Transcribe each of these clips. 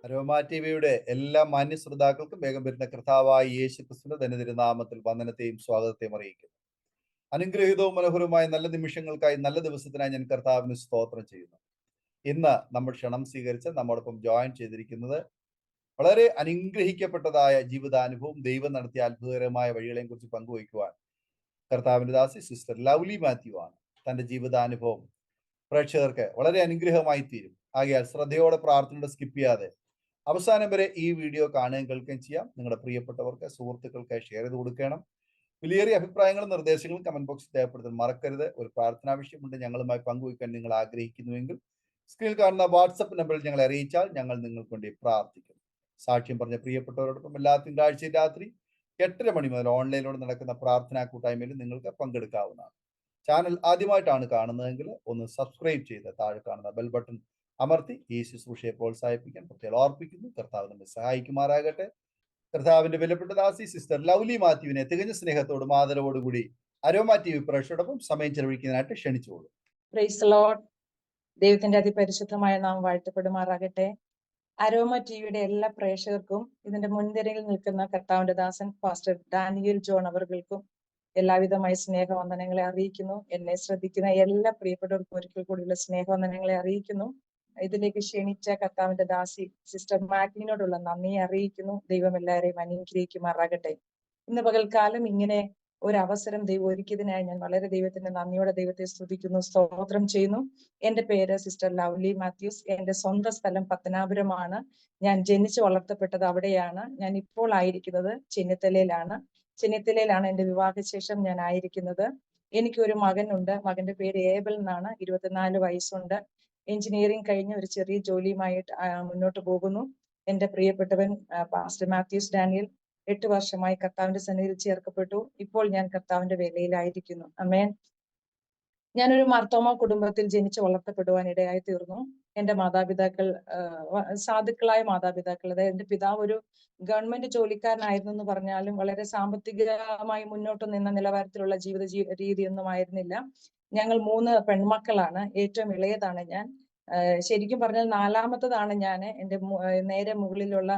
Aroma ടിവിയുടെ എല്ലാ മാന്യ ശ്രോതാക്കൾക്കും വേഗം വരുന്ന കർത്താവായ യേശു ക്രിസ്തുവിന്റെ ധന്യതിരുനാമത്തിൽ വന്ദനത്തെയും സ്വാഗതത്തെയും അറിയിക്കുന്നു. അനുഗ്രഹീതവും മനോഹരവുമായ നല്ല നിമിഷങ്ങൾക്കായി, നല്ല ദിവസത്തിനായി ഞാൻ കർത്താവിന് സ്തോത്രം ചെയ്യുന്നു. ഇന്ന് നമ്മൾ ക്ഷണം സ്വീകരിച്ച് നമ്മോടൊപ്പം ജോയിൻ ചെയ്തിരിക്കുന്നത് വളരെ അനുഗ്രഹിക്കപ്പെട്ടതായ ജീവിതാനുഭവം, ദൈവം നടത്തിയ അത്ഭുതകരമായ വഴികളെയും കുറിച്ച് പങ്കുവയ്ക്കുവാൻ കർത്താവിന്റെ ദാസി സിസ്റ്റർ ലവ്ലി മാത്യു ആണ്. തന്റെ ജീവിതാനുഭവം പ്രേക്ഷകർക്ക് വളരെ അനുഗ്രഹമായി തീരും. ആകയാൽ ശ്രദ്ധയോടെ പ്രാർത്ഥനയോടെ സ്കിപ്പ് ചെയ്യാതെ അവസാനം വരെ ഈ വീഡിയോ കാണുകയും കേൾക്കുകയും ചെയ്യാം. നിങ്ങളുടെ പ്രിയപ്പെട്ടവർക്ക്, സുഹൃത്തുക്കൾക്ക് ഷെയർ ചെയ്ത് കൊടുക്കണം. വിലയേറിയ അഭിപ്രായങ്ങളും നിർദ്ദേശങ്ങളും കമന്റ് ബോക്സിൽ രേഖപ്പെടുത്താൻ മറക്കരുത്. ഒരു പ്രാർത്ഥനാ വിഷയമുണ്ട് ഞങ്ങളുമായി പങ്കുവയ്ക്കാൻ നിങ്ങൾ ആഗ്രഹിക്കുന്നുവെങ്കിൽ സ്ക്രീനിൽ കാണുന്ന വാട്സപ്പ് നമ്പറിൽ ഞങ്ങളെ അറിയിച്ചാൽ ഞങ്ങൾ നിങ്ങൾക്ക് വേണ്ടി പ്രാർത്ഥിക്കും. സാക്ഷ്യം പറഞ്ഞ പ്രിയപ്പെട്ടവരോടൊപ്പം എല്ലാ തിങ്കളാഴ്ചയും രാത്രി 8:30 മണി മുതൽ ഓൺലൈനിലൂടെ നടക്കുന്ന പ്രാർത്ഥനാ കൂട്ടായ്മയിൽ നിങ്ങൾക്ക് പങ്കെടുക്കാവുന്നതാണ്. ചാനൽ ആദ്യമായിട്ടാണ് കാണുന്നതെങ്കിൽ ഒന്ന് സബ്സ്ക്രൈബ് ചെയ്ത് താഴെ കാണുന്ന ബെൽ ബട്ടൺ അമർത്തി ഈ ശുശ്രൂഷയെ പ്രോത്സാഹിപ്പിക്കാൻ പ്രത്യേകം ഓർപ്പിക്കുന്നു. കർത്താവ് നമ്മെ സഹായിക്കുമാറാകട്ടെ. കർത്താവിന്റെ വിലപ്പെട്ട ദാസി സിസ്റ്റർ ലവ്ലി മാത്യുവിനെ തികഞ്ഞ സ്നേഹത്തോടും ആദരവോടുകൂടി അരോമ ടിവി പ്രേക്ഷകരോടൊപ്പം സമയം ചെലവഴിക്കുന്നതിനായിട്ട് ക്ഷണിച്ചുകൊള്ളു. Praise Lord. ദൈവത്തിന്റെ അതിപരിശുദ്ധമായ നാം വാഴ്ത്തപ്പെടുമാറാകട്ടെ. അരോമ ടിവിയുടെ എല്ലാ പ്രേക്ഷകർക്കും ഇതിന്റെ മുൻനിരയിൽ നിൽക്കുന്ന കർത്താവിന്റെ ദാസൻ പാസ്റ്റർ ഡാനിയൽ ജോൺ അവർക്കും എല്ലാവിധമായ സ്നേഹവന്ദനങ്ങളെ അറിയിക്കുന്നു. എന്നെ ശ്രദ്ധിക്കുന്ന എല്ലാ പ്രിയപ്പെട്ടവർക്കും ഒരിക്കൽ കൂടിയുള്ള സ്നേഹവന്ദനങ്ങളെ അറിയിക്കുന്നു. ഇതിലേക്ക് ക്ഷണിച്ച കർത്താവിന്റെ ദാസി സിസ്റ്റർ മാഗ്നിനോടുള്ള നന്ദിയെ അറിയിക്കുന്നു. ദൈവം എല്ലാവരെയും അനുഗ്രഹിക്കുമാറാകട്ടെ. ഇന്ന് പകൽക്കാലം ഇങ്ങനെ ഒരു അവസരം ദൈവം ഒരുക്കിയതിനായി ഞാൻ വളരെ ദൈവത്തിന്റെ നന്ദിയോടെ ദൈവത്തെ സ്തുതിക്കുന്നു, സ്തോത്രം ചെയ്യുന്നു. എന്റെ പേര് സിസ്റ്റർ ലവ്ലി മാത്യൂസ്. എന്റെ സ്വന്തം സ്ഥലം പത്തനാപുരമാണ്. ഞാൻ ജനിച്ചു വളർത്തപ്പെട്ടത് അവിടെയാണ്. ഞാൻ ഇപ്പോൾ ആയിരിക്കുന്നത് ചെന്നിത്തലയിലാണ്. ചെന്നിത്തലയിലാണ് എന്റെ വിവാഹശേഷം ഞാൻ ആയിരിക്കുന്നത്. എനിക്കൊരു മകനുണ്ട്. മകന്റെ പേര് ഏബൽ എന്നാണ്. 24 വയസ്സുണ്ട്. എഞ്ചിനീയറിംഗ് കഴിഞ്ഞ് ഒരു ചെറിയ ജോലിയുമായിട്ട് മുന്നോട്ട് പോകുന്നു. എന്റെ പ്രിയപ്പെട്ടവൻ പാസ്റ്റർ മാത്യൂസ് ഡാനിയൽ 8 വർഷമായി കർത്താവിന്റെ സന്നിധിയിൽ ചേർക്കപ്പെട്ടു. ഇപ്പോൾ ഞാൻ കർത്താവിന്റെ വേലയിലായിരിക്കുന്നു. ആമേൻ. ഞാനൊരു മാർത്തോമ കുടുംബത്തിൽ ജനിച്ചു വളർത്തപ്പെടുവാൻ ഇടയായി തീർന്നു. എന്റെ മാതാപിതാക്കൾ സാധുക്കളായ മാതാപിതാക്കൾ. അതായത് എന്റെ പിതാവ് ഒരു ഗവൺമെന്റ് ജോലിക്കാരനായിരുന്നു എന്ന് പറഞ്ഞാലും വളരെ സാമ്പത്തികമായി മുന്നോട്ട് നിന്ന നിലവാരത്തിലുള്ള ജീവിത രീതിയൊന്നും ആയിരുന്നില്ല. ഞങ്ങൾ 3 പെൺമക്കളാണ്. ഏറ്റവും ഇളയതാണ് ഞാൻ. ശരിക്കും പറഞ്ഞാൽ 4ാമത്തതാണ് ഞാൻ. എന്റെ നേരെ മുകളിലുള്ള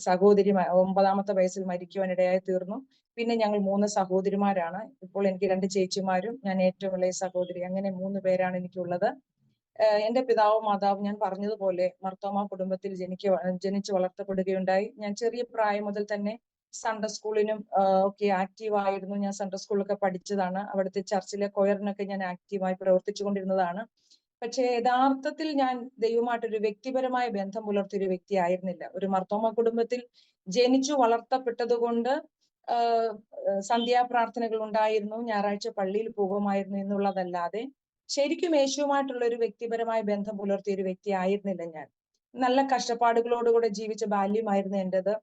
സഹോദരി 9ാമത്തെ വയസ്സിൽ മരിക്കുവാൻ ഇടയായി തീർന്നു. പിന്നെ ഞങ്ങൾ 3 സഹോദരിമാരാണ്. ഇപ്പോൾ എനിക്ക് 2 ചേച്ചിമാരും ഞാൻ ഏറ്റവും ഇളയ സഹോദരി. അങ്ങനെ 3 പേരാണ് എനിക്കുള്ളത്. എന്റെ പിതാവും മാതാവും ഞാൻ പറഞ്ഞതുപോലെ മർത്തോമ കുടുംബത്തിൽ ജനിച്ചു വളർത്തപ്പെടുകയുണ്ടായി. ഞാൻ ചെറിയ പ്രായം മുതൽ തന്നെ സൺഡേ സ്കൂളിനും ഒക്കെ ആക്റ്റീവ് ആയിരുന്നു. ഞാൻ സൺഡേ സ്കൂളിലൊക്കെ പഠിച്ചതാണ്. അവിടുത്തെ ചർച്ചിലെ കൊയറിനൊക്കെ ഞാൻ ആക്റ്റീവായി പ്രവർത്തിച്ചു കൊണ്ടിരുന്നതാണ്. പക്ഷെ യഥാർത്ഥത്തിൽ ഞാൻ ദൈവമായിട്ടൊരു വ്യക്തിപരമായ ബന്ധം പുലർത്തിയൊരു വ്യക്തി ആയിരുന്നില്ല. ഒരു മർത്തോമ കുടുംബത്തിൽ ജനിച്ചു വളർത്തപ്പെട്ടത് കൊണ്ട് സന്ധ്യാപ്രാർത്ഥനകൾ ഉണ്ടായിരുന്നു, ഞായറാഴ്ച പള്ളിയിൽ പോകുമായിരുന്നു എന്നുള്ളതല്ലാതെ ശരിക്കും യേശുവുമായിട്ടുള്ള ഒരു വ്യക്തിപരമായ ബന്ധം പുലർത്തിയ ഒരു വ്യക്തി ആയിരുന്നില്ല ഞാൻ. നല്ല കഷ്ടപ്പാടുകളോടുകൂടെ ജീവിച്ച ബാല്യമായിരുന്നു എന്റേത്.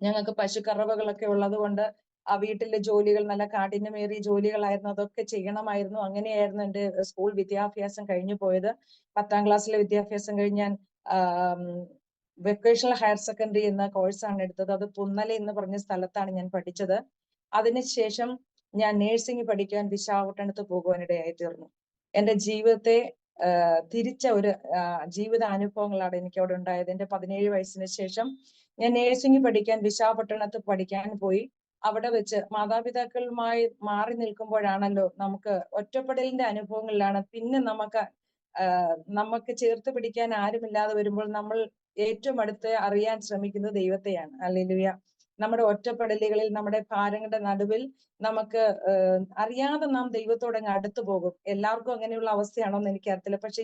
ഞങ്ങൾക്ക് പശുക്കറവകളൊക്കെ ഉള്ളത് കൊണ്ട് ആ വീട്ടിലെ ജോലികൾ നല്ല കാഠിന്യമേറിയ ജോലികളായിരുന്നു. അതൊക്കെ ചെയ്യണമായിരുന്നു. അങ്ങനെയായിരുന്നു എൻ്റെ സ്കൂൾ വിദ്യാഭ്യാസം കഴിഞ്ഞു പോയത്. 10ാം ക്ലാസ്സിലെ വിദ്യാഭ്യാസം കഴിഞ്ഞ് ഞാൻ വൊക്കേഷണൽ ഹയർ സെക്കൻഡറി എന്ന കോഴ്സാണ് എടുത്തത്. അത് പുന്നല എന്ന് പറഞ്ഞ സ്ഥലത്താണ് ഞാൻ പഠിച്ചത്. അതിനുശേഷം ഞാൻ നേഴ്സിംഗ് പഠിക്കാൻ വിശാഖപട്ടണത്ത് പോകുവാനിടയായി തീർന്നു. എൻ്റെ ജീവിതത്തെ തിരിച്ച ഒരു ജീവിത അനുഭവങ്ങളാണ് എനിക്ക് അവിടെ ഉണ്ടായത്. എൻ്റെ 17 വയസ്സിന് ശേഷം ഞാൻ നേഴ്സിംഗ് പഠിക്കാൻ വിശാഖപട്ടണത്ത് പഠിക്കാൻ പോയി. അവിടെ വെച്ച് മാതാപിതാക്കളുമായി മാറി നിൽക്കുമ്പോഴാണല്ലോ നമുക്ക് ഒറ്റപ്പെടലിന്റെ അനുഭവങ്ങളിലാണ് പിന്നെ നമുക്ക് ചേർത്ത് പിടിക്കാൻ ആരുമില്ലാതെ വരുമ്പോൾ നമ്മൾ ഏറ്റവും അടുത്ത് അറിയാൻ ശ്രമിക്കുന്നത് ദൈവത്തെയാണ്. ഹല്ലേലൂയ. നമ്മുടെ ഒറ്റപ്പെടലുകളിൽ, നമ്മുടെ ഭാരങ്ങളുടെ നടുവിൽ നമുക്ക് അറിയാതെ നാം ദൈവത്തോടങ്ങ് അടുത്തു പോകും. എല്ലാവർക്കും അങ്ങനെയുള്ള അവസ്ഥയാണോ എന്ന് എനിക്കറിയത്തില്ല. പക്ഷെ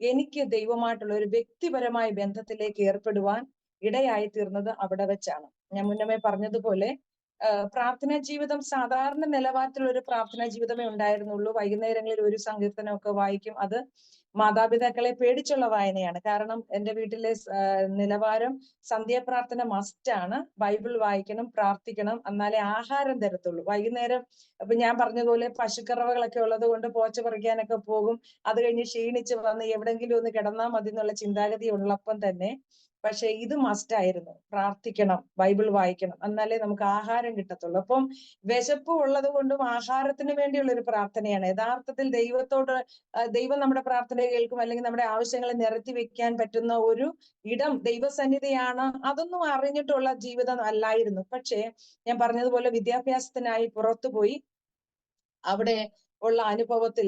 എനിക്ക് ദൈവമായിട്ടുള്ള ഒരു വ്യക്തിപരമായ ബന്ധത്തിലേക്ക് ഏർപ്പെടുവാൻ ഇടയായി തീർന്നത് അവിടെ വെച്ചാണ്. ഞാൻ മുന്നമേ പറഞ്ഞതുപോലെ പ്രാർത്ഥനാ ജീവിതം സാധാരണ നിലവാരത്തിലുള്ള ഒരു പ്രാർത്ഥനാ ജീവിതമേ ഉണ്ടായിരുന്നുള്ളൂ. വൈകുന്നേരങ്ങളിൽ ഒരു സങ്കീർത്തനമൊക്കെ വായിക്കും. അത് മാതാപിതാക്കളെ പേടിച്ചുള്ള വായനയാണ്. കാരണം എൻ്റെ വീട്ടിലെ നിലവാരം സന്ധ്യാപ്രാർത്ഥന മസ്റ്റാണ്. ബൈബിൾ വായിക്കണം, പ്രാർത്ഥിക്കണം, എന്നാലേ ആഹാരം തരത്തുള്ളൂ. വൈകുന്നേരം ഇപ്പൊ ഞാൻ പറഞ്ഞതുപോലെ പശുക്കറവകളൊക്കെ ഉള്ളത് കൊണ്ട് പോച്ച പറിക്കാനൊക്കെ പോകും. അത് കഴിഞ്ഞ് ക്ഷീണിച്ച് വന്ന് എവിടെങ്കിലും ഒന്ന് കിടന്നാൽ മതി എന്നുള്ള ചിന്താഗതി ഉള്ളപ്പം തന്നെ പക്ഷെ ഇത് മസ്റ്റ് ആയിരുന്നു. പ്രാർത്ഥിക്കണം, ബൈബിൾ വായിക്കണം, എന്നാലേ നമുക്ക് ആഹാരം കിട്ടത്തുള്ളൂ. അപ്പം വിശപ്പ് ഉള്ളത് കൊണ്ടും ആഹാരത്തിന് വേണ്ടിയുള്ള ഒരു പ്രാർത്ഥനയാണ്. യഥാർത്ഥത്തിൽ ദൈവത്തോട് ദൈവം നമ്മുടെ പ്രാർത്ഥന കേൾക്കും, അല്ലെങ്കിൽ നമ്മുടെ ആവശ്യങ്ങളെ നിരത്തി വെക്കാൻ പറ്റുന്ന ഒരു ഇടം ദൈവസന്നിധിയാണ്. അതൊന്നും അറിഞ്ഞിട്ടുള്ള ജീവിതം അല്ലായിരുന്നു. പക്ഷേ ഞാൻ പറഞ്ഞതുപോലെ വിദ്യാഭ്യാസത്തിനായി പുറത്തുപോയി. അവിടെ ഉള്ള അനുഭവത്തിൽ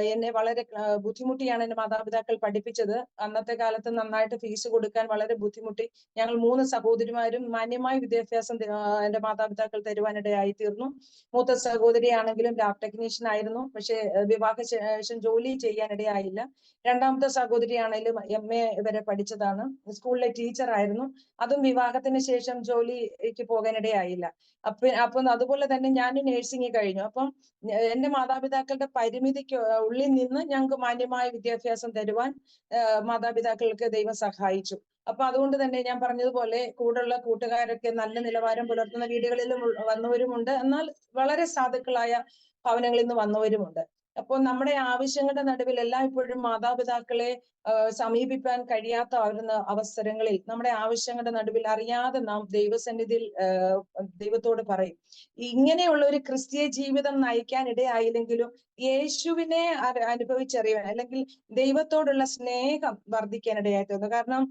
എന്നെ വളരെ ബുദ്ധിമുട്ടിയാണ് എന്റെ മാതാപിതാക്കൾ പഠിപ്പിച്ചത്. അന്നത്തെ കാലത്ത് നന്നായിട്ട് ഫീസ് കൊടുക്കാൻ വളരെ ബുദ്ധിമുട്ടി. ഞങ്ങൾ 3 സഹോദരിമാരും മാന്യമായ വിദ്യാഭ്യാസം എന്റെ മാതാപിതാക്കൾ തരുവാനിടയായി തീർന്നു. മൂത്ത സഹോദരിയാണെങ്കിലും ലാബ് ടെക്നീഷ്യൻ ആയിരുന്നു, പക്ഷെ വിവാഹ ശേഷം ജോലി ചെയ്യാനിടയായില്ല. രണ്ടാമത്തെ സഹോദരിയാണെങ്കിലും MA വരെ പഠിച്ചതാണ്, സ്കൂളിലെ ടീച്ചർ ആയിരുന്നു. അതും വിവാഹത്തിന് ശേഷം ജോലിക്ക് പോകാനിടയായില്ല. അപ്പം അതുപോലെ തന്നെ ഞാൻ നഴ്സിംഗ് കഴിഞ്ഞു. അപ്പം എന്റെ മാതാപിതാക്കളുടെ പരിമിതിക്ക് ഉള്ളിൽ നിന്ന് ഞങ്ങൾക്ക് മാന്യമായ വിദ്യാഭ്യാസം തരുവാൻ മാതാപിതാക്കൾക്ക് ദൈവം സഹായിച്ചു. അപ്പൊ അതുകൊണ്ട് തന്നെ ഞാൻ പറഞ്ഞതുപോലെ കൂടെയുള്ള കൂട്ടുകാരൊക്കെ നല്ല നിലവാരം പുലർത്തുന്ന വീടുകളിലും വന്നവരുമുണ്ട്, എന്നാൽ വളരെ സാധുക്കളായ ഭവനങ്ങളിൽ നിന്ന് വന്നവരുമുണ്ട്. അപ്പോൾ നമ്മുടെ ആവശ്യങ്ങളുടെ നടുവിൽ എല്ലായ്പ്പോഴും മാതാപിതാക്കളെ സമീപിക്കാൻ കഴിയാത്ത അവസരങ്ങളിൽ നമ്മുടെ ആവശ്യങ്ങളുടെ നടുവിൽ അറിയാതെ നാം ദൈവസന്നിധിയിൽ ദൈവത്തോട് പറയും. ഇങ്ങനെയുള്ള ഒരു ക്രിസ്തീയ ജീവിതം നയിക്കാൻ ഇടയായില്ലെങ്കിലും യേശുവിനെ അനുഭവിച്ചറിയാൻ, അല്ലെങ്കിൽ ദൈവത്തോടുള്ള സ്നേഹം വർദ്ധിക്കാൻ ഇടയായി തീർന്നു. കാരണം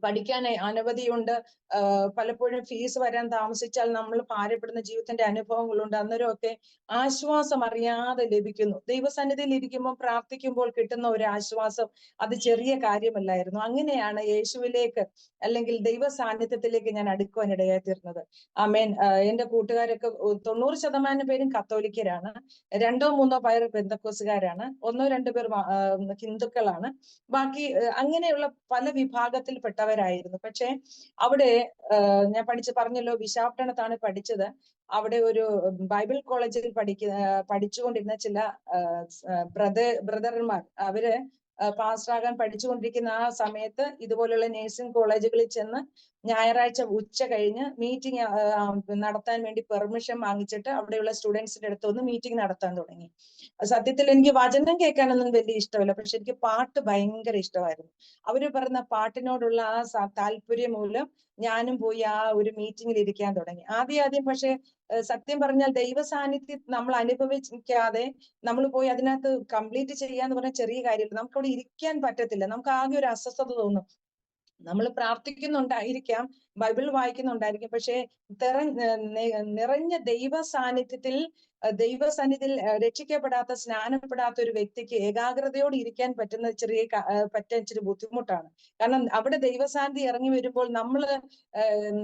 പഠിക്കാൻ അനവധിയുണ്ട്. പലപ്പോഴും ഫീസ് വരാൻ താമസിച്ചാൽ നമ്മൾ ഭാരപ്പെടുന്ന ജീവിതത്തിന്റെ അനുഭവങ്ങളുണ്ട്. അന്നേരമൊക്കെ ആശ്വാസം അറിയാതെ ലഭിക്കുന്നു. ദൈവസന്നിധിയിൽ ഇരിക്കുമ്പോൾ പ്രാർത്ഥിക്കുമ്പോൾ കിട്ടുന്ന ഒരു ആശ്വാസം അത് ചെറിയ കാര്യമല്ലായിരുന്നു. അങ്ങനെയാണ് യേശുവിലേക്ക്, അല്ലെങ്കിൽ ദൈവ സാന്നിധ്യത്തിലേക്ക് ഞാൻ അടുക്കുവാൻ ഇടയായി തീർന്നത്. ആമേൻ. എന്റെ കൂട്ടുകാരൊക്കെ 90% പേരും കത്തോലിക്കരാണ്. 2-3 പേർ പെന്തക്കോസുകാരാണ്. 1-2 പേർ ഹിന്ദുക്കളാണ്. ബാക്കി അങ്ങനെയുള്ള പല വിഭാഗത്തിൽപ്പെട്ടവരായിരുന്നു. പക്ഷെ അവിടെ ഞാൻ പറഞ്ഞല്ലോ, വിശാഖപട്ടണത്താണ് പഠിച്ചത്. അവിടെ ഒരു ബൈബിൾ കോളേജിൽ പഠിച്ചുകൊണ്ടിരുന്ന ചില ബ്രദർമാർ, അവര് പാസ്റ്ററാകാൻ പഠിച്ചുകൊണ്ടിരിക്കുന്ന ആ സമയത്ത് ഇതുപോലുള്ള നേഴ്സിംഗ് കോളേജുകളിൽ ചെന്ന് ഞായറാഴ്ച ഉച്ച കഴിഞ്ഞ് മീറ്റിംഗ് നടത്താൻ വേണ്ടി പെർമിഷൻ വാങ്ങിച്ചിട്ട് അവിടെയുള്ള സ്റ്റുഡൻസിന്റെ അടുത്തൊന്ന് മീറ്റിംഗ് നടത്താൻ തുടങ്ങി. സത്യത്തിൽ എനിക്ക് വചനം കേൾക്കാനൊന്നും വലിയ ഇഷ്ടമല്ല, പക്ഷെ എനിക്ക് പാട്ട് ഭയങ്കര ഇഷ്ടമായിരുന്നു. അവര് പറയുന്ന പാട്ടിനോടുള്ള ആ താല്പര്യം മൂലം ഞാനും പോയി ആ ഒരു മീറ്റിംഗിൽ ഇരിക്കാൻ തുടങ്ങി. ആദ്യം പക്ഷെ സത്യം പറഞ്ഞാൽ ദൈവ സാന്നിധ്യം നമ്മൾ അനുഭവിക്കാതെ നമ്മൾ പോയി അതിനകത്ത് കംപ്ലീറ്റ് ചെയ്യാന്ന് പറഞ്ഞാൽ ചെറിയ കാര്യമില്ല. നമുക്ക് അവിടെ ഇരിക്കാൻ പറ്റത്തില്ല. നമുക്ക് ആകെ ഒരു അസ്വസ്ഥത തോന്നും. നമ്മൾ പ്രാർത്ഥിക്കുന്നുണ്ടായിരിക്കാം, ബൈബിൾ വായിക്കുന്നുണ്ടായിരിക്കും, പക്ഷെ നിറഞ്ഞ ദൈവ സാന്നിധ്യത്തിൽ രക്ഷിക്കപ്പെടാത്ത, സ്നാനപ്പെടാത്ത ഒരു വ്യക്തിക്ക് ഏകാഗ്രതയോട് ഇരിക്കാൻ പറ്റാൻ ഇച്ചിരി ബുദ്ധിമുട്ടാണ്. കാരണം അവിടെ ദൈവസാന്നിധ്യം ഇറങ്ങി വരുമ്പോൾ നമ്മൾ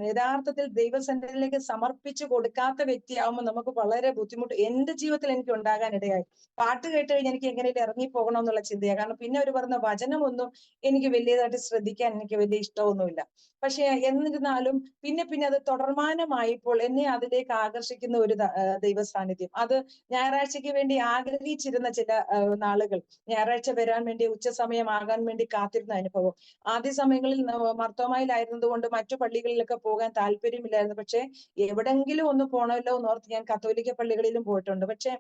യഥാർത്ഥത്തിൽ ദൈവസന്നിധിയിലേക്ക് സമർപ്പിച്ചു കൊടുക്കാത്ത വ്യക്തിയാവുമ്പോൾ നമുക്ക് വളരെ ബുദ്ധിമുട്ട് എന്റെ ജീവിതത്തിൽ എനിക്ക് ഉണ്ടാകാനിടയായി. പാട്ട് കേട്ട് കഴിഞ്ഞാൽ എനിക്ക് എങ്ങനെയും ഇറങ്ങി പോകണം എന്നുള്ള ചിന്തയാണ്. കാരണം പിന്നെ അവർ പറഞ്ഞ വചനമൊന്നും എനിക്ക് വലിയതായിട്ട് ശ്രദ്ധിക്കാൻ എനിക്ക് വലിയ ഇഷ്ടമൊന്നുമില്ല. പക്ഷെ എന്നിരുന്നാലും പിന്നെ അത് തുടർമാനമായപ്പോൾ എന്നെ അതിലേക്ക് ആകർഷിക്കുന്ന ഒരു ദൈവ സാന്നിധ്യം, അത് ഞായറാഴ്ചയ്ക്ക് വേണ്ടി ആഗ്രഹിച്ചിരുന്ന ചില നാളുകൾ, ഞായറാഴ്ച വരാൻ വേണ്ടി ഉച്ചസമയമാകാൻ വേണ്ടി കാത്തിരുന്ന അനുഭവം. ആദ്യ സമയങ്ങളിൽ മർത്തോമയിലായിരുന്നത് കൊണ്ട് മറ്റു പള്ളികളിലൊക്കെ പോകാൻ താല്പര്യമില്ലായിരുന്നു. പക്ഷെ എവിടെങ്കിലും ഒന്ന് പോണമല്ലോ എന്ന് ഓർത്ത് ഞാൻ കത്തോലിക്ക പള്ളികളിലും പോയിട്ടുണ്ട്. പക്ഷെ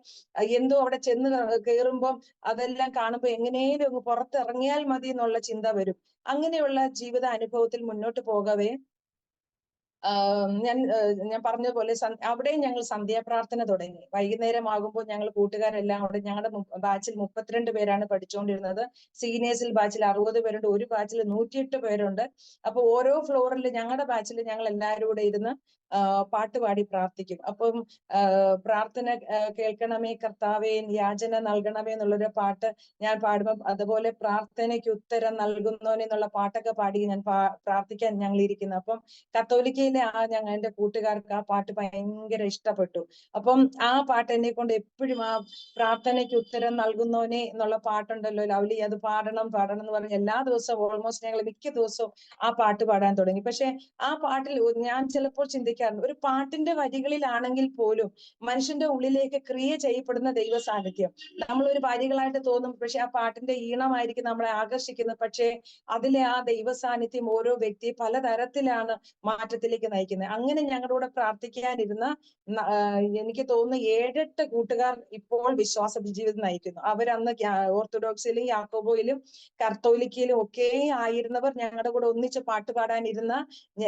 എന്തോ അവിടെ ചെന്ന് കയറുമ്പം അതെല്ലാം കാണുമ്പോൾ എങ്ങനെയും ഒന്ന് പുറത്തിറങ്ങിയാൽ മതി എന്നുള്ള ചിന്ത വരും. അങ്ങനെയുള്ള ജീവിത അനുഭവത്തിൽ മുന്നോട്ട് പോകവേ ഞാൻ പറഞ്ഞതുപോലെ അവിടെയും ഞങ്ങൾ സന്ധ്യാപ്രാർത്ഥന തുടങ്ങി. വൈകുന്നേരം ആകുമ്പോൾ ഞങ്ങൾ കൂട്ടുകാരെല്ലാം അവിടെ, ഞങ്ങളുടെ ബാച്ചിൽ 32 പേരാണ് പഠിച്ചുകൊണ്ടിരുന്നത്. സീനിയേഴ്സിൽ ബാച്ചിൽ 60 പേരുണ്ട്, ഒരു ബാച്ചിൽ 108 പേരുണ്ട്. അപ്പൊ ഓരോ ഫ്ലോറിൽ ഞങ്ങളുടെ ബാച്ചിൽ ഞങ്ങൾ എല്ലാവരും കൂടെ ഇരുന്ന് പാട്ടുപാടി പ്രാർത്ഥിക്കും. അപ്പം പ്രാർത്ഥന കേൾക്കണമേ കർത്താവേ, യാചന നൽകണമേ എന്നുള്ളൊരു പാട്ട് ഞാൻ പാടുമ്പോൾ, അതുപോലെ പ്രാർത്ഥനയ്ക്ക് ഉത്തരം നൽകുന്നവനെ എന്നുള്ള പാട്ടൊക്കെ പാടി ഞാൻ പ്രാർത്ഥിക്കാൻ ഞങ്ങൾ ഇരിക്കുന്നു. അപ്പം കത്തോലിക്കയിലെ എന്റെ കൂട്ടുകാർക്ക് ആ പാട്ട് ഭയങ്കര ഇഷ്ടപ്പെട്ടു. അപ്പം ആ പാട്ട് എന്നെ കൊണ്ട് എപ്പോഴും ആ പ്രാർത്ഥനയ്ക്ക് ഉത്തരം നൽകുന്നവനെ എന്നുള്ള പാട്ടുണ്ടല്ലോ, ലവ്ലി, അത് പാടണം എന്ന് പറഞ്ഞ് എല്ലാ ദിവസവും ഓൾമോസ്റ്റ് ഞങ്ങൾ മിക്ക ദിവസവും ആ പാട്ട് പാടാൻ തുടങ്ങി. പക്ഷെ ആ പാട്ടിൽ ഞാൻ ചിലപ്പോൾ ചിന്തിക്കാറുണ്ട്, ഒരു പാട്ടിന്റെ വരികളിലാണെങ്കിൽ പോലും മനുഷ്യന്റെ ഉള്ളിലേക്ക് ക്രിയ ചെയ്യപ്പെടുന്ന ദൈവ സാന്നിധ്യം നമ്മളൊരു വരികളായിട്ട് തോന്നും, പക്ഷെ ആ പാട്ടിന്റെ ഈണമായിരിക്കും നമ്മളെ ആകർഷിക്കുന്നത്. പക്ഷെ അതിലെ ആ ദൈവ സാന്നിധ്യം ഓരോ വ്യക്തിയെ പലതരത്തിലാണ് മാറ്റത്തിലേക്ക് ദൈവത്തിലേക്ക് നയിക്കുന്നത്. അങ്ങനെ ഞങ്ങളുടെ കൂടെ പ്രാർത്ഥിക്കാനിരുന്ന എനിക്ക് തോന്നുന്നു 7-8 കൂട്ടുകാർ ഇപ്പോൾ വിശ്വാസ ജീവിതം നയിക്കുന്നു. അവരന്ന് ഓർത്തഡോക്സിലും യാക്കോബോയിലും കത്തോലിക്കയിലും ഒക്കെ ആയിരുന്നവർ ഞങ്ങളുടെ കൂടെ ഒന്നിച്ച് പാട്ട് പാടാനിരുന്ന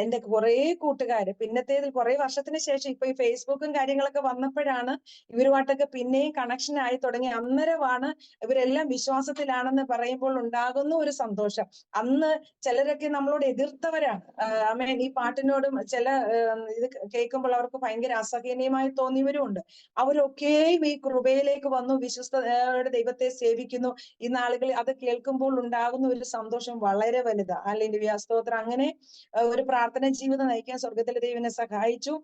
എന്റെ കുറെ കൂട്ടുകാര്. പിന്നത്തേതിൽ കുറെ വർഷത്തിന് ശേഷം ഇപ്പൊ ഈ ഫേസ്ബുക്കും കാര്യങ്ങളൊക്കെ വന്നപ്പോഴാണ് ഇവരുമായിട്ടൊക്കെ പിന്നെയും കണക്ഷൻ ആയി തുടങ്ങി. അന്നേരമാണ് ഇവരെല്ലാം വിശ്വാസത്തിലാണെന്ന് പറയുമ്പോൾ ഉണ്ടാകുന്ന ഒരു സന്തോഷം. അന്ന് ചിലരൊക്കെ നമ്മളോട് എതിർത്തവരാണ്. ആമേൻ, ഈ പാട്ടിനോടും ചില ഇത് കേൾക്കുമ്പോൾ അവർക്ക് ഭയങ്കര അസഹനീയമായി തോന്നിയവരും ഉണ്ട്. അവരൊക്കെയും ഈ കൃപയിലേക്ക് വന്നു, വിശ്വസ്തയോടെ ദൈവത്തെ സേവിക്കുന്നു. ഈ നാളുകളിൽ അത് കേൾക്കുമ്പോൾ ഉണ്ടാകുന്ന ഒരു സന്തോഷം വളരെ വലുതാ. അല്ലെങ്കിൽ സ്തോത്രം. അങ്ങനെ ഒരു പ്രാർത്ഥന ജീവിതം നയിക്കാൻ സ്വർഗത്തിലെ ദൈവം എന്നെ സഹായിച്ചു.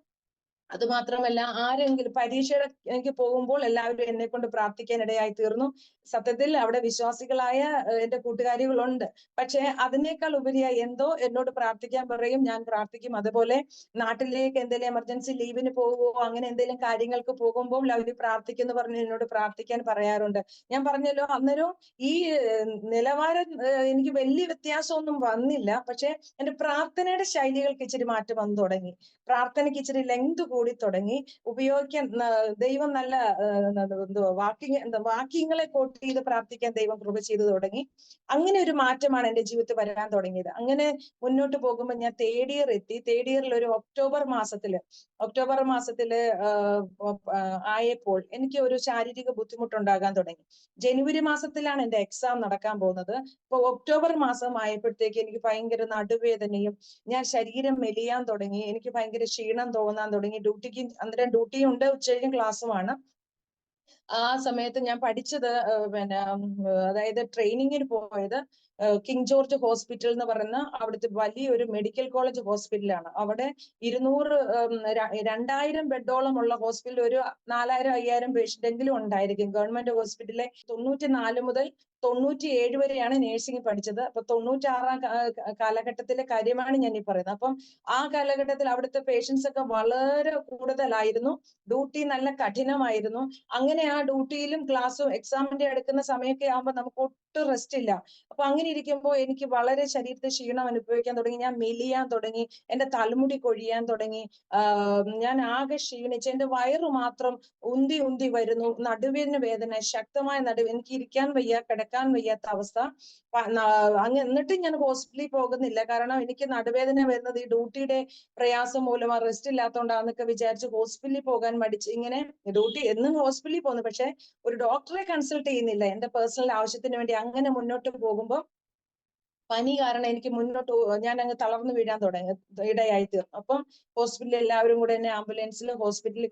അത് മാത്രമല്ല, ആരെങ്കിലും പരീക്ഷയുടെ എനിക്ക് പോകുമ്പോൾ എല്ലാവരും എന്നെ കൊണ്ട് പ്രാർത്ഥിക്കാൻ ഇടയായി തീർന്നു. സത്യത്തിൽ അവിടെ വിശ്വാസികളായ എന്റെ കൂട്ടുകാരികളുണ്ട്. പക്ഷെ അതിനേക്കാൾ ഉപരിയായി എന്തോ എന്നോട് പ്രാർത്ഥിക്കാൻ പറയും, ഞാൻ പ്രാർത്ഥിക്കും. അതുപോലെ നാട്ടിലേക്ക് എന്തെങ്കിലും എമർജൻസി ലീവിന് പോകുമോ അങ്ങനെ എന്തെങ്കിലും കാര്യങ്ങൾക്ക് പോകുമ്പോൾ അവര് പ്രാർത്ഥിക്കുന്നു പറഞ്ഞ് എന്നോട് പ്രാർത്ഥിക്കാൻ പറയാറുണ്ട്. ഞാൻ പറഞ്ഞല്ലോ, അന്നേരം ഈ നിലവാരം എനിക്ക് വലിയ വ്യത്യാസമൊന്നും വന്നില്ല. പക്ഷെ എന്റെ പ്രാർത്ഥനയുടെ ശൈലികൾക്ക് ഇച്ചിരി മാറ്റം വന്നു തുടങ്ങി. പ്രാർത്ഥനയ്ക്ക് ഇച്ചിരി ലെങ്ത് കൂടി തുടങ്ങി. ഉപയോഗിക്കാൻ ദൈവം നല്ല വാക്യങ്ങളെ കോട്ട് ചെയ്ത് പ്രാർത്ഥിക്കാൻ ദൈവം കൃപ ചെയ്തു തുടങ്ങി. അങ്ങനെ ഒരു മാറ്റമാണ് എന്റെ ജീവിതത്തിൽ വരാൻ തുടങ്ങിയത്. അങ്ങനെ മുന്നോട്ട് പോകുമ്പോൾ ഞാൻ തേർഡ് ഇയർ എത്തി. തേർഡ് ഇയറിൽ ഒരു ഒക്ടോബർ മാസത്തില് ആയപ്പോൾ എനിക്ക് ഒരു ശാരീരിക ബുദ്ധിമുട്ടുണ്ടാകാൻ തുടങ്ങി. ജനുവരി മാസത്തിലാണ് എന്റെ എക്സാം നടക്കാൻ പോകുന്നത്. അപ്പൊ ഒക്ടോബർ മാസം ആയപ്പോഴത്തേക്ക് എനിക്ക് ഭയങ്കര നടുവേദനയും, ഞാൻ ശരീരം മെലിയാൻ തുടങ്ങി, എനിക്ക് ഭയങ്കര ക്ഷീണം തോന്നാൻ തുടങ്ങി. അന്നേരം ഡ്യൂട്ടിയും ഉണ്ട്, ഉച്ചയ്ക്കും ക്ലാസ്സുമാണ്. ആ സമയത്ത് ഞാൻ പഠിച്ചത് അതായത് ട്രെയിനിങ്ങിന് പോയത് കിങ് ജോർജ് ഹോസ്പിറ്റൽ എന്ന് പറയുന്ന അവിടുത്തെ വലിയൊരു മെഡിക്കൽ കോളേജ് ഹോസ്പിറ്റലാണ്. അവിടെ 2000 ബെഡോളം ഉള്ള ഹോസ്പിറ്റൽ, ഒരു 4000-5000 പേഷ്യന്റ് എങ്കിലും ഉണ്ടായിരിക്കും. ഗവൺമെന്റ് ഹോസ്പിറ്റലിലെ 94 മുതൽ 97 വരെയാണ് നേഴ്സിംഗ് പഠിച്ചത്. അപ്പൊ 96 കാലഘട്ടത്തിലെ കാര്യമാണ് ഞാൻ ഈ പറയുന്നത്. അപ്പം ആ കാലഘട്ടത്തിൽ അവിടുത്തെ പേഷ്യൻസ് ഒക്കെ വളരെ കൂടുതലായിരുന്നു. ഡ്യൂട്ടി നല്ല കഠിനമായിരുന്നു. അങ്ങനെ ആ ഡ്യൂട്ടിയിലും ക്ലാസ്സും എക്സാമിന്റെ അടുക്കുന്ന സമയമൊക്കെ ആകുമ്പോൾ നമുക്ക് ഒട്ടും റെസ്റ്റ് ഇല്ല. അപ്പൊ അങ്ങനെ ഇരിക്കുമ്പോൾ എനിക്ക് വളരെ ശരീരത്തിൽ ക്ഷീണം അനുഭവിക്കാൻ തുടങ്ങി. ഞാൻ മെലിയാൻ തുടങ്ങി, എന്റെ തലമുടി കൊഴിയാൻ തുടങ്ങി. ഞാൻ ആകെ ക്ഷീണിച്ച്, എന്റെ വയറ് മാത്രം ഉന്തി വരുന്നു. നടുവിന് വേദന, ശക്തമായ നടുവ്, എനിക്ക് ഇരിക്കാൻ വയ്യ, കിടക്കാൻ വയ്യാത്ത അവസ്ഥ. എന്നിട്ടും ഞാൻ ഹോസ്പിറ്റലിൽ പോകുന്നില്ല. കാരണം എനിക്ക് നടുവേദന വരുന്നത് ഈ ഡ്യൂട്ടിയുടെ പ്രയാസം മൂലം, റെസ്റ്റ് ഇല്ലാത്തതുകൊണ്ടാന്നൊക്കെ വിചാരിച്ച് ഹോസ്പിറ്റലിൽ പോകാൻ മടിച്ച് ഇങ്ങനെ ഡ്യൂട്ടി എന്നും ഹോസ്പിറ്റലിൽ പോകുന്നു. പക്ഷെ ഒരു ഡോക്ടറെ കൺസൾട്ട് ചെയ്യുന്നില്ല എന്റെ പേഴ്സണൽ ആവശ്യത്തിന് വേണ്ടി. അങ്ങനെ മുന്നോട്ട് പോകുമ്പോൾ പനി കാരണം എനിക്ക് ഞാൻ അങ്ങ് തളർന്നു വീഴാൻ ഇടയായി തീർന്നു. അപ്പം ഹോസ്പിറ്റലിൽ എല്ലാവരും കൂടെ എന്നെ ആംബുലൻസിൽ ഹോസ്പിറ്റലിൽ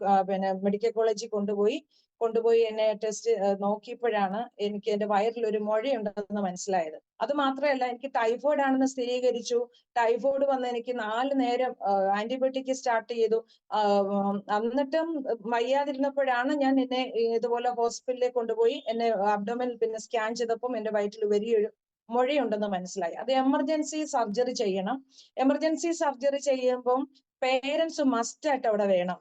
മെഡിക്കൽ കോളേജിൽ കൊണ്ടുപോയി എന്നെ ടെസ്റ്റ് നോക്കിയപ്പോഴാണ് എനിക്ക് എന്റെ വയറിൽ ഒരു മുഴയുണ്ടെന്ന് മനസ്സിലായത്. അത് മാത്രമല്ല, എനിക്ക് ടൈഫോയിഡ് ആണെന്ന് സ്ഥിരീകരിച്ചു. ടൈഫോയിഡ് വന്ന് എനിക്ക് 4 നേരം ആന്റിബയോട്ടിക് സ്റ്റാർട്ട് ചെയ്തു. എന്നിട്ടും വയ്യാതിരുന്നപ്പോഴാണ് ഞാൻ എന്നെ ഇതുപോലെ ഹോസ്പിറ്റലിൽ കൊണ്ടുപോയി എന്നെ അബ്ഡോമൻ പിന്നെ സ്കാൻ ചെയ്തപ്പം എന്റെ വയറ്റിൽ വലിയൊരു മുഴയുണ്ടെന്ന് മനസ്സിലായി. അത് എമർജൻസി സർജറി ചെയ്യണം. എമർജൻസി സർജറി ചെയ്യുമ്പം പേരൻസ് മസ്റ്റ് ആയിട്ട് അവിടെ വേണം.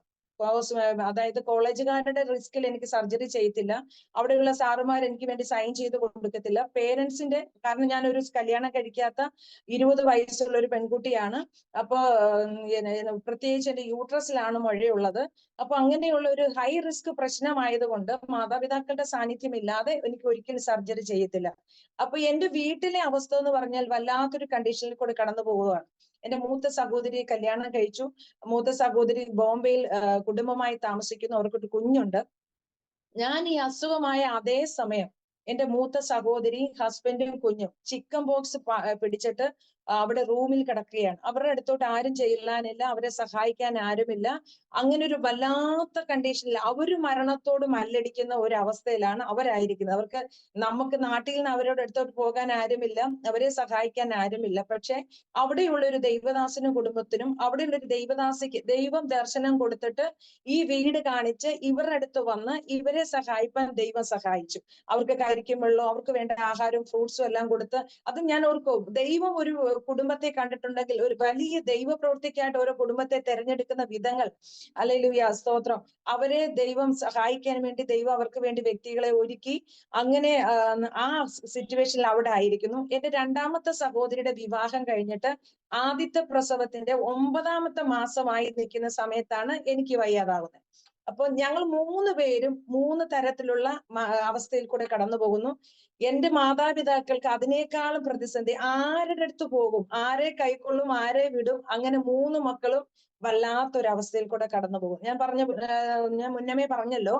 അതായത് കോളേജുകാരുടെ റിസ്കിൽ എനിക്ക് സർജറി ചെയ്യത്തില്ല. അവിടെയുള്ള സാറുമാർ എനിക്ക് വേണ്ടി സൈൻ ചെയ്ത് കൊടുക്കത്തില്ല. പേരൻസിന്റെ, കാരണം ഞാനൊരു കല്യാണം കഴിക്കാത്ത 20 വയസ്സുള്ള ഒരു പെൺകുട്ടിയാണ്. അപ്പൊ പ്രത്യേകിച്ച് എന്റെ യൂട്രസിലാണ് മുഴയുള്ളത്. അപ്പൊ അങ്ങനെയുള്ള ഒരു ഹൈ റിസ്ക് പ്രശ്നമായതുകൊണ്ട് മാതാപിതാക്കളുടെ സാന്നിധ്യം ഇല്ലാതെ എനിക്ക് ഒരിക്കലും സർജറി ചെയ്യത്തില്ല. അപ്പൊ എന്റെ വീട്ടിലെ അവസ്ഥ എന്ന് പറഞ്ഞാൽ വല്ലാത്തൊരു കണ്ടീഷനിൽ കൂടെ കടന്നു പോവുകയാണ്. എന്റെ മൂത്ത സഹോദരിയെ കല്യാണം കഴിച്ചു. മൂത്ത സഹോദരി ബോംബെയിൽ കുടുംബമായി താമസിക്കുന്നു. അവർക്കൊരു കുഞ്ഞുണ്ട്. ഞാൻ ഈ അസുഖമായ അതേ സമയം എന്റെ മൂത്ത സഹോദരി, ഹസ്ബൻഡും കുഞ്ഞും ചിക്കൻ ബോക്സ് പിടിച്ചിട്ട് അവിടെ റൂമിൽ കിടക്കുകയാണ്. അവരുടെ അടുത്തോട്ട് ആരും ചെല്ലാനില്ല, അവരെ സഹായിക്കാൻ ആരുമില്ല. അങ്ങനെ ഒരു വല്ലാത്ത കണ്ടീഷനിൽ അവര് മരണത്തോട് മല്ലടിക്കുന്ന ഒരു അവസ്ഥയിലാണ് അവരായിരിക്കുന്നത്. അവർക്ക് നമുക്ക് നാട്ടിൽ നിന്ന് അവരോട് അടുത്തോട്ട് പോകാൻ ആരുമില്ല, അവരെ സഹായിക്കാൻ ആരുമില്ല. പക്ഷെ അവിടെയുള്ള ഒരു ദൈവദാസനും കുടുംബത്തിനും, അവിടെയുള്ള ഒരു ദൈവദാസിക്ക് ദൈവം ദർശനം കൊടുത്തിട്ട് ഈ വീട് കാണിച്ച് ഇവരുടെ അടുത്ത് വന്ന് ഇവരെ സഹായിക്കാൻ ദൈവം സഹായിച്ചു. അവർക്ക് കരിക്കും വെള്ളവും അവർക്ക് വേണ്ട ആഹാരവും ഫ്രൂട്ട്സും എല്ലാം കൊടുത്ത്, അത് ഞാൻ ഓർക്കും, ദൈവം ഒരു കുടുംബത്തെ കണ്ടിട്ടുണ്ടെങ്കിൽ ഒരു വലിയ ദൈവ പ്രവൃത്തിക്കായിട്ട് ഓരോ കുടുംബത്തെ തെരഞ്ഞെടുക്കുന്ന വിധങ്ങൾ, ഹല്ലേലൂയ, സ്തോത്രം. അവരെ ദൈവം സഹായിക്കാൻ വേണ്ടി ദൈവം അവർക്ക് വേണ്ടി വ്യക്തികളെ ഒരുക്കി. അങ്ങനെ ആ സിറ്റുവേഷനിൽ അവിടെ ആയിരിക്കുന്നു. എന്റെ രണ്ടാമത്തെ സഹോദരിയുടെ വിവാഹം കഴിഞ്ഞിട്ട് ആദ്യത്തെ പ്രസവത്തിന്റെ 9ാമത്തെ മാസമായി നിൽക്കുന്ന സമയത്താണ് എനിക്ക് വയ്യാതാവുന്നത്. അപ്പൊ ഞങ്ങൾ 3 പേരും 3 തരത്തിലുള്ള അവസ്ഥയിൽ കൂടെ കടന്നു പോകുന്നു. എന്റെ മാതാപിതാക്കൾക്ക് അതിനേക്കാളും പ്രതിസന്ധി. ആരുടെ അടുത്ത് പോകും, ആരെ കൈക്കൊള്ളും, ആരെ വിടും, അങ്ങനെ 3 മക്കളും വല്ലാത്തൊരവസ്ഥയിൽ കൂടെ കടന്നു പോകും. ഞാൻ മുന്നമേ പറഞ്ഞല്ലോ,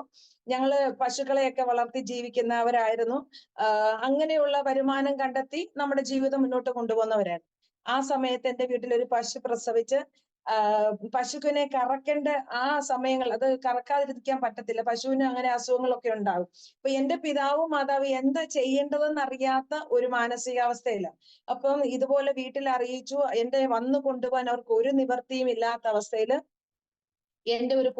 ഞങ്ങള് പശുക്കളെയൊക്കെ വളർത്തി ജീവിക്കുന്നവരായിരുന്നു. അങ്ങനെയുള്ള വരുമാനം കണ്ടെത്തി നമ്മുടെ ജീവിതം മുന്നോട്ട് കൊണ്ടുപോകുന്നവരായിരുന്നു. ആ സമയത്ത് എന്റെ വീട്ടിൽ ഒരു പശു പ്രസവിച്ച് പശുവിനെ കറക്കേണ്ട ആ സമയങ്ങൾ, അത് കറക്കാതിരിക്കാൻ പറ്റത്തില്ല, പശുവിന് അങ്ങനെ അസുഖങ്ങളൊക്കെ ഉണ്ടാവും. അപ്പൊ എന്റെ പിതാവും മാതാവും എന്താ ചെയ്യേണ്ടതെന്ന് അറിയാത്ത ഒരു മാനസികാവസ്ഥയില്ല. അപ്പം ഇതുപോലെ വീട്ടിൽ അറിയിച്ചു. എന്റെ വന്നു കൊണ്ടുപോകാൻ അവർക്ക് ഒരു നിവർത്തിയും ഇല്ലാത്ത അവസ്ഥയില് എന്റെ ഒരു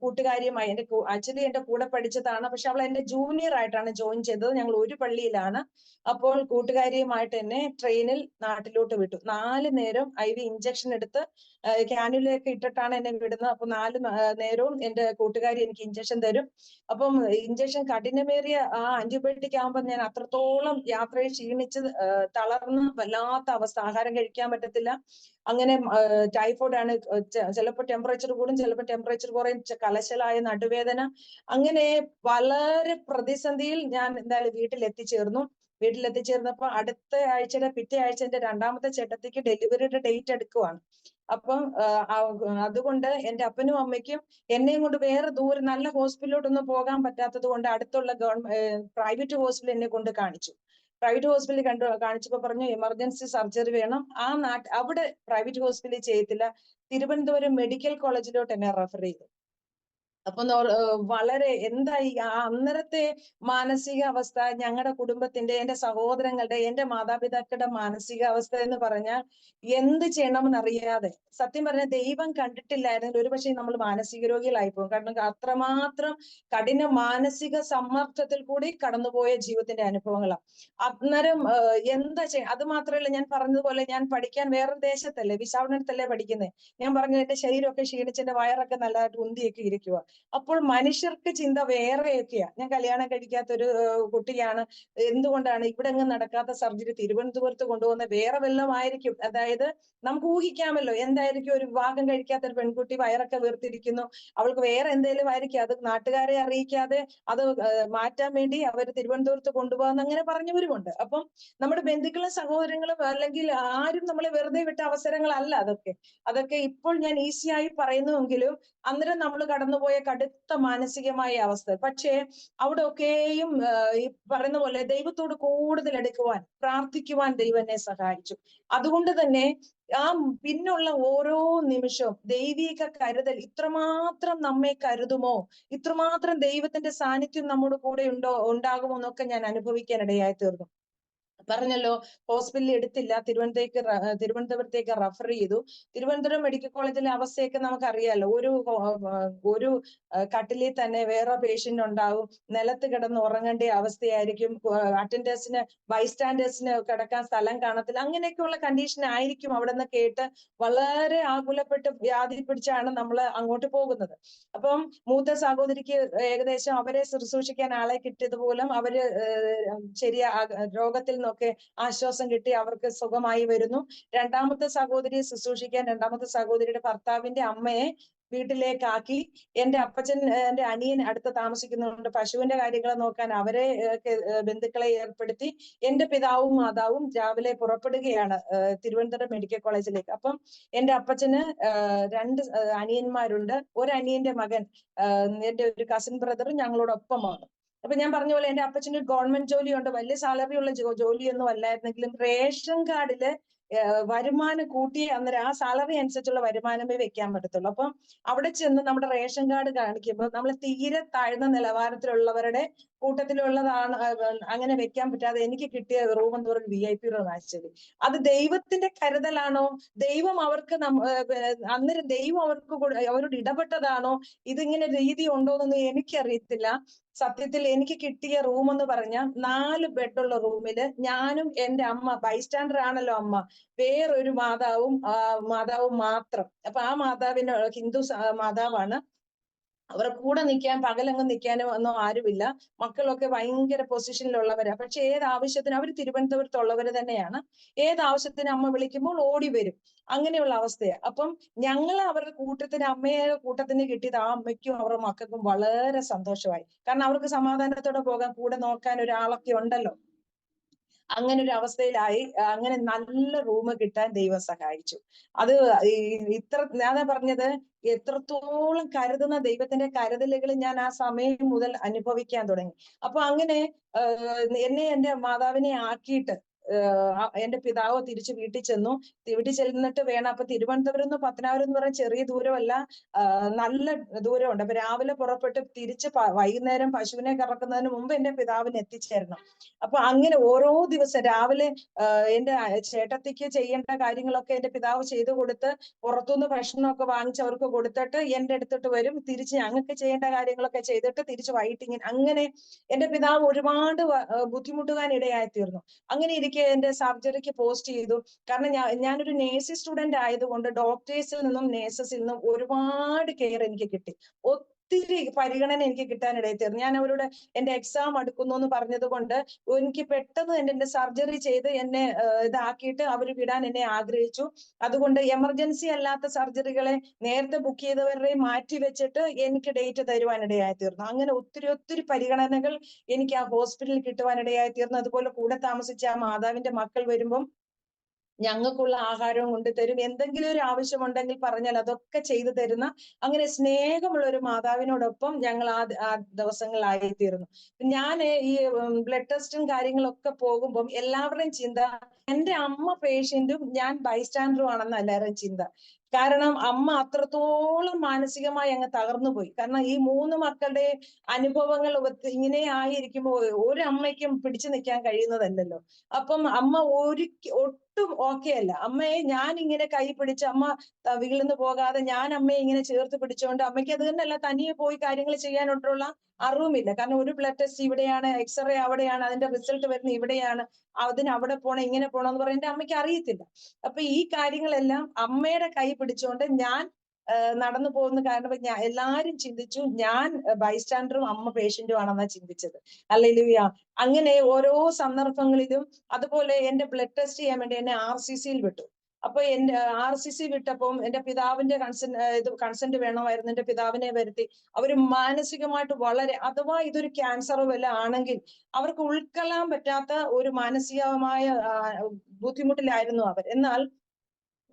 കൂട്ടുകാരിയുമായി, ആക്ച്വലി എന്റെ കൂടെ പഠിച്ചതാണ്, പക്ഷെ അവൾ എന്റെ ജൂനിയർ ആയിട്ടാണ് ജോയിൻ ചെയ്തത്. ഞങ്ങൾ ഒരു പള്ളിയിലാണ്. അപ്പോൾ കൂട്ടുകാരിയുമായിട്ട് എന്നെ ട്രെയിനിൽ നാട്ടിലോട്ട് വിട്ടു. 4 നേരം IV ഇഞ്ചക്ഷൻ എടുത്ത് ക്യാനുലയൊക്കെ ഇട്ടിട്ടാണ് എന്നെ വിടുന്നത്. അപ്പൊ 4 നേരവും എന്റെ കൂട്ടുകാരി എനിക്ക് ഇഞ്ചക്ഷൻ തരും. അപ്പം ഇഞ്ചക്ഷൻ കഠിനമേറിയ ആ ആന്റിബയോട്ടിക് ആകുമ്പോൾ ഞാൻ അത്രത്തോളം യാത്രയിൽ ക്ഷീണിച്ച് തളർന്ന് വല്ലാത്ത അവസ്ഥ, ആഹാരം കഴിക്കാൻ പറ്റത്തില്ല. അങ്ങനെ ടൈഫോയിഡ് ആണ്, ചിലപ്പോൾ ടെമ്പറേച്ചർ കൂടും, ചിലപ്പോൾ ടെമ്പറേച്ചർ കുറയും, കലശലായ നടുവേദന. അങ്ങനെ വളരെ പ്രതിസന്ധിയിൽ ഞാൻ എന്തായാലും വീട്ടിലെത്തിച്ചേർന്നപ്പോ അടുത്ത ആഴ്ചയുടെ പിറ്റേ ആഴ്ച എന്റെ രണ്ടാമത്തെ ചേട്ടത്തിക്ക് ഡെലിവറിയുടെ ഡേറ്റ് എടുക്കുവാണ്. അപ്പം അതുകൊണ്ട് എന്റെ അപ്പനും അമ്മയ്ക്കും എന്നെയും കൊണ്ട് വേറെ ദൂരെ നല്ല ഹോസ്പിറ്റലിലോട്ടൊന്നും പോകാൻ പറ്റാത്തത് കൊണ്ട് അടുത്തുള്ള പ്രൈവറ്റ് ഹോസ്പിറ്റലിൽ എന്നെ കൊണ്ട് കാണിച്ചു. പ്രൈവറ്റ് ഹോസ്പിറ്റലിൽ കാണിച്ചപ്പോ പറഞ്ഞു എമർജൻസി സർജറി വേണം. അവിടെ പ്രൈവറ്റ് ഹോസ്പിറ്റലിൽ ചെയ്യത്തില്ല, തിരുവനന്തപുരം മെഡിക്കൽ കോളേജിലോട്ട് എന്നെ റെഫർ ചെയ്തു. അപ്പൊ വളരെ എന്തായി അന്നേരത്തെ മാനസികാവസ്ഥ, ഞങ്ങളുടെ കുടുംബത്തിന്റെ, എന്റെ സഹോദരങ്ങളുടെ, എന്റെ മാതാപിതാക്കളുടെ മാനസികാവസ്ഥ എന്ന് പറഞ്ഞാൽ എന്ത് ചെയ്യണമെന്ന് അറിയാതെ, സത്യം പറഞ്ഞ ദൈവം കണ്ടിട്ടില്ലായിരുന്നെങ്കിൽ ഒരുപക്ഷെ നമ്മൾ മാനസിക രോഗികളായി പോകും. കാരണം അത്രമാത്രം കഠിന മാനസിക സമ്മർദ്ദത്തിൽ കൂടി കടന്നുപോയ ജീവിതത്തിന്റെ അനുഭവങ്ങളാണ്. അന്നേരം എന്താ അത് മാത്രമല്ല, ഞാൻ പറഞ്ഞതുപോലെ ഞാൻ പഠിക്കാൻ വേറൊരു ദേശത്തല്ലേ, വിശാഖപട്ടണത്തല്ലേ പഠിക്കുന്നത്. ഞാൻ പറഞ്ഞു എന്റെ ശരീരമൊക്കെ ക്ഷീണിച്ച് എന്റെ വയറൊക്കെ നല്ലതായിട്ട് ഉന്തിയൊക്കെ ഇരിക്കുക. അപ്പോൾ മനുഷ്യർക്ക് ചിന്ത വേറെയൊക്കെയാ. ഞാൻ കല്യാണം കഴിക്കാത്തൊരു കുട്ടിയാണ്, എന്തുകൊണ്ടാണ് ഇവിടെ എങ്ങും നടക്കാത്ത സർജറി തിരുവനന്തപുരത്ത് കൊണ്ടുപോകുന്ന, വേറെ വല്ലതും ആയിരിക്കും. അതായത് നമുക്ക് ഊഹിക്കാമല്ലോ എന്തായിരിക്കും, ഒരു വിവാഹം കഴിക്കാത്ത ഒരു പെൺകുട്ടി വയറൊക്കെ വീർത്തിരിക്കുന്നു, അവൾക്ക് വേറെ എന്തെങ്കിലും ആയിരിക്കും, അത് നാട്ടുകാരെ അറിയിക്കാതെ അത് മാറ്റാൻ വേണ്ടി അവർ തിരുവനന്തപുരത്ത് കൊണ്ടുപോകാന്ന് അങ്ങനെ പറഞ്ഞവരുമുണ്ട്. അപ്പം നമ്മുടെ ബന്ധുക്കളും സഹോദരങ്ങളും അല്ലെങ്കിൽ ആരും നമ്മളെ വെറുതെ വിട്ട അവസരങ്ങളല്ല അതൊക്കെ ഇപ്പോൾ ഞാൻ ഈസിയായി പറയുന്നുവെങ്കിലും അന്നേരം നമ്മൾ കടന്നുപോയ കടുത്ത മാനസികമായ അവസ്ഥ. പക്ഷേ അവിടെ ഒക്കെയും ഈ പറയുന്ന പോലെ ദൈവത്തോട് കൂടുതൽ എടുക്കുവാൻ, പ്രാർത്ഥിക്കുവാൻ ദൈവം എന്നെ സഹായിച്ചു. അതുകൊണ്ട് തന്നെ ആ പിന്നുള്ള ഓരോ നിമിഷവും ദൈവിക കരുതൽ, ഇത്രമാത്രം നമ്മെ കരുതുമോ, ഇത്രമാത്രം ദൈവത്തിന്റെ സാന്നിധ്യം നമ്മുടെ കൂടെ ഉണ്ടാകുമോ എന്നൊക്കെ ഞാൻ അനുഭവിക്കാനിടയായി തീർന്നു. പറഞ്ഞല്ലോ, ഹോസ്പിറ്റലിൽ എടുത്തില്ല, തിരുവനന്തപുരത്തേക്ക് റെഫർ ചെയ്തു. തിരുവനന്തപുരം മെഡിക്കൽ കോളേജിലെ അവസ്ഥയൊക്കെ നമുക്കറിയാലോ. ഒരു കട്ടിലിൽ തന്നെ വേറെ പേഷ്യന്റ് ഉണ്ടാവും, നിലത്ത് കിടന്ന് ഉറങ്ങേണ്ട അവസ്ഥയായിരിക്കും, അറ്റൻഡേഴ്സിന് ബൈസ്റ്റാൻഡേഴ്സിന് കിടക്കാൻ സ്ഥലം കാണത്തില്ല, അങ്ങനെയൊക്കെയുള്ള കണ്ടീഷൻ ആയിരിക്കും അവിടെ നിന്ന് കേട്ട് വളരെ ആകുലപ്പെട്ട് വ്യാധി പിടിച്ചാണ് നമ്മൾ അങ്ങോട്ട് പോകുന്നത്. അപ്പം മൂത്ത സഹോദരിക്ക് ഏകദേശം അവരെ ശുശ്രൂഷിക്കാൻ ആളെ കിട്ടിയതുപോലും അവര് രോഗത്തിൽ നിന്നൊക്കെ ആശ്വാസം കിട്ടി അവർക്ക് സുഖമായി വരുന്നു. രണ്ടാമത്തെ സഹോദരിയെ ശുശ്രൂഷിക്കാൻ രണ്ടാമത്തെ സഹോദരിയുടെ ഭർത്താവിന്റെ അമ്മയെ വീട്ടിലേക്കാക്കി. എന്റെ എന്റെ അനിയൻ അടുത്ത് താമസിക്കുന്നുണ്ട്, പശുവിന്റെ കാര്യങ്ങൾ നോക്കാൻ അവരെ ബന്ധുക്കളെ ഏർപ്പെടുത്തി. എന്റെ പിതാവും മാതാവും രാവിലെ പുറപ്പെടുകയാണ് തിരുവനന്തപുരം മെഡിക്കൽ കോളേജിലേക്ക്. അപ്പം എന്റെ അപ്പച്ചന് 2 അനിയന്മാരുണ്ട്. ഒരു അനിയന്റെ മകൻ എന്റെ ഒരു കസിൻ ബ്രദർ ഞങ്ങളോടൊപ്പമാണ്. അപ്പൊ ഞാൻ പറഞ്ഞ പോലെ എന്റെ അപ്പച്ചന് ഗവൺമെന്റ് ജോലിയുണ്ട്, വലിയ സാലറി ഉള്ള ജോലിയൊന്നും അല്ലായിരുന്നെങ്കിലും റേഷൻ കാർഡില് വരുമാനം കൂട്ടി അന്നേരം ആ സാലറി അനുസരിച്ചുള്ള വരുമാനമേ വെക്കാൻ പറ്റത്തുള്ളൂ. അപ്പം അവിടെ ചെന്ന് നമ്മുടെ റേഷൻ കാർഡ് കാണിക്കുമ്പോൾ നമ്മൾ തീരെ താഴ്ന്ന നിലവാരത്തിലുള്ളവരുടെ കൂട്ടത്തിലുള്ളതാണ് അങ്ങനെ വെക്കാൻ പറ്റാതെ എനിക്ക് കിട്ടിയ റൂം എന്ന് പറയുന്നത് VIP റൂം. ആക്ച്വലി അത് ദൈവത്തിന്റെ കരുതലാണോ, ദൈവം അവർക്ക് അന്നേരം ദൈവം അവരോട് ഇടപെട്ടതാണോ, ഇതിങ്ങനെ രീതി ഉണ്ടോന്നൊന്നും എനിക്കറിയത്തില്ല. സത്യത്തിൽ എനിക്ക് കിട്ടിയ റൂം എന്ന് പറഞ്ഞാൽ 4 ബെഡുള്ള റൂമില് ഞാനും എന്റെ അമ്മ, ബൈസ്റ്റാൻഡർ ആണല്ലോ അമ്മ, വേറൊരു മാതാവും മാത്രം. അപ്പൊ ആ മാതാവിന് ഹിന്ദു മാതാവാണ്. അവരുടെ കൂടെ നിൽക്കാൻ പകലങ്ങ് നിൽക്കാനോ ഒന്നും ആരുമില്ല. മക്കളൊക്കെ ഭയങ്കര പൊസിഷനിലുള്ളവരാ. പക്ഷെ ഏതാവശ്യത്തിന് അവർ തിരുവനന്തപുരത്തുള്ളവര് തന്നെയാണ്. ഏതാവശ്യത്തിന് അമ്മ വിളിക്കുമ്പോൾ ഓടി വരും. അങ്ങനെയുള്ള അവസ്ഥയാണ്. അപ്പം ഞങ്ങൾ അവരുടെ കൂട്ടത്തിന്, അമ്മയുടെ കൂട്ടത്തിന് കിട്ടിയത് ആ അമ്മയ്ക്കും അവരുടെ മക്കൾക്കും വളരെ സന്തോഷമായി. കാരണം അവർക്ക് സമാധാനത്തോടെ പോകാൻ, കൂടെ നോക്കാൻ ഒരാളൊക്കെ ഉണ്ടല്ലോ. അങ്ങനെ ഒരു അവസ്ഥയിലായി. അങ്ങനെ നല്ല റൂം കിട്ടാൻ ദൈവം സഹായിച്ചു. അത് ഞാനാ പറഞ്ഞത്, എത്രത്തോളം കരുതുന്ന ദൈവത്തിന്റെ കരുതലുകൾ ഞാൻ ആ സമയം മുതൽ അനുഭവിക്കാൻ തുടങ്ങി. അപ്പൊ അങ്ങനെ എന്നെ എന്റെ മാതാവിനെ ആക്കിയിട്ട് എന്റെ പിതാവ് തിരിച്ച് വീട്ടിൽ ചെന്നു. വീട്ടിൽ ചെന്നിട്ട് വേണം, അപ്പൊ തിരുവനന്തപുരം നിന്ന് പത്തനാപുരം എന്ന് പറഞ്ഞ ചെറിയ ദൂരമല്ല, നല്ല ദൂരമുണ്ട്. അപ്പൊ രാവിലെ പുറപ്പെട്ട് തിരിച്ച് വൈകുന്നേരം പശുവിനെ കറക്കുന്നതിന് മുമ്പ് എന്റെ പിതാവിന് എത്തിച്ചേരണം. അപ്പൊ അങ്ങനെ ഓരോ ദിവസം രാവിലെ എന്റെ ചേട്ടത്തിക്ക് ചെയ്യേണ്ട കാര്യങ്ങളൊക്കെ എന്റെ പിതാവ് ചെയ്തു കൊടുത്ത്, പുറത്തുനിന്ന് ഭക്ഷണമൊക്കെ വാങ്ങിച്ച് അവർക്ക് കൊടുത്തിട്ട് എന്റെ അടുത്തിട്ട് വരും. തിരിച്ച് ഞങ്ങൾക്ക് ചെയ്യേണ്ട കാര്യങ്ങളൊക്കെ ചെയ്തിട്ട് തിരിച്ച് വൈകിട്ട് അങ്ങനെ എന്റെ പിതാവ് ഒരുപാട് ബുദ്ധിമുട്ടുവാൻ ഇടയായി തീർന്നു. അങ്ങനെ ഇരിക്കെ എന്റെ സർജറിക്ക് പോസ്റ്റ് ചെയ്തു. കാരണം ഞാനൊരു നേഴ്സിംഗ് സ്റ്റുഡന്റ് ആയതുകൊണ്ട് ഡോക്ടേഴ്സിൽ നിന്നും നേഴ്സസിൽ നിന്നും ഒരുപാട് കെയർ എനിക്ക് കിട്ടി. ഒത്തിരി പരിഗണന എനിക്ക് കിട്ടാനിടയായി തീർന്നു. ഞാൻ അവരോട് എന്റെ എക്സാം അടുക്കുന്നു എന്ന് പറഞ്ഞത് കൊണ്ട് എനിക്ക് പെട്ടെന്ന് എന്റെ സർജറി ചെയ്ത് എന്നെ ഇതാക്കിയിട്ട് അവർ വിടാൻ എന്നെ ആഗ്രഹിച്ചു. അതുകൊണ്ട് എമർജൻസി അല്ലാത്ത സർജറികളെ നേരത്തെ ബുക്ക് ചെയ്തവരെ മാറ്റി വെച്ചിട്ട് എനിക്ക് ഡേറ്റ് തരുവാനിടയായി തീർന്നു. അങ്ങനെ ഒത്തിരി പരിഗണനകൾ എനിക്ക് ആ ഹോസ്പിറ്റലിൽ കിട്ടുവാനിടയായി തീർന്നു. അതുപോലെ കൂടെ താമസിച്ച ആ മാതാവിന്റെ മക്കൾ വരുമ്പം ഞങ്ങൾക്കുള്ള ആഹാരവും കൊണ്ടുതരും. എന്തെങ്കിലും ഒരു ആവശ്യമുണ്ടെങ്കിൽ പറഞ്ഞാൽ അതൊക്കെ ചെയ്തു തരുന്ന, അങ്ങനെ സ്നേഹമുള്ള ഒരു മാതാവിനോടൊപ്പം ഞങ്ങൾ ആ ദിവസങ്ങളിലായി തീർന്നു. ഞാൻ ഈ ബ്ലഡ് ടെസ്റ്റും കാര്യങ്ങളൊക്കെ പോകുമ്പം എല്ലാവരുടെയും ചിന്ത എന്റെ അമ്മ പേഷ്യന്റും ഞാൻ ബൈസ്റ്റാൻഡറും ആണെന്ന് എല്ലാവരുടെയും ചിന്ത. കാരണം അമ്മ അത്രത്തോളം മാനസികമായി അങ്ങ് തകർന്നു പോയി. കാരണം ഈ 3 മക്കളുടെ അനുഭവങ്ങൾ ഇങ്ങനെ ആയിരിക്കുമ്പോൾ ഒരു അമ്മയ്ക്കും പിടിച്ചു നിൽക്കാൻ കഴിയുന്നതല്ലല്ലോ. അപ്പം അമ്മ ഒട്ടും ഓക്കെ അല്ല. അമ്മയെ ഞാൻ ഇങ്ങനെ കൈ പിടിച്ച്, അമ്മ വീഴുന്നു പോകാതെ ഞാൻ അമ്മയെ ഇങ്ങനെ ചേർത്ത് പിടിച്ചുകൊണ്ട്, അമ്മയ്ക്ക് അത് തന്നെയല്ല, തനിയെ പോയി കാര്യങ്ങൾ ചെയ്യാനുള്ള അറിവുമില്ല. കാരണം ഒരു ബ്ലഡ് ടെസ്റ്റ് ഇവിടെയാണ്, എക്സ്റേ അവിടെയാണ്, അതിന്റെ റിസൾട്ട് വരുന്നത് ഇവിടെയാണ്, അതിന് അവിടെ പോണം ഇങ്ങനെ പോണം എന്ന് പറയാൻ എന്റെ അമ്മയ്ക്ക് അറിയത്തില്ല. അപ്പൊ ഈ കാര്യങ്ങളെല്ലാം അമ്മയുടെ കൈ പിടിച്ചുകൊണ്ട് ഞാൻ നടന്നു പോകുന്ന കാരണം എല്ലാരും ചിന്തിച്ചു ഞാൻ ബൈസ്റ്റാൻഡറും അമ്മ പേഷ്യന്റും ആണെന്നാ ചിന്തിച്ചത്. ഹല്ലേലൂയ. അങ്ങനെ ഓരോ സന്ദർഭങ്ങളിലും അതുപോലെ എന്റെ ബ്ലഡ് ടെസ്റ്റ് ചെയ്യാൻ വേണ്ടി എന്നെ RCCയിൽ വിട്ടു. അപ്പൊ എന്റെ RCC വിട്ടപ്പം എന്റെ പിതാവിന്റെ കൺസെന്റ് വേണമായിരുന്നു. എന്റെ പിതാവിനെ വരുത്തി. അവര് മാനസികമായിട്ട് വളരെ, അഥവാ ഇതൊരു ക്യാൻസറോ വല്ല ആണെങ്കിൽ അവർക്ക് ഉൾക്കൊള്ളാൻ പറ്റാത്ത ഒരു മാനസികമായ ബുദ്ധിമുട്ടിലായിരുന്നു അവർ. എന്നാൽ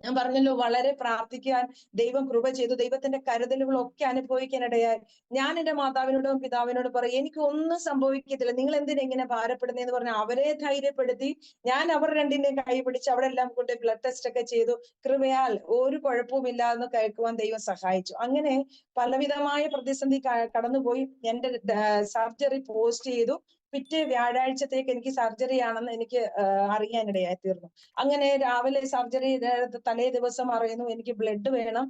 ഞാൻ പറഞ്ഞല്ലോ, വളരെ പ്രാർത്ഥിക്കാൻ ദൈവം കൃപ ചെയ്തു. ദൈവത്തിന്റെ കരുതലുകളൊക്കെ അനുഭവിക്കാനിടയായി. ഞാൻ എന്റെ മാതാവിനോടും പിതാവിനോടും പറയും, എനിക്ക് ഒന്നും സംഭവിക്കത്തില്ല, നിങ്ങൾ എന്തിനാ ഇങ്ങനെ ഭാരപ്പെടുന്നതെന്ന് പറഞ്ഞാൽ അവരെ ധൈര്യപ്പെടുത്തി ഞാൻ അവർ രണ്ടിന്റെയും കൈ പിടിച്ച് അവിടെ എല്ലാം കൊണ്ട് ബ്ലഡ് ടെസ്റ്റ് ഒക്കെ ചെയ്തു. കൃപയാൽ ഒരു കുഴപ്പവുമില്ല എന്ന് കേൾക്കുവാൻ ദൈവം സഹായിച്ചു. അങ്ങനെ പലവിധമായ പ്രതിസന്ധി കടന്നുപോയി. എന്റെ സർജറി പോസ്റ്റ് ചെയ്തു. പിറ്റേ വ്യാഴാഴ്ചത്തേക്ക് എനിക്ക് സർജറി ആണെന്ന് എനിക്ക് അറിയാനിടയായി തീർന്നു. അങ്ങനെ രാവിലെ സർജറി തലേ ദിവസം അറിയുന്നു എനിക്ക് ബ്ലഡ് വേണം,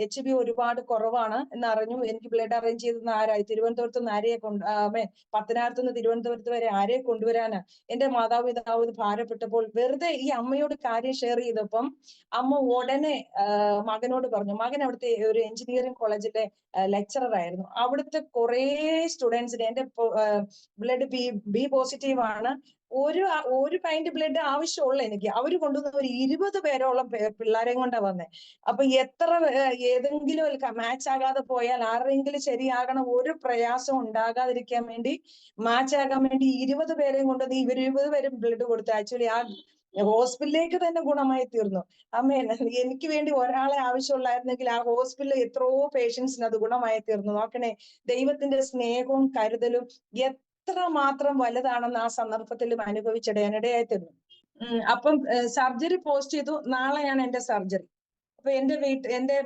HB ഒരുപാട് കുറവാണ് എന്നറിഞ്ഞു. എനിക്ക് ബ്ലഡ് അറേഞ്ച് ചെയ്തെന്ന് ആരായി, തിരുവനന്തപുരത്ത് നിന്ന് ആരെയെ പത്തനാപുരത്ത് നിന്ന് തിരുവനന്തപുരത്ത് വരെ ആരെയെ കൊണ്ടുവരാനാ. എന്റെ മാതാപിതാവ് ഭാരപ്പെട്ടപ്പോൾ വെറുതെ ഈ അമ്മയോട് കാര്യം ഷെയർ ചെയ്തപ്പം അമ്മ ഉടനെ മകനോട് പറഞ്ഞു. മകൻ അവിടുത്തെ ഒരു എഞ്ചിനീയറിംഗ് കോളേജിലെ ലെക്ചറർ ആയിരുന്നു. അവിടുത്തെ കുറെ സ്റ്റുഡൻസിന് എന്റെ ബ്ലഡ് ബി പോസിറ്റീവ് ആണ്, ഒരു പൈന്റ് ബ്ലഡ് ആവശ്യമുള്ള എനിക്ക്, അവര് കൊണ്ടുവന്ന ഒരു 20 പേരോളം പിള്ളേരെയും കൊണ്ടാ വന്നേ. അപ്പൊ എത്ര ഏതെങ്കിലും മാച്ച് ആകാതെ പോയാൽ ആരെങ്കിലും ശരിയാകണം, ഒരു പ്രയാസം ഉണ്ടാകാതിരിക്കാൻ വേണ്ടി, മാച്ച് ആകാൻ വേണ്ടി 20 പേരെയും കൊണ്ടുവന്ന് ഇവർ 20 പേരും ബ്ലഡ് കൊടുത്തു. ആക്ച്വലി ആ ഹോസ്പിറ്റലിലേക്ക് തന്നെ ഗുണമായി തീർന്നു. അമ്മേ, എനിക്ക് വേണ്ടി ഒരാളെ ആവശ്യമുള്ളായിരുന്നെങ്കിൽ ആ ഹോസ്പിറ്റലിൽ എത്രയോ പേഷ്യൻസിന് അത് ഗുണമായി തീർന്നു. നോക്കണേ, ദൈവത്തിന്റെ സ്നേഹവും കരുതലും എത്ര മാത്രം വലുതാണെന്ന് ആ സന്ദർഭത്തിലും അനുഭവിച്ചിടയായി തീർന്നു. അപ്പം സർജറി പോസ്റ്റ് ചെയ്തു. നാളെയാണ് എന്റെ സർജറി. അപ്പൊ എന്റെ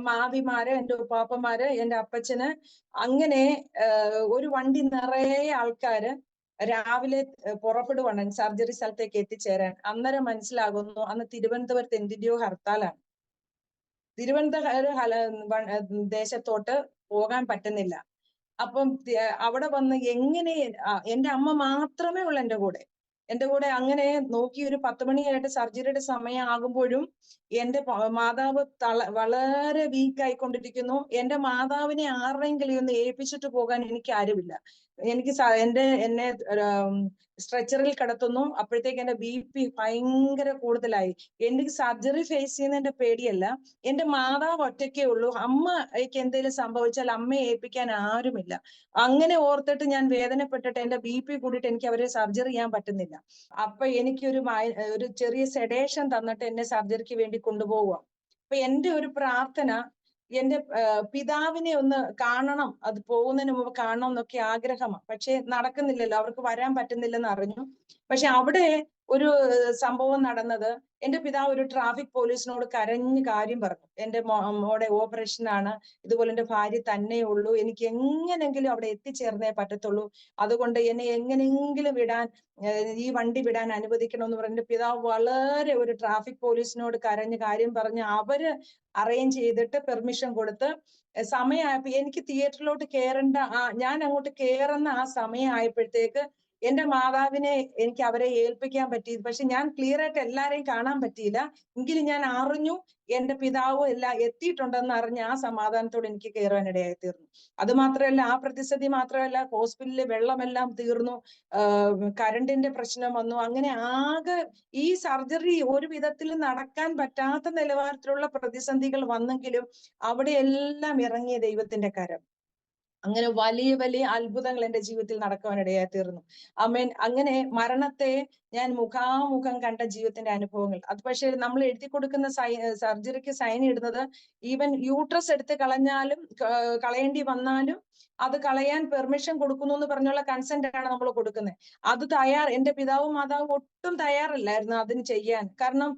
മാവിമാര്, എന്റെ ഉപ്പാപ്പമാര്, എന്റെ അപ്പച്ചന്, അങ്ങനെ ഒരു വണ്ടി നിറയെ ആൾക്കാര് രാവിലെ പുറപ്പെടുവാണ് സർജറി സ്ഥലത്തേക്ക് എത്തിച്ചേരാൻ. അന്നേരം മനസ്സിലാകുന്നു അന്ന് തിരുവനന്തപുരത്ത് എന്തിന്റെയോ ഹർത്താലാണ്. തിരുവനന്തപുരം ദേശത്തോട്ട് പോകാൻ പറ്റുന്നില്ല. അപ്പം അവിടെ വന്ന് എങ്ങനെ എന്റെ അമ്മ മാത്രമേ ഉള്ളൂ എന്റെ കൂടെ അങ്ങനെ നോക്കി. ഒരു 10 മണിയായിട്ട് സർജറിയുടെ സമയം ആകുമ്പോഴും എന്റെ മാതാവ് വളരെ വീക്ക് ആയിക്കൊണ്ടിരിക്കുന്നു. എന്റെ മാതാവിനെ ആരുടെയെങ്കിലും ഒന്ന് ഏൽപ്പിച്ചിട്ട് പോകാൻ എനിക്ക് ആരുമില്ല. എന്നെ സ്ട്രെച്ചറിൽ കിടത്തുന്നു. അപ്പോഴത്തേക്ക് എന്റെ BP ഭയങ്കര കൂടുതലായി. എനിക്ക് സർജറി ഫേസ് ചെയ്യുന്നതിന്റെ പേടിയല്ല, എന്റെ മാതാവ് ഒറ്റയ്ക്കേ ഉള്ളൂ. അമ്മയ്ക്ക് എന്തെങ്കിലും സംഭവിച്ചാൽ അമ്മയെ ഏൽപ്പിക്കാൻ ആരുമില്ല. അങ്ങനെ ഓർത്തിട്ട് ഞാൻ വേദനപ്പെട്ടിട്ട് എന്റെ BP കൂടിയിട്ട് എനിക്ക് അവരെ സർജറി ചെയ്യാൻ പറ്റുന്നില്ല. അപ്പൊ എനിക്ക് ഒരു ചെറിയ സെഡേഷൻ തന്നിട്ട് എന്നെ സർജറിക്ക് വേണ്ടി കൊണ്ടുപോവുക. അപ്പൊ എന്റെ ഒരു പ്രാർത്ഥന, എന്റെ പിതാവിനെ ഒന്ന് കാണണം, അത് പോകുന്നതിന് മുമ്പ് കാണണം എന്നൊക്കെ ആഗ്രഹമാണ്. പക്ഷെ നടക്കുന്നില്ലല്ലോ, അവർക്ക് വരാൻ പറ്റുന്നില്ലെന്ന് അറിഞ്ഞു. പക്ഷെ അവിടെ ഒരു സംഭവം നടന്നത്, എന്റെ പിതാവ് ഒരു ട്രാഫിക് പോലീസിനോട് കരഞ്ഞ് കാര്യം പറഞ്ഞു. എന്റെ മോടെ ഓപ്പറേഷൻ ആണ്, ഇതുപോലെ എന്റെ ഭാര്യ തന്നെ ഉള്ളൂ, എനിക്ക് എങ്ങനെങ്കിലും അവിടെ എത്തിച്ചേർന്നേ പറ്റത്തുള്ളൂ, അതുകൊണ്ട് എന്നെ എങ്ങനെങ്കിലും ഈ വണ്ടി വിടാൻ അനുവദിക്കണമെന്ന് പറഞ്ഞ എന്റെ പിതാവ് വളരെ ഒരു ട്രാഫിക് പോലീസിനോട് കരഞ്ഞ് കാര്യം പറഞ്ഞ് അവര് അറേഞ്ച് ചെയ്തിട്ട് പെർമിഷൻ കൊടുത്ത് സമയമായപ്പോ എനിക്ക് തിയേറ്ററിലോട്ട് ഞാൻ അങ്ങോട്ട് കയറുന്ന ആ സമയമായപ്പോഴത്തേക്ക് എന്റെ മാതാവിനെ എനിക്ക് അവരെ ഏൽപ്പിക്കാൻ പറ്റി. പക്ഷെ ഞാൻ ക്ലിയർ ആയിട്ട് എല്ലാരെയും കാണാൻ പറ്റിയില്ല. എങ്കിലും ഞാൻ അറിഞ്ഞു എന്റെ പിതാവ് എല്ലാം എത്തിയിട്ടുണ്ടെന്ന് അറിഞ്ഞ് ആ സമാധാനത്തോടെ എനിക്ക് കയറാനിടയായി തീർന്നു. അത് മാത്രമല്ല, ആ പ്രതിസന്ധി മാത്രമല്ല, ഹോസ്പിറ്റലിൽ വെള്ളമെല്ലാം തീർന്നു, കരണ്ടിന്റെ പ്രശ്നം വന്നു. അങ്ങനെ ആകെ ഈ സർജറി ഒരു വിധത്തിൽ നടക്കാൻ പറ്റാത്ത നിലവാരത്തിലുള്ള പ്രതിസന്ധികൾ വന്നെങ്കിലും അവിടെ എല്ലാം ഇറങ്ങിയ ദൈവത്തിന്റെ കരം. അങ്ങനെ വലിയ വലിയ അത്ഭുതങ്ങൾ എന്റെ ജീവിതത്തിൽ നടക്കുവാനിടയായി തീർന്നു. ആമേൻ. അങ്ങനെ മരണത്തെ ഞാൻ മുഖാമുഖം കണ്ട ജീവിതത്തിന്റെ അനുഭവങ്ങൾ. അത് പക്ഷേ നമ്മൾ എഴുതി കൊടുക്കുന്ന സർജറിക്ക് സൈൻ ഇടുന്നത്, ഈവൻ യൂട്രസ് എടുത്ത് കളയേണ്ടി വന്നാലും അത് കളയാൻ പെർമിഷൻ കൊടുക്കുന്നു എന്ന് പറഞ്ഞുള്ള കൺസെന്റ് ആണ് നമ്മൾ കൊടുക്കുന്നത്. എന്റെ പിതാവും മാതാവും ഒട്ടും തയ്യാറല്ലായിരുന്നു അതിന് ചെയ്യാൻ. കാരണം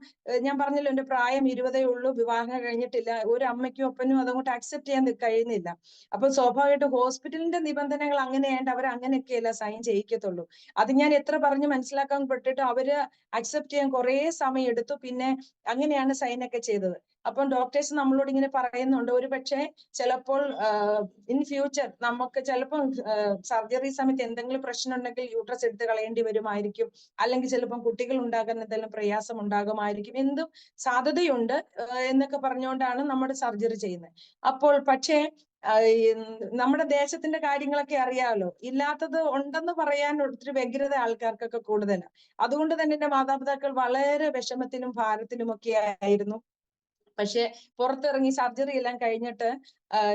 ഞാൻ പറഞ്ഞല്ലോ, എന്റെ പ്രായം 20 ഉള്ളൂ, വിവാഹം കഴിഞ്ഞിട്ടില്ല. ഒരു അമ്മയ്ക്കും അപ്പനും അതങ്ങോട്ട് അക്സെപ്റ്റ് ചെയ്യാൻ കഴിയുന്നില്ല. അപ്പൊ സ്വാഭാവികമായിട്ട് ഹോസ്പിറ്റലിന്റെ നിബന്ധനകൾ അങ്ങനെയായിട്ട് അവർ അങ്ങനെയൊക്കെയല്ല സൈൻ ചെയ്യിക്കത്തുള്ളൂ. അത് ഞാൻ എത്ര പറഞ്ഞ് മനസ്സിലാക്കാൻ പെട്ടിട്ട് അവര് അക്സെപ്റ്റ് ചെയ്യാൻ കുറെ സമയം എടുത്തു. പിന്നെ അങ്ങനെയാണ് സൈനൊക്കെ ചെയ്തത്. അപ്പം ഡോക്ടേഴ്സ് നമ്മളോട് ഇങ്ങനെ പറയുന്നുണ്ട്, ഒരു പക്ഷേ ചിലപ്പോൾ ഇൻ ഫ്യൂച്ചർ നമുക്ക് ചിലപ്പോൾ സർജറി സമയത്ത് എന്തെങ്കിലും പ്രശ്നം ഉണ്ടെങ്കിൽ യൂട്രസ് എടുത്ത് കളയേണ്ടി വരുമായിരിക്കും, അല്ലെങ്കിൽ ചിലപ്പം കുട്ടികൾ ഉണ്ടാകാൻ എന്തെങ്കിലും പ്രയാസം ഉണ്ടാകുമായിരിക്കും, എന്തും സാധ്യതയുണ്ട് എന്നൊക്കെ പറഞ്ഞുകൊണ്ടാണ് നമ്മുടെ സർജറി ചെയ്യുന്നത്. അപ്പോൾ പക്ഷേ നമ്മുടെ ദേശത്തിന്റെ കാര്യങ്ങളൊക്കെ അറിയാമല്ലോ, ഇല്ലാത്തത് ഉണ്ടെന്ന് പറയാൻ ഒത്തിരി വ്യഗ്രത ആൾക്കാർക്കൊക്കെ കൂടുതലാണ്. അതുകൊണ്ട് തന്നെ എന്റെ മാതാപിതാക്കൾ വളരെ വിഷമത്തിലും ഭാരത്തിലും ഒക്കെ ആയിരുന്നു. പക്ഷെ പുറത്തിറങ്ങി സർജറി എല്ലാം കഴിഞ്ഞിട്ട്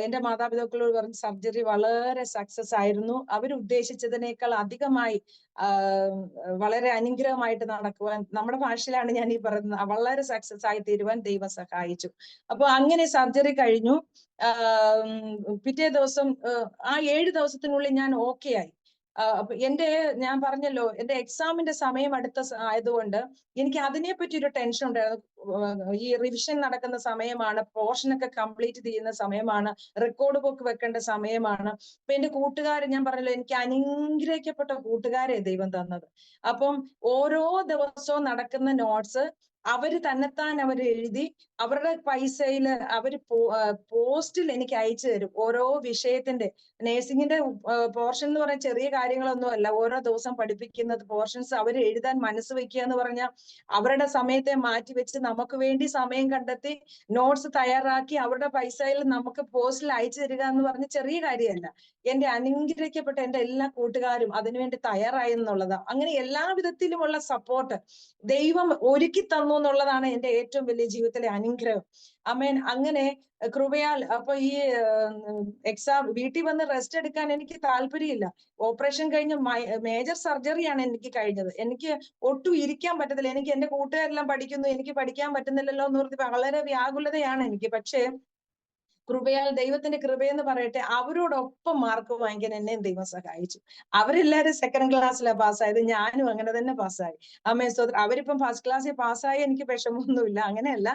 എന്റെ മാതാപിതാക്കളോട് പറഞ്ഞ സർജറി വളരെ സക്സസ് ആയിരുന്നു. അവരുദ്ദേശിച്ചതിനേക്കാൾ അധികമായി വളരെ അനുഗ്രഹമായിട്ട് നടക്കുവാൻ, നമ്മുടെ ഭാഷയിലാണ് ഞാൻ ഈ പറയുന്നത്, വളരെ സക്സസ് ആയി തീരുവാൻ ദൈവം സഹായിച്ചു. അപ്പൊ അങ്ങനെ സർജറി കഴിഞ്ഞു. പിറ്റേ ദിവസം ആ 7 ദിവസത്തിനുള്ളിൽ ഞാൻ ഓക്കെ ആയി. അപ്പൊ ഞാൻ പറഞ്ഞല്ലോ, എന്റെ എക്സാമിന്റെ സമയം ആയതുകൊണ്ട് എനിക്ക് അതിനെപ്പറ്റി ഒരു ടെൻഷൻ ഉണ്ടായിരുന്നു. ഈ റിവിഷൻ നടക്കുന്ന സമയമാണ്, പോർഷനൊക്കെ കംപ്ലീറ്റ് ചെയ്യുന്ന സമയമാണ്, റെക്കോർഡ് ബുക്ക് വെക്കേണ്ട സമയമാണ്. അപ്പൊ എന്റെ ഞാൻ പറഞ്ഞല്ലോ, എനിക്ക് അനുഗ്രഹിക്കപ്പെട്ട കൂട്ടുകാരെ ദൈവം തന്നത്. അപ്പം ഓരോ ദിവസവും നടക്കുന്ന നോട്ട്സ് അവര് തന്നെത്താൻ എഴുതി അവരുടെ പൈസയിൽ അവര് പോസ്റ്റിൽ എനിക്ക് അയച്ചു തരും. ഓരോ വിഷയത്തിന്റെ, നേഴ്സിംഗിന്റെ പോർഷൻ എന്ന് പറഞ്ഞാൽ ചെറിയ കാര്യങ്ങളൊന്നും അല്ല. ഓരോ ദിവസം പഠിപ്പിക്കുന്നത് പോർഷൻസ് അവർ എഴുതാൻ മനസ്സ് വെക്കുക എന്ന് പറഞ്ഞാൽ അവരുടെ സമയത്തെ മാറ്റിവെച്ച് നമുക്ക് വേണ്ടി സമയം കണ്ടെത്തി നോട്ട്സ് തയ്യാറാക്കി അവരുടെ പൈസയിൽ നമുക്ക് പോസ്റ്റിൽ അയച്ചു തരിക എന്ന് പറഞ്ഞ ചെറിയ കാര്യമല്ല. എന്റെ അനുഗ്രഹിക്കപ്പെട്ട എന്റെ എല്ലാ കൂട്ടുകാരും അതിനുവേണ്ടി തയ്യാറായി എന്നുള്ളതാണ്. അങ്ങനെ എല്ലാ വിധത്തിലുമുള്ള സപ്പോർട്ട് ദൈവം ഒരുക്കി തന്നു എന്നുള്ളതാണ് എന്റെ ഏറ്റവും വലിയ ജീവിതത്തിലെ അനുഗ്രഹം. ആമേൻ. അങ്ങനെ കൃപയാൽ അപ്പൊ ഈ വീട്ടിൽ വന്ന് റെസ്റ്റ് എടുക്കാൻ എനിക്ക് താല്പര്യമില്ല. ഓപ്പറേഷൻ കഴിഞ്ഞ് മേജർ സർജറിയാണ് എനിക്ക് കഴിഞ്ഞത്. എനിക്ക് ഒട്ടും ഇരിക്കാൻ പറ്റത്തില്ല. എനിക്ക് എന്റെ കൂട്ടുകാരെല്ലാം പഠിക്കുന്നു, എനിക്ക് പഠിക്കാൻ പറ്റുന്നില്ലല്ലോ എന്ന് ഓർത്ത് വളരെ വ്യാകുലതയാണ് എനിക്ക്. പക്ഷേ കൃപയാൽ, ദൈവത്തിന്റെ കൃപയെന്ന് പറയട്ടെ, അവരോടൊപ്പം മാർക്ക് വാങ്ങിക്കാൻ എന്നെയും ദൈവം സഹായിച്ചു. അവരെല്ലാരും സെക്കൻഡ് ക്ലാസ്സിലാണ് പാസ്സായത്, ഞാനും അങ്ങനെ തന്നെ പാസ്സായി. അമ്മേ സ്തോത്രം. അവരിപ്പം ഫസ്റ്റ് ക്ലാസ്സിൽ പാസ്സായി, എനിക്ക് വിഷമമൊന്നുമില്ല, അങ്ങനെയല്ല.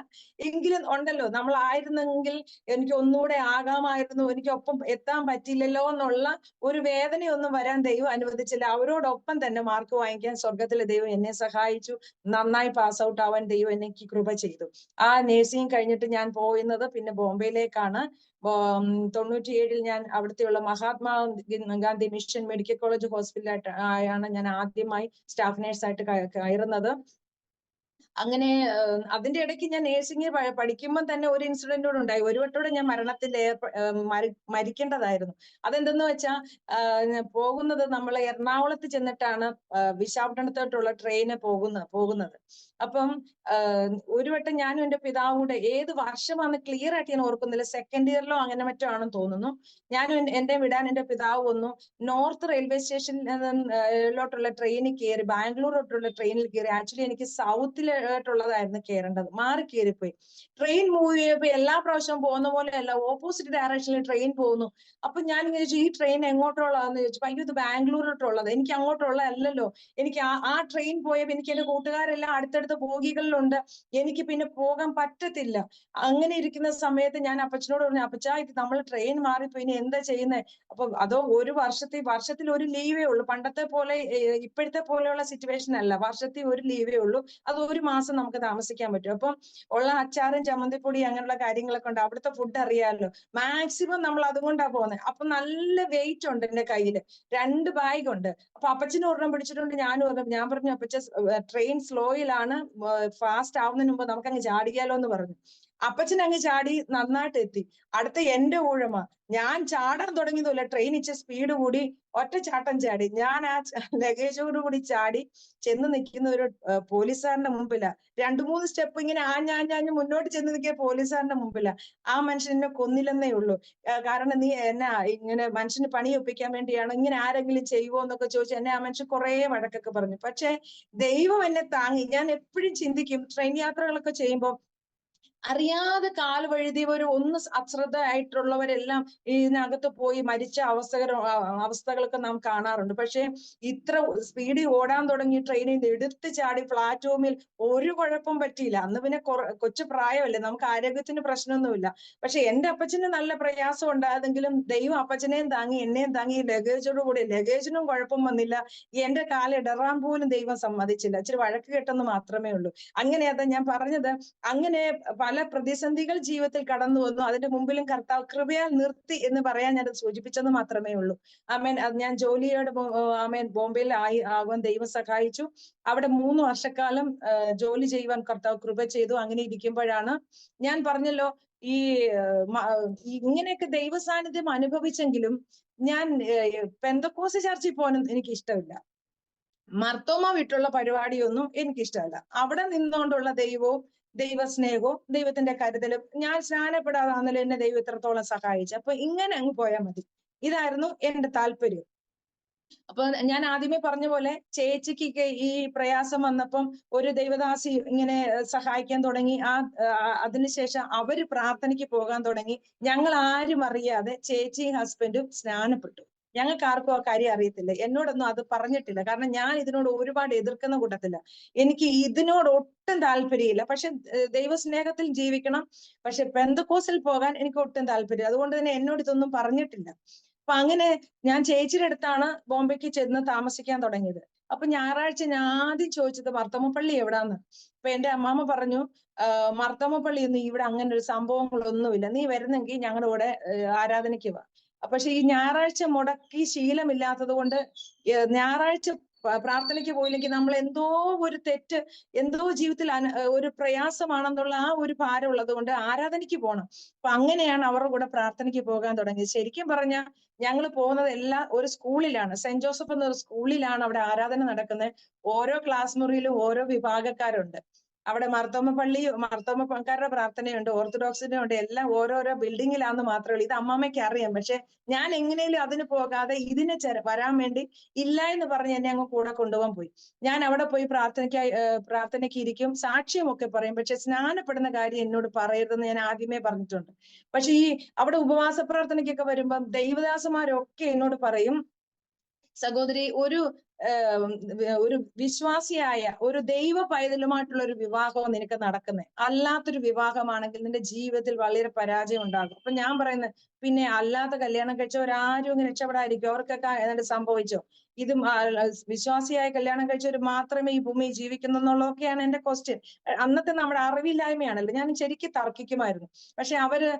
എങ്കിലും ഉണ്ടല്ലോ, നമ്മളായിരുന്നെങ്കിൽ എനിക്ക് ഒന്നുകൂടെ ആകാമായിരുന്നു, എനിക്ക് ഒപ്പം എത്താൻ പറ്റില്ലല്ലോ എന്നുള്ള ഒരു വേദനയൊന്നും വരാൻ ദൈവം അനുവദിച്ചില്ല. അവരോടൊപ്പം തന്നെ മാർക്ക് വാങ്ങിക്കാൻ സ്വർഗത്തിലെ ദൈവം എന്നെ സഹായിച്ചു. നന്നായി പാസ് ഔട്ട് ആവാൻ ദൈവം എനിക്ക് കൃപ ചെയ്തു. ആ നേഴ്സിംഗ് കഴിഞ്ഞിട്ട് ഞാൻ പോയിരുന്നത് പിന്നെ ബോംബെയിലേക്കാണ്. 97 ഞാൻ അവിടുത്തെയുള്ള Mahatma Gandhi mission medical college ഹോസ്പിറ്റലായിട്ട് ആണ് ഞാൻ ആദ്യമായി സ്റ്റാഫ് നേഴ്സായിട്ട് കയറുന്നത്. അങ്ങനെ അതിന്റെ ഇടയ്ക്ക് ഞാൻ നേഴ്സിംഗ് പഠിക്കുമ്പോൾ തന്നെ ഒരു ഇൻസിഡന്റ് കൂടെ ഉണ്ടായി. ഒരു വട്ടം ഞാൻ മരണത്തിൽ മരിക്കേണ്ടതായിരുന്നു. അതെന്തെന്ന് വെച്ചാൽ പോകുന്നത് നമ്മൾ എറണാകുളത്ത് ചെന്നിട്ടാണ് വിശാഖപട്ടണത്തോട്ടുള്ള ട്രെയിന് പോകുന്നത്. അപ്പം ഒരു വട്ടം ഞാനും എന്റെ പിതാവും കൂടെ, ഏത് വർഷമാണെന്ന് ക്ലിയർ ആയിട്ട് ഞാൻ ഓർക്കുന്നില്ല, സെക്കൻഡ് ഇയറിലോ അങ്ങനെ മറ്റോ ആണെന്ന് തോന്നുന്നു, ഞാനും എന്റെ വിടാൻ എന്റെ പിതാവ് വന്നു. നോർത്ത് റെയിൽവേ സ്റ്റേഷനിലോട്ടുള്ള ട്രെയിനിൽ കയറി, ബാംഗ്ലൂരോട്ടുള്ള ട്രെയിനിൽ കയറി. ആക്ച്വലി എനിക്ക് സൗത്തിലോട്ടുള്ളതായിരുന്നു കയറേണ്ടത്, മാറി കയറിപ്പോയി. ട്രെയിൻ മൂവ് ചെയ്യുമ്പോൾ എല്ലാ പ്രാവശ്യവും പോകുന്ന പോലെ അല്ല, ഓപ്പോസിറ്റ് ഡയറക്ഷനിൽ ട്രെയിൻ പോകുന്നു. അപ്പൊ ഞാൻ ഇങ്ങനെ ചോദിച്ചു, ഈ ട്രെയിൻ എങ്ങോട്ടുള്ളതെന്ന് ചോദിച്ചു. അയ്യോ, ഇത് ബാംഗ്ലൂരോട്ടുള്ളത്. എനിക്ക് അങ്ങോട്ടുള്ള അല്ലല്ലോ. എനിക്ക് ആ ട്രെയിൻ പോയപ്പോൾ എനിക്ക് എന്റെ കൂട്ടുകാരെല്ലാം അടുത്തടുത്ത ബോഗികളിലുണ്ട്, എനിക്ക് പിന്നെ പോകാൻ പറ്റത്തില്ല. അങ്ങനെ ഇരിക്കുന്ന സമയത്ത് ഞാൻ അപ്പച്ചനോട് പറഞ്ഞു, അപ്പച്ചാ, ഇത് നമ്മൾ ട്രെയിൻ മാറിപ്പോയി, ഇനി എന്താ ചെയ്യുന്നത്? അപ്പൊ അതോ ഒരു വർഷത്തിൽ ഒരു ലീവേ ഉള്ളൂ. പണ്ടത്തെ പോലെ ഇപ്പോഴത്തെ പോലെയുള്ള സിറ്റുവേഷൻ അല്ല, വർഷത്തിൽ ഒരു ലീവേ ഉള്ളൂ. അത് ഒരു മാസം നമുക്ക് താമസിക്കാൻ പറ്റും. അപ്പം ഉള്ള അച്ചാറും ചമ്മന്തിപ്പൊടി അങ്ങനെയുള്ള കാര്യങ്ങളൊക്കെ ഉണ്ട്. അവിടുത്തെ ഫുഡ് അറിയാമല്ലോ, മാക്സിമം നമ്മൾ അതുകൊണ്ടാ പോകുന്നത്. അപ്പൊ നല്ല വെയിറ്റ് ഉണ്ട് എന്റെ കയ്യില്, 2 ബാഗ് ഉണ്ട്. അപ്പൊ അപ്പച്ചന് ഒരെണ്ണം പിടിച്ചിട്ടുണ്ട്, ഞാനും ഒരെണ്ണം. ഞാൻ പറഞ്ഞു, അപ്പച്ച ട്രെയിൻ സ്ലോയിലാണ്, ഫാസ്റ്റ് ആവുന്നതിന് മുമ്പ് നമുക്കങ്ങ് ചാടിയാലോ എന്ന് പറഞ്ഞു. അപ്പച്ചൻ അങ്ങ് ചാടി, നന്നായിട്ട് എത്തി. അടുത്ത എന്റെ ഊഴമ. ഞാൻ ചാടാൻ തുടങ്ങിയതുമില്ല, ട്രെയിൻ ഇച്ചിരി സ്പീഡ് കൂടി, ഒറ്റ ചാട്ടം ചാടി. ഞാൻ ആ ലഗേജോട് കൂടി ചാടി ചെന്ന് നിൽക്കുന്ന ഒരു പോലീസുകാരന്റെ മുമ്പിലാ. 2-3 സ്റ്റെപ്പ് ഇങ്ങനെ ആഞ്ഞാഞ്ഞാഞ്ഞ് മുന്നോട്ട് ചെന്ന് നിൽക്കിയ പോലീസുകാരന്റെ മുമ്പിലാ. ആ മനുഷ്യൻ എന്നെ കൊന്നില്ലെന്നേ ഉള്ളൂ. കാരണം നീ എന്നാ ഇങ്ങനെ മനുഷ്യന് പണി ഒപ്പിക്കാൻ വേണ്ടിയാണ്, ഇങ്ങനെ ആരെങ്കിലും ചെയ്യുമോ എന്നൊക്കെ ചോദിച്ചു എന്നെ ആ മനുഷ്യൻ കുറെ വഴക്കൊക്കെ പറഞ്ഞു. പക്ഷെ ദൈവം എന്നെ താങ്ങി. ഞാൻ എപ്പോഴും ചിന്തിക്കും, ട്രെയിൻ യാത്രകളൊക്കെ ചെയ്യുമ്പോൾ അറിയാതെ കാൽ വഴുതിയവർ, ഒന്ന് അശ്രദ്ധയായിട്ടുള്ളവരെല്ലാം ഇതിനകത്ത് പോയി മരിച്ച അവസ്ഥകളൊക്കെ നാം കാണാറുണ്ട്. പക്ഷെ ഇത്ര സ്പീഡിൽ ഓടാൻ തുടങ്ങി ട്രെയിനിൽ നിന്ന് എടുത്ത് ചാടി പ്ലാറ്റ്ഫോമിൽ ഒരു കുഴപ്പം പറ്റിയില്ല. അന്ന് പിന്നെ കൊച്ചു പ്രായമല്ലേ, നമുക്ക് ആരോഗ്യത്തിന് പ്രശ്നമൊന്നുമില്ല. പക്ഷെ എന്റെ അപ്പച്ചന് നല്ല പ്രയാസം ഉണ്ടായതെങ്കിലും ദൈവം അപ്പച്ചനെയും താങ്ങി എന്നെയും താങ്ങി. ലഗേജോട് കൂടി, ലഗേജിനും കുഴപ്പം വന്നില്ല. എന്റെ കാലിടറാൻ പോലും ദൈവം സമ്മതിച്ചില്ല. ഇച്ചിരി വഴക്ക് കേട്ടെന്ന് മാത്രമേ ഉള്ളൂ. അങ്ങനെയാ ഞാൻ പറഞ്ഞത്. അങ്ങനെ പല പ്രതിസന്ധികൾ ജീവിതത്തിൽ കടന്നു വന്നു. അതിന്റെ മുമ്പിലും കർത്താവ് കൃപയാൽ നിർത്തി എന്ന് പറയാൻ ഞാൻ സൂചിപ്പിച്ചെന്ന് മാത്രമേ ഉള്ളൂ. ആമേൻ. ഞാൻ ജോലിയോട് ആമേൻ ബോംബെയിൽ ആവാൻ ദൈവം സഹായിച്ചു. അവിടെ 3 വർഷക്കാലം ജോലി ചെയ്യുവാൻ കർത്താവ് കൃപ ചെയ്തു. അങ്ങനെ ഇരിക്കുമ്പോഴാണ് ഞാൻ പറഞ്ഞല്ലോ, ഈ ഇങ്ങനെയൊക്കെ ദൈവ സാന്നിധ്യം അനുഭവിച്ചെങ്കിലും ഞാൻ പെന്തക്കോസ്ത് ചർച്ചിൽ പോകാനും എനിക്ക് ഇഷ്ടമില്ല. മർത്തോമ വിട്ടുള്ള പരിപാടിയൊന്നും എനിക്കിഷ്ടമല്ല. അവിടെ നിന്നുകൊണ്ടുള്ള ദൈവവും ദൈവസ്നേഹവും ദൈവത്തിന്റെ കരുതലും, ഞാൻ സ്നാനപ്പെടാതാണെങ്കിലും എന്നെ ദൈവം ഇത്രത്തോളം സഹായിച്ചു. അപ്പൊ ഇങ്ങനെ അങ്ങ് പോയാൽ മതി, ഇതായിരുന്നു എന്റെ താല്പര്യം. അപ്പൊ ഞാൻ ആദ്യമേ പറഞ്ഞ പോലെ ചേച്ചിക്ക് ഈ പ്രയാസം വന്നപ്പം ഒരു ദൈവദാസി ഇങ്ങനെ സഹായിക്കാൻ തുടങ്ങി. അതിനുശേഷം അവര് പ്രാർത്ഥനയ്ക്ക് പോകാൻ തുടങ്ങി. ഞങ്ങൾ ആരും അറിയാതെ ചേച്ചിയും ഹസ്ബൻഡും സ്നാനപ്പെട്ടു. ഞങ്ങൾക്ക് ആർക്കും ആ കാര്യം അറിയത്തില്ല, എന്നോടൊന്നും അത് പറഞ്ഞിട്ടില്ല. കാരണം ഞാൻ ഇതിനോട് ഒരുപാട് എതിർക്കുന്ന കൂട്ടത്തില്ല. എനിക്ക് ഇതിനോട് ഒട്ടും താല്പര്യമില്ല. പക്ഷെ ദൈവസ്നേഹത്തിൽ ജീവിക്കണം. പക്ഷെ പെന്തക്കോസ്തിൽ പോകാൻ എനിക്ക് ഒട്ടും താല്പര്യം. അതുകൊണ്ട് തന്നെ എന്നോട് ഇതൊന്നും പറഞ്ഞിട്ടില്ല. അപ്പൊ അങ്ങനെ ഞാൻ ചേച്ചിയുടെ അടുത്താണ് ബോംബെക്ക് ചെന്ന് താമസിക്കാൻ തുടങ്ങിയത്. അപ്പൊ ഞായറാഴ്ച ഞാൻ ആദ്യം ചോദിച്ചത് മർത്തോമ പള്ളി എവിടാന്ന്. അപ്പൊ എന്റെ അമ്മാമ്മ പറഞ്ഞു, മർത്തോമ പള്ളി ഒന്നും ഇവിടെ അങ്ങനെ ഒരു സംഭവങ്ങളൊന്നുമില്ല, നീ വരുന്നെങ്കിൽ ഞങ്ങളുടെ കൂടെ ആരാധനയ്ക്ക് വാ. പക്ഷെ ഈ ഞായറാഴ്ച മുടക്കി ശീലമില്ലാത്തത് കൊണ്ട് ഞായറാഴ്ച പ്രാർത്ഥനയ്ക്ക് പോയില്ലെങ്കിൽ നമ്മൾ എന്തോ ഒരു തെറ്റ്, എന്തോ ജീവിതത്തിൽ ഒരു പ്രയാസമാണെന്നുള്ള ആ ഒരു ഭാരം ഉള്ളത് കൊണ്ട് ആരാധനയ്ക്ക് പോകണം. അപ്പൊ അങ്ങനെയാണ് അവരുടെ കൂടെ പ്രാർത്ഥനയ്ക്ക് പോകാൻ തുടങ്ങിയത്. ശരിക്കും പറഞ്ഞാൽ ഞങ്ങൾ പോകുന്നത് എല്ലാം ഒരു സ്കൂളിലാണ്, സെന്റ് ജോസഫ് എന്നൊരു സ്കൂളിലാണ് അവിടെ ആരാധന നടക്കുന്നത്. ഓരോ ക്ലാസ് മുറിയിലും ഓരോ വിഭാഗക്കാരുണ്ട്. അവിടെ മാർത്തോമക്കാരുടെ പ്രാർത്ഥനയുണ്ട്, ഓർത്തഡോക്സിന്റെ ഉണ്ട്, എല്ലാം ഓരോരോ ബിൽഡിങ്ങിലാന്ന് മാത്രമേ ഉള്ളൂ. ഇത് അമ്മാമ്മയ്ക്ക് അറിയാം. പക്ഷെ ഞാൻ എങ്ങനെയും അതിന് പോകാതെ ഇതിന് വരാൻ വേണ്ടി ഇല്ല എന്ന് പറഞ്ഞ് എന്നെ അങ്ങ് കൂടെ കൊണ്ടുപോകാൻ പോയി. ഞാൻ അവിടെ പോയി പ്രാർത്ഥനയ്ക്ക് ഇരിക്കും, സാക്ഷ്യമൊക്കെ പറയും. പക്ഷെ സ്നാനപ്പെടുന്ന കാര്യം എന്നോട് പറയരുതെന്ന് ഞാൻ ആദ്യമേ പറഞ്ഞിട്ടുണ്ട്. പക്ഷെ ഈ അവിടെ ഉപവാസ പ്രാർത്ഥനയ്ക്കൊക്കെ വരുമ്പം ദൈവദാസന്മാരൊക്കെ എന്നോട് പറയും, സഹോദരി, ഒരു വിശ്വാസിയായ ഒരു ദൈവ പൈതലുമായിട്ടുള്ള ഒരു വിവാഹവും നിനക്ക് നടക്കുന്നത്. അല്ലാത്തൊരു വിവാഹമാണെങ്കിൽ നിന്റെ ജീവിതത്തിൽ വളരെ പരാജയം ഉണ്ടാകും. അപ്പൊ ഞാൻ പറയുന്നത്, പിന്നെ അല്ലാത്ത കല്യാണം കഴിച്ചവരാരും ഇങ്ങനെ രക്ഷപ്പെടാതിരിക്കും, അവർക്കൊക്കെ ഏതാണ്ട് സംഭവിച്ചോ? ഇത് വിശ്വാസിയായ കല്യാണം കഴിച്ചവർ മാത്രമേ ഈ ഭൂമിയിൽ ജീവിക്കുന്നു എന്നുള്ളതൊക്കെയാണ് എന്റെ ക്വസ്റ്റ്യൻ. അന്നത്തെ നമ്മുടെ അറിവില്ലായ്മയാണല്ലോ. ഞാൻ ശരിക്കും തർക്കിക്കുമായിരുന്നു. പക്ഷെ അവര്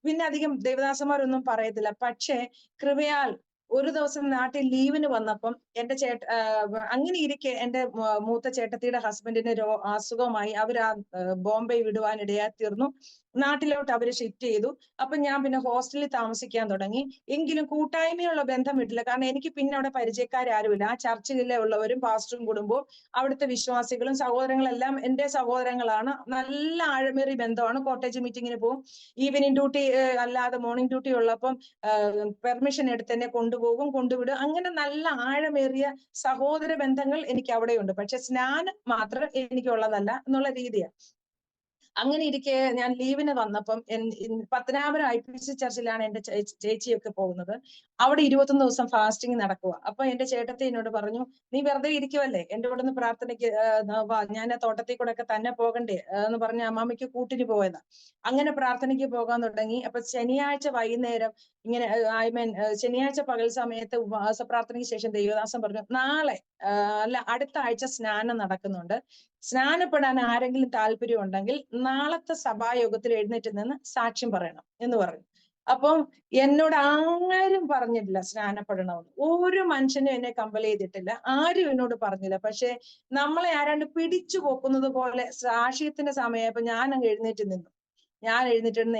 പിന്നെ അധികം ദേവദാസന്മാരൊന്നും പറയത്തില്ല. പക്ഷെ കൃപയാൽ ഒരു ദിവസം നാട്ടിൽ ലീവിന് വന്നപ്പം എന്റെ അങ്ങനെ ഇരിക്കെ എന്റെ മൂത്ത ചേട്ടത്തിയുടെ ഹസ്ബൻഡിന് അസുഖമായി. അവർ ബോംബെ വിടുവാനിടയായി തീർന്നു. നാട്ടിലോട്ട് അവര് ഷിഫ്റ്റ് ചെയ്തു. അപ്പൊ ഞാൻ പിന്നെ ഹോസ്റ്റലിൽ താമസിക്കാൻ തുടങ്ങി. എങ്കിലും കൂട്ടായ്മയുള്ള ബന്ധം വിട്ടില്ല. കാരണം എനിക്ക് പിന്നെ അവിടെ പരിചയക്കാരുമില്ല. ആ ചർച്ചിലെ ഉള്ളവരും പാസ്റ്ററും കുടുംബവും അവിടുത്തെ വിശ്വാസികളും സഹോദരങ്ങളെല്ലാം എന്റെ സഹോദരങ്ങളാണ്. നല്ല ആഴമേറിയ ബന്ധമാണ്. കോട്ടേജ് മീറ്റിങ്ങിന് പോകും. ഈവനിങ് ഡ്യൂട്ടി അല്ലാതെ മോർണിംഗ് ഡ്യൂട്ടി ഉള്ളപ്പം പെർമിഷൻ എടുത്ത് എന്നെ കൊണ്ടുപോകും, കൊണ്ടുവിടും. അങ്ങനെ നല്ല ആഴമേറിയ സഹോദര ബന്ധങ്ങൾ എനിക്ക് അവിടെയുണ്ട്. പക്ഷെ സ്നാനം മാത്രം എനിക്കുള്ളതല്ല എന്നുള്ള രീതിയാണ്. അങ്ങനെ ഇരിക്കെ ഞാൻ ലീവിന് വന്നപ്പം പത്തനാപുരം IPC ചർച്ചിലാണ് എന്റെ ചേച്ചിയൊക്കെ പോകുന്നത്. അവിടെ 21 ദിവസം ഫാസ്റ്റിംഗ് നടക്കുക. അപ്പൊ എന്റെ ചേട്ടത്തി എന്നോട് പറഞ്ഞു, നീ വെറുതെ ഇരിക്കുവല്ലേ, എന്റെ കൂടെ ഒന്ന് പ്രാർത്ഥനയ്ക്ക് ഞാൻ തോട്ടത്തിൽ കൂടെ ഒക്കെ തന്നെ പോകണ്ടേ എന്ന് പറഞ്ഞ അമ്മാമ്മയ്ക്ക് കൂട്ടിന് പോയതാ. അങ്ങനെ പ്രാർത്ഥനയ്ക്ക് പോകാൻ തുടങ്ങി. അപ്പൊ ശനിയാഴ്ച വൈകുന്നേരം ഇങ്ങനെ ശനിയാഴ്ച പകൽ സമയത്ത് ഉപവാസ പ്രാർത്ഥനയ്ക്ക് ശേഷം ദൈവദാസൻ പറഞ്ഞു, നാളെ അല്ല അടുത്ത ആഴ്ച സ്നാനം നടക്കുന്നുണ്ട്. സ്നാനപ്പെടാൻ ആരെങ്കിലും താല്പര്യം ഉണ്ടെങ്കിൽ നാളത്തെ സഭായോഗത്തിൽ എഴുന്നേറ്റ് നിന്ന് സാക്ഷ്യം പറയണം എന്ന് പറഞ്ഞു. അപ്പം എന്നോട് ആരും പറഞ്ഞിട്ടില്ല സ്നാനപ്പെടണമെന്ന്. ഒരു മനുഷ്യനും എന്നെ കമ്പൽ ചെയ്തിട്ടില്ല, ആരും എന്നോട് പറഞ്ഞില്ല. പക്ഷെ നമ്മളെ ആരാണ്ട് പിടിച്ചു പോക്കുന്നത് പോലെ സാക്ഷ്യത്തിന്റെ സമയമായപ്പോ ഞാൻ അങ്ങ് എഴുന്നേറ്റ് നിന്നു. ഞാൻ എഴുന്നേറ്റിരുന്ന്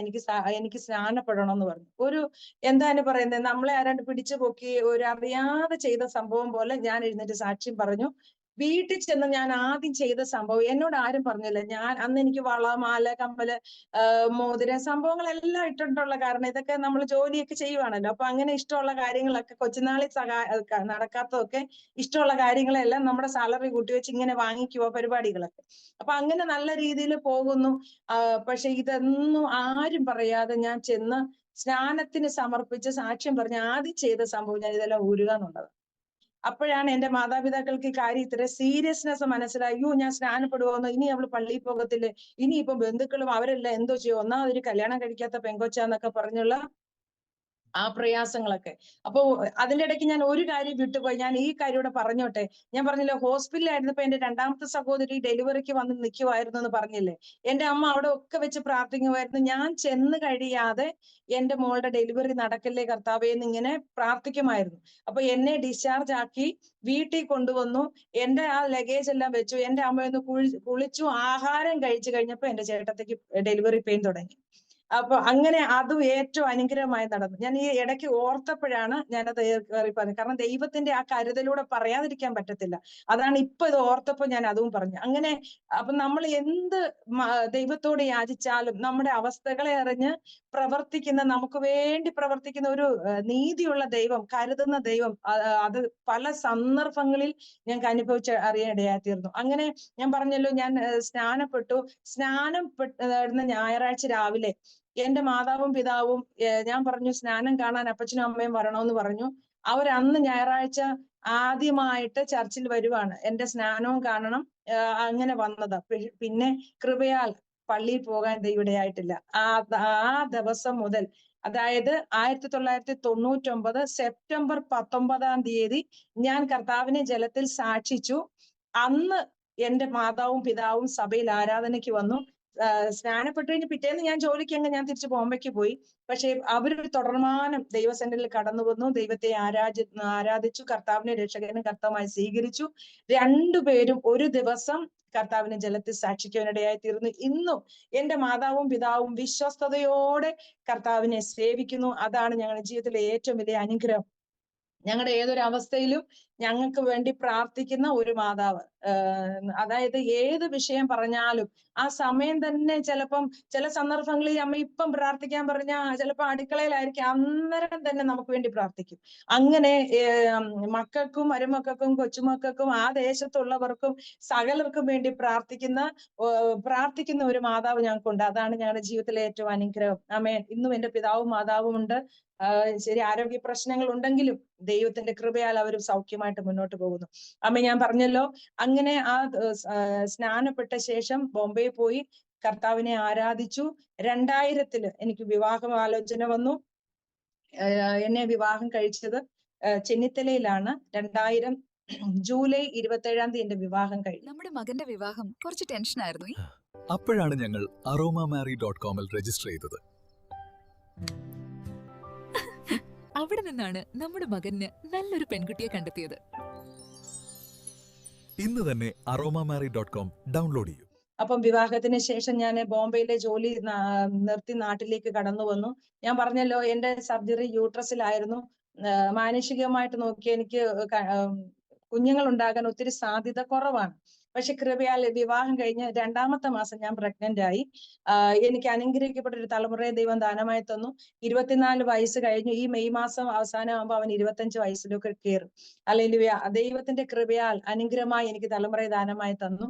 എനിക്ക് സ്നാനപ്പെടണം എന്ന് പറഞ്ഞു. എന്താണ് പറയുന്നത്, നമ്മളെ ആരാണ്ട് പിടിച്ചു പൊക്കി ഒരു അറിയാതെ ചെയ്ത സംഭവം പോലെ ഞാൻ എഴുന്നേറ്റ് സാക്ഷ്യം പറഞ്ഞു. വീട്ടിൽ ചെന്ന് ഞാൻ ആദ്യം ചെയ്ത സംഭവം എന്നോട് ആരും പറഞ്ഞില്ല. അന്ന് എനിക്ക് വള, മാല, കമ്മല്, മോതിരം സംഭവങ്ങളെല്ലാം ഇട്ടിട്ടുള്ള കാരണം ഇതൊക്കെ നമ്മൾ ജോലിയൊക്കെ ചെയ്യുവാണല്ലോ. അപ്പൊ അങ്ങനെ ഇഷ്ടമുള്ള കാര്യങ്ങളൊക്കെ കൊച്ചുനാളിൽ നടക്കാത്തതൊക്കെ ഇഷ്ടമുള്ള കാര്യങ്ങളെല്ലാം നമ്മുടെ സാലറി കൂട്ടി വെച്ച് ഇങ്ങനെ വാങ്ങിക്കുക പരിപാടികളൊക്കെ. അപ്പൊ അങ്ങനെ നല്ല രീതിയിൽ പോകുന്നു. പക്ഷെ ഇതൊന്നും ആരും പറയാതെ ഞാൻ ചെന്ന് സ്നാനത്തിന് സമർപ്പിച്ച് സാക്ഷ്യം പറഞ്ഞ് ആദ്യം ചെയ്ത സംഭവം ഞാൻ ഇതെല്ലാം ഊരുക എന്നുള്ളത്. അപ്പോഴാണ് എന്റെ മാതാപിതാക്കൾക്ക് ഈ കാര്യം ഇത്ര സീരിയസ്നെസ് മനസ്സിലായി. ഞാൻ സ്നാനപ്പെടുവോന്നോ, ഇനി അവള് പള്ളിയിൽ പോകത്തില്ലേ, ഇനിയിപ്പം ബന്ധുക്കളും അവരെല്ലാം എന്തോ ചെയ്യും, ഒന്നാമതൊരു കല്യാണം കഴിക്കാത്ത പെങ്കൊച്ചാന്നൊക്കെ പറഞ്ഞുള്ള ആ പ്രയാസങ്ങളൊക്കെ. അപ്പൊ അതിന്റെ ഇടയ്ക്ക് ഞാൻ ഒരു കാര്യം വിട്ടുപോയി. ഞാൻ ഈ കാര്യം ഇവിടെ പറഞ്ഞോട്ടെ. ഞാൻ പറഞ്ഞില്ലേ, ഹോസ്പിറ്റലിലായിരുന്നപ്പോ എന്റെ രണ്ടാമത്തെ സഹോദരി ഡെലിവറിക്ക് വന്ന് നിൽക്കുമായിരുന്നു എന്ന് പറഞ്ഞില്ലേ. എന്റെ അമ്മ അവിടെ ഒക്കെ വെച്ച് പ്രാർത്ഥിക്കുമായിരുന്നു. ഞാൻ ചെന്ന് കഴിയാതെ എന്റെ മോളുടെ ഡെലിവറി നടക്കല്ലേ കർത്താവേ എന്ന് ഇങ്ങനെ പ്രാർത്ഥിക്കുമായിരുന്നു. അപ്പൊ എന്നെ ഡിസ്ചാർജ് ആക്കി വീട്ടിൽ കൊണ്ടുവന്നു. എന്റെ ആ ലഗേജ് എല്ലാം വെച്ചു. എന്റെ അമ്മ ഒന്ന് കുളിച്ചു, ആഹാരം കഴിച്ചു കഴിഞ്ഞപ്പോ എന്റെ ചേട്ടത്തേക്ക് ഡെലിവറി പെയിൻ തുടങ്ങി. അപ്പൊ അങ്ങനെ അതും ഏറ്റവും അനുഗ്രഹമായി നടന്നു. ഞാൻ ഈ ഇടയ്ക്ക് ഓർത്തപ്പോഴാണ് ഞാനത് കയറി പറഞ്ഞത്. കാരണം ദൈവത്തിന്റെ ആ കരുതലൂടെ പറയാതിരിക്കാൻ പറ്റത്തില്ല. അതാണ് ഇപ്പൊ ഇത് ഓർത്തപ്പോ ഞാൻ അതും പറഞ്ഞു. അങ്ങനെ അപ്പൊ നമ്മൾ എന്ത് ദൈവത്തോട് യാചിച്ചാലും നമ്മുടെ അവസ്ഥകളെ അറിഞ്ഞ് നമുക്ക് വേണ്ടി പ്രവർത്തിക്കുന്ന ഒരു നീതിയുള്ള ദൈവം, കരുതുന്ന ദൈവം, അത് പല സന്ദർഭങ്ങളിൽ ഞങ്ങൾക്ക് അറിയാനിടയായിത്തീർന്നു. അങ്ങനെ ഞാൻ പറഞ്ഞല്ലോ, ഞാൻ സ്നാനപ്പെട്ടു. ഞായറാഴ്ച രാവിലെ എന്റെ മാതാവും പിതാവും ഞാൻ പറഞ്ഞു സ്നാനം കാണാൻ അപ്പച്ചനും അമ്മയും വരണമെന്ന് പറഞ്ഞു. അന്ന് ഞായറാഴ്ച ആദ്യമായിട്ട് ചർച്ചിൽ വരുവാണ്. എന്റെ സ്നാനവും കാണണം, അങ്ങനെ വന്നതാ. പിന്നെ കൃപയാൽ പള്ളിയിൽ പോകാൻ ഇടയായിട്ടില്ല. ആ ദിവസം മുതൽ, അതായത് 1999 സെപ്റ്റംബർ 19 ഞാൻ കർത്താവിനെ ജലത്തിൽ സാക്ഷിച്ചു. അന്ന് എന്റെ മാതാവും പിതാവും സഭയിൽ ആരാധനയ്ക്ക് വന്നു. സ്നാനപ്പെട്ടു കഴിഞ്ഞ് പിറ്റേന്ന് ഞാൻ ജോലിക്ക് ഞാൻ തിരിച്ച് ബോംബെക്ക് പോയി. പക്ഷെ അവരൊരു തുടർമാനം ദൈവസന്നിധിയിൽ കടന്നു വന്നു. ദൈവത്തെ ആരാധിച്ചു. കർത്താവിനെ രക്ഷകനും കർത്താവുമായി സ്വീകരിച്ചു. രണ്ടുപേരും ഒരു ദിവസം കർത്താവിനെ ജലത്തിൽ സാക്ഷിക്കുവാനിടയായി തീർന്നു. ഇന്നും എന്റെ മാതാവും പിതാവും വിശ്വസ്തയോടെ കർത്താവിനെ സേവിക്കുന്നു. അതാണ് ഞങ്ങളുടെ ജീവിതത്തിലെ ഏറ്റവും വലിയ അനുഗ്രഹം. ഞങ്ങളുടെ ഏതൊരു അവസ്ഥയിലും ഞങ്ങൾക്ക് വേണ്ടി പ്രാർത്ഥിക്കുന്ന ഒരു മാതാവ്. അതായത് ഏത് വിഷയം പറഞ്ഞാലും ആ സമയം തന്നെ ചിലപ്പം ചില സന്ദർഭങ്ങളിൽ അമ്മ ഇപ്പം പ്രാർത്ഥിക്കാൻ പറഞ്ഞാൽ ചിലപ്പോൾ അടുക്കളയിലായിരിക്കും, അന്നേരം തന്നെ നമുക്ക് വേണ്ടി പ്രാർത്ഥിക്കും. അങ്ങനെ മക്കൾക്കും മരുമക്കൾക്കും കൊച്ചുമക്കൾക്കും ആ ദേശത്തുള്ളവർക്കും സകലർക്കും വേണ്ടി പ്രാർത്ഥിക്കുന്ന ഒരു മാതാവ് ഞങ്ങൾക്കുണ്ട്. അതാണ് ഞങ്ങളുടെ ജീവിതത്തിലെ ഏറ്റവും അനുഗ്രഹം. ആമേൻ. ഇന്നും എന്റെ പിതാവും മാതാവും ഉണ്ട്. ശരി, ആരോഗ്യ പ്രശ്നങ്ങൾ ഉണ്ടെങ്കിലും ദൈവത്തിന്റെ കൃപയാൽ അവർ സൗഖ്യമായിട്ട് മുന്നോട്ട് പോകുന്നു. അമ്മ ഞാൻ പറഞ്ഞല്ലോ, അങ്ങനെ ആ സ്നാനപ്പെട്ട ശേഷം ബോംബെ പോയി കർത്താവിനെ ആരാധിച്ചു. 2000 എനിക്ക് വിവാഹം വന്നു. എന്നെ വിവാഹം കഴിച്ചത് ചെന്നിത്തലയിലാണ്. 2000 ജൂലൈ 27 എന്റെ വിവാഹം കഴിഞ്ഞു. നമ്മുടെ മകന്റെ വിവാഹം കുറച്ച് ടെൻഷനായിരുന്നു. അപ്പോഴാണ് ഞങ്ങൾ aromamary.com രജിസ്റ്റർ ചെയ്തത്. അവിടെ നിന്നാണ് നമ്മുടെ മകന് നല്ലൊരു പെൺകുട്ടിയെ കണ്ടെത്തിയത്. ഇന്ന് തന്നെ aromamary.com ഡൗൺലോഡ് ചെയ്യൂ. അപ്പം വിവാഹത്തിന് ശേഷം ഞാൻ ബോംബെയിലെ ജോലി നിർത്തി നാട്ടിലേക്ക് കടന്നു വന്നു. ഞാൻ പറഞ്ഞല്ലോ, എന്റെ സർജറി യൂട്രസിലായിരുന്നു. മാനുഷികമായിട്ട് നോക്കി എനിക്ക് കുഞ്ഞുങ്ങൾ ഉണ്ടാകാൻ ഒത്തിരി സാധ്യത കുറവാണ്. പക്ഷെ കൃപയാൽ വിവാഹം കഴിഞ്ഞ് 2ാമത്തെ മാസം ഞാൻ പ്രഗ്നന്റ് ആയി. എനിക്ക് അനുഗ്രഹിക്കപ്പെട്ട ഒരു തലമുറയെ ദൈവം ദാനമായി തന്നു. 24 വയസ്സ് കഴിഞ്ഞു. ഈ മെയ് മാസം അവസാനമാകുമ്പോൾ അവൻ 25 വയസ്സിലൊക്കെ കയറും. അല്ലെങ്കിൽ ദൈവത്തിന്റെ കൃപയാൽ അനുഗ്രഹമായി എനിക്ക് തലമുറയെ ദാനമായി തന്നു.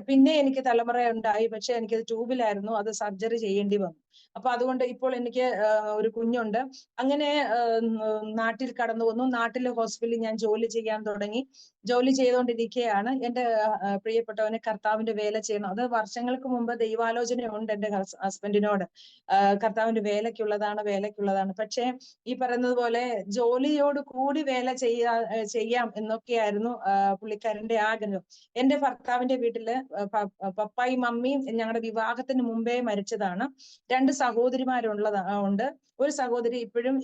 പിന്നെ എനിക്ക് തലമുറ ഉണ്ടായി. പക്ഷെ എനിക്കത് ട്യൂബിലായിരുന്നു, അത് സർജറി ചെയ്യേണ്ടി വന്നു. അപ്പൊ അതുകൊണ്ട് ഇപ്പോൾ എനിക്ക് ഒരു കുഞ്ഞുണ്ട്. അങ്ങനെ നാട്ടിൽ കടന്നു വന്നു. നാട്ടിലെ ഹോസ്പിറ്റലിൽ ഞാൻ ജോലി ചെയ്യാൻ തുടങ്ങി. ജോലി ചെയ്തുകൊണ്ടിരിക്കുകയാണ്. എന്റെ പ്രിയപ്പെട്ടവന് കർത്താവിന്റെ വേല ചെയ്യണം. അത് വർഷങ്ങൾക്ക് മുമ്പ് ദൈവാലോചനയുണ്ട് എന്റെ ഹസ്ബൻഡിനോട്. കർത്താവിന്റെ വേലയ്ക്കുള്ളതാണ്. പക്ഷെ ഈ പറയുന്നത് പോലെ ജോലിയോട് കൂടി വേല ചെയ്യാം എന്നൊക്കെയായിരുന്നു പുള്ളിക്കാരന്റെ ആഗ്രഹം. എന്റെ ഭർത്താവിന്റെ വീട്ടില് പപ്പായും മമ്മിയും ഞങ്ങളുടെ വിവാഹത്തിന് മുമ്പേ മരിച്ചതാണ്. 2 സഹോദരിമാരുണ്ട്. ഒരു സഹോദരി ഇപ്പോഴും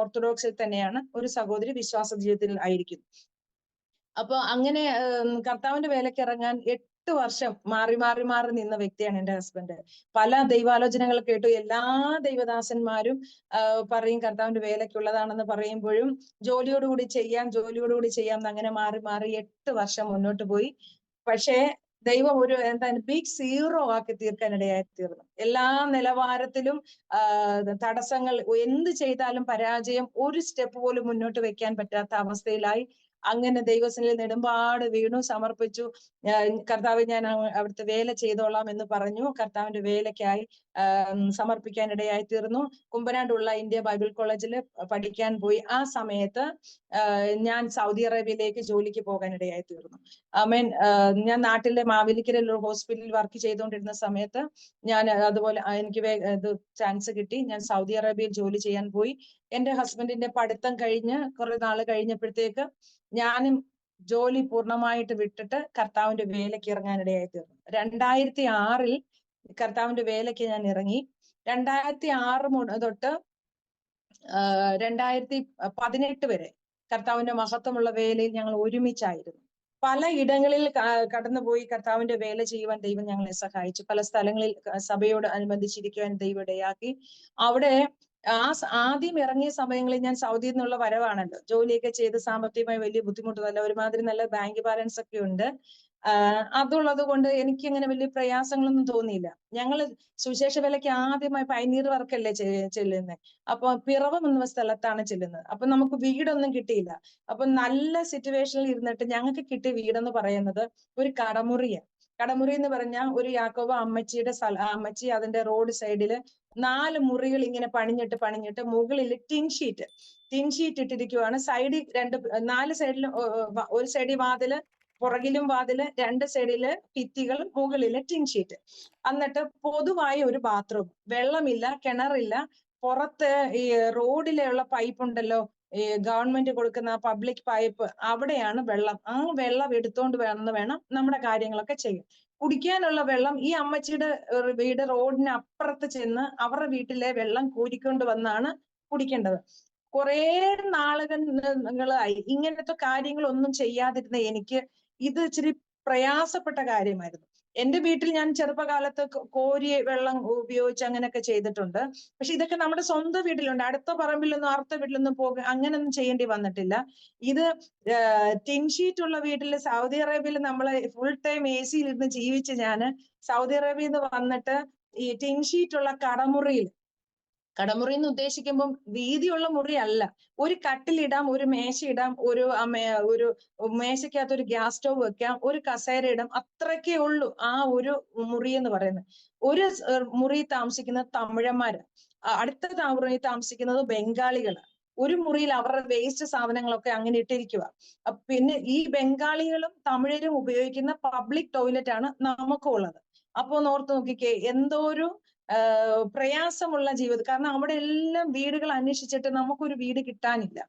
ഓർത്തഡോക്സിൽ തന്നെയാണ്. ഒരു സഹോദരി വിശ്വാസ ജീവിതത്തിൽ ആയിരിക്കും. അപ്പൊ അങ്ങനെ കർത്താവിന്റെ വേലയ്ക്ക് ഇറങ്ങാൻ 8 വർഷം മാറി നിന്ന വ്യക്തിയാണ് എന്റെ ഹസ്ബൻഡ്. പല ദൈവാലോചനകൾ കേട്ടു. എല്ലാ ദൈവദാസന്മാരും പറയും കർത്താവിന്റെ വേലയ്ക്കുള്ളതാണെന്ന് പറയുമ്പോഴും ജോലിയോടുകൂടി ചെയ്യാം അങ്ങനെ മാറി 8 വർഷം മുന്നോട്ട് പോയി. പക്ഷേ ദൈവം ഒരു ബിഗ് സീറോ ആക്കി തീർക്കാൻ ഇടയായി തീർന്നു. എല്ലാ നിലവാരത്തിലും തടസ്സങ്ങൾ, എന്ത് ചെയ്താലും പരാജയം, ഒരു സ്റ്റെപ്പ് പോലും മുന്നോട്ട് വെക്കാൻ പറ്റാത്ത അവസ്ഥയിലായി. അങ്ങനെ ദൈവസന്നിധിയിൽ നെടുമ്പാട് വീണു, സമർപ്പിച്ചു. കർത്താവ്, ഞാൻ അവിടുത്തെ വേല ചെയ്തോളാം എന്ന് പറഞ്ഞു. കർത്താവിന്റെ വേലയ്ക്കായി സമർപ്പിക്കാൻ ഇടയായി തീർന്നു. കുമ്പനാടുള്ള ഇന്ത്യ ബൈബിൾ കോളേജിൽ പഠിക്കാൻ പോയി. ആ സമയത്ത് ഞാൻ സൗദി അറേബ്യയിലേക്ക് ജോലിക്ക് പോകാൻ ഇടയായി തീർന്നു. ആമേൻ. ഞാൻ നാട്ടിലെ മാവേലിക്കരയിൽ ഒരു ഹോസ്പിറ്റലിൽ വർക്ക് ചെയ്തുകൊണ്ടിരുന്ന സമയത്ത് ഞാൻ അതുപോലെ എനിക്ക് ചാൻസ് കിട്ടി. ഞാൻ സൗദി അറേബ്യയിൽ ജോലി ചെയ്യാൻ പോയി. എന്റെ ഹസ്ബൻഡിന്റെ പഠിത്തം കഴിഞ്ഞ് കുറെ നാൾ കഴിഞ്ഞപ്പോഴത്തേക്ക് ഞാനും ജോലി പൂർണ്ണമായിട്ട് വിട്ടിട്ട് കർത്താവിന്റെ വേലയ്ക്ക് ഇറങ്ങാനിടയായി തീർന്നു. 2006 കർത്താവിന്റെ വേലയ്ക്ക് ഞാൻ ഇറങ്ങി. 2006 തൊട്ട് 2018 വരെ കർത്താവിന്റെ മഹത്വമുള്ള വേലയിൽ ഞങ്ങൾ ഒരുമിച്ചായിരുന്നു. പല ഇടങ്ങളിൽ കടന്നുപോയി കർത്താവിന്റെ വേല ചെയ്യുവാൻ ദൈവം ഞങ്ങളെ സഹായിച്ചു. പല സ്ഥലങ്ങളിൽ സഭയോട് അനുബന്ധിച്ചിരിക്കുവാൻ ദൈവം ഇടയാക്കി. അവിടെ ആദ്യം ഇറങ്ങിയ സമയങ്ങളിൽ ഞാൻ സൗദിയിൽ നിന്നുള്ള വരവാണല്ലോ. ജോലിയൊക്കെ ചെയ്ത് സാമ്പത്തികമായി വലിയ ബുദ്ധിമുട്ടൊന്നുമല്ല. ഒരുമാതിരി നല്ല ബാങ്ക് ബാലൻസ് ഒക്കെ ഉണ്ട്. അതുള്ളത് കൊണ്ട് എനിക്ക് ഇങ്ങനെ വലിയ പ്രയാസങ്ങളൊന്നും തോന്നിയില്ല. ഞങ്ങൾ സുവിശേഷ വേലയ്ക്ക് ആദ്യമായി പൈനീർ വർക്കല്ലേ ചെല്ലുന്നത്. അപ്പൊ പിറവം എന്ന സ്ഥലത്താണ് ചെല്ലുന്നത്. അപ്പൊ നമുക്ക് വീടൊന്നും കിട്ടിയില്ല. അപ്പൊ നല്ല സിറ്റുവേഷനിൽ ഇരുന്നിട്ട് ഞങ്ങൾക്ക് കിട്ടിയ വീടെന്ന് പറയുന്നത് ഒരു കടമുറി എന്ന് പറഞ്ഞാൽ ഒരു യാക്കോബ അമ്മച്ചിയുടെ അമ്മച്ചി അതിന്റെ റോഡ് സൈഡില് 4 മുറികൾ ഇങ്ങനെ പണിഞ്ഞിട്ട് മുകളിൽ ടിൻ ഷീറ്റ് ഇട്ടിരിക്കുവാണ്. സൈഡിൽ 4 സൈഡിലും, ഒരു സൈഡിൽ വാതില്, പുറകിലും വാതില്, 2 സൈഡില് ഭിത്തികൾ, മുകളില് ടിൻ ഷീറ്റ്. എന്നിട്ട് പൊതുവായ ഒരു ബാത്റൂം. വെള്ളമില്ല, കിണറില്ല. പുറത്ത് ഈ റോഡിലുള്ള പൈപ്പ് ഉണ്ടല്ലോ, ഈ ഗവൺമെന്റ് കൊടുക്കുന്ന പബ്ലിക് പൈപ്പ്, അവിടെയാണ് വെള്ളം. ആ വെള്ളം എടുത്തോണ്ട് വേണം നമ്മുടെ കാര്യങ്ങളൊക്കെ ചെയ്യും. കുടിക്കാനുള്ള വെള്ളം ഈ അമ്മച്ചിയുടെ വീട് റോഡിന് അപ്പുറത്ത് ചെന്ന് അവരുടെ വീട്ടിലെ വെള്ളം കോരിക്കൊണ്ട് വന്നാണ് കുടിക്കേണ്ടത്. കുറെ നാളുകളായി ഇങ്ങനത്തെ കാര്യങ്ങളൊന്നും ചെയ്യാതിരുന്ന എനിക്ക് ഇത് ഇച്ചിരി പ്രയാസപ്പെട്ട കാര്യമായിരുന്നു. എന്റെ വീട്ടിൽ ഞാൻ ചെറുപ്പകാലത്ത് കോരി വെള്ളം ഉപയോഗിച്ച് അങ്ങനെയൊക്കെ ചെയ്തിട്ടുണ്ട്. പക്ഷെ ഇതൊക്കെ നമ്മുടെ സ്വന്തം വീട്ടിലുണ്ട്. അടുത്ത പറമ്പിലൊന്നും അടുത്ത വീട്ടിലൊന്നും അങ്ങനൊന്നും ചെയ്യേണ്ടി വന്നിട്ടില്ല. ഇത് ടിൻ ഷീറ്റ് ഉള്ള വീട്ടിൽ സൗദി അറേബ്യയിൽ നമ്മളെ ഫുൾ ടൈം AC-യിൽ ഇരുന്ന് ജീവിച്ച് ഞാന് സൗദി അറേബ്യയിൽ നിന്ന് വന്നിട്ട് ഈ ടിൻ ഷീറ്റ് ഉള്ള കടമുറി എന്ന് ഉദ്ദേശിക്കുമ്പം വീതിയുള്ള മുറി അല്ല. ഒരു കട്ടിലിടാം, ഒരു മേശ ഇടാം, ഒരു മേശയ്ക്കകത്ത് ഒരു ഗ്യാസ് സ്റ്റവ് വെക്കാം, ഒരു കസേര ഇടാം, അത്രയ്ക്കേ ഉള്ളൂ ആ ഒരു മുറി എന്ന് പറയുന്നത്. ഒരു മുറി താമസിക്കുന്നത് തമിഴന്മാര്, അടുത്ത മുറി താമസിക്കുന്നത് ബംഗാളികള്. ഒരു മുറിയിൽ അവരുടെ വേസ്റ്റ് സാധനങ്ങളൊക്കെ അങ്ങനെ ഇട്ടിരിക്കുക. പിന്നെ ഈ ബംഗാളികളും തമിഴരും ഉപയോഗിക്കുന്ന പബ്ലിക് ടോയ്ലറ്റ് ആണ് നമുക്കും ഉള്ളത്. അപ്പൊ ഓർത്ത് നോക്കിക്കേ, എന്തോ ഒരു പ്രയാസമുള്ള ജീവിതം. കാരണം അവിടെ എല്ലാം വീടുകൾ അന്വേഷിച്ചിട്ട് നമുക്കൊരു വീട് കിട്ടാനില്ല.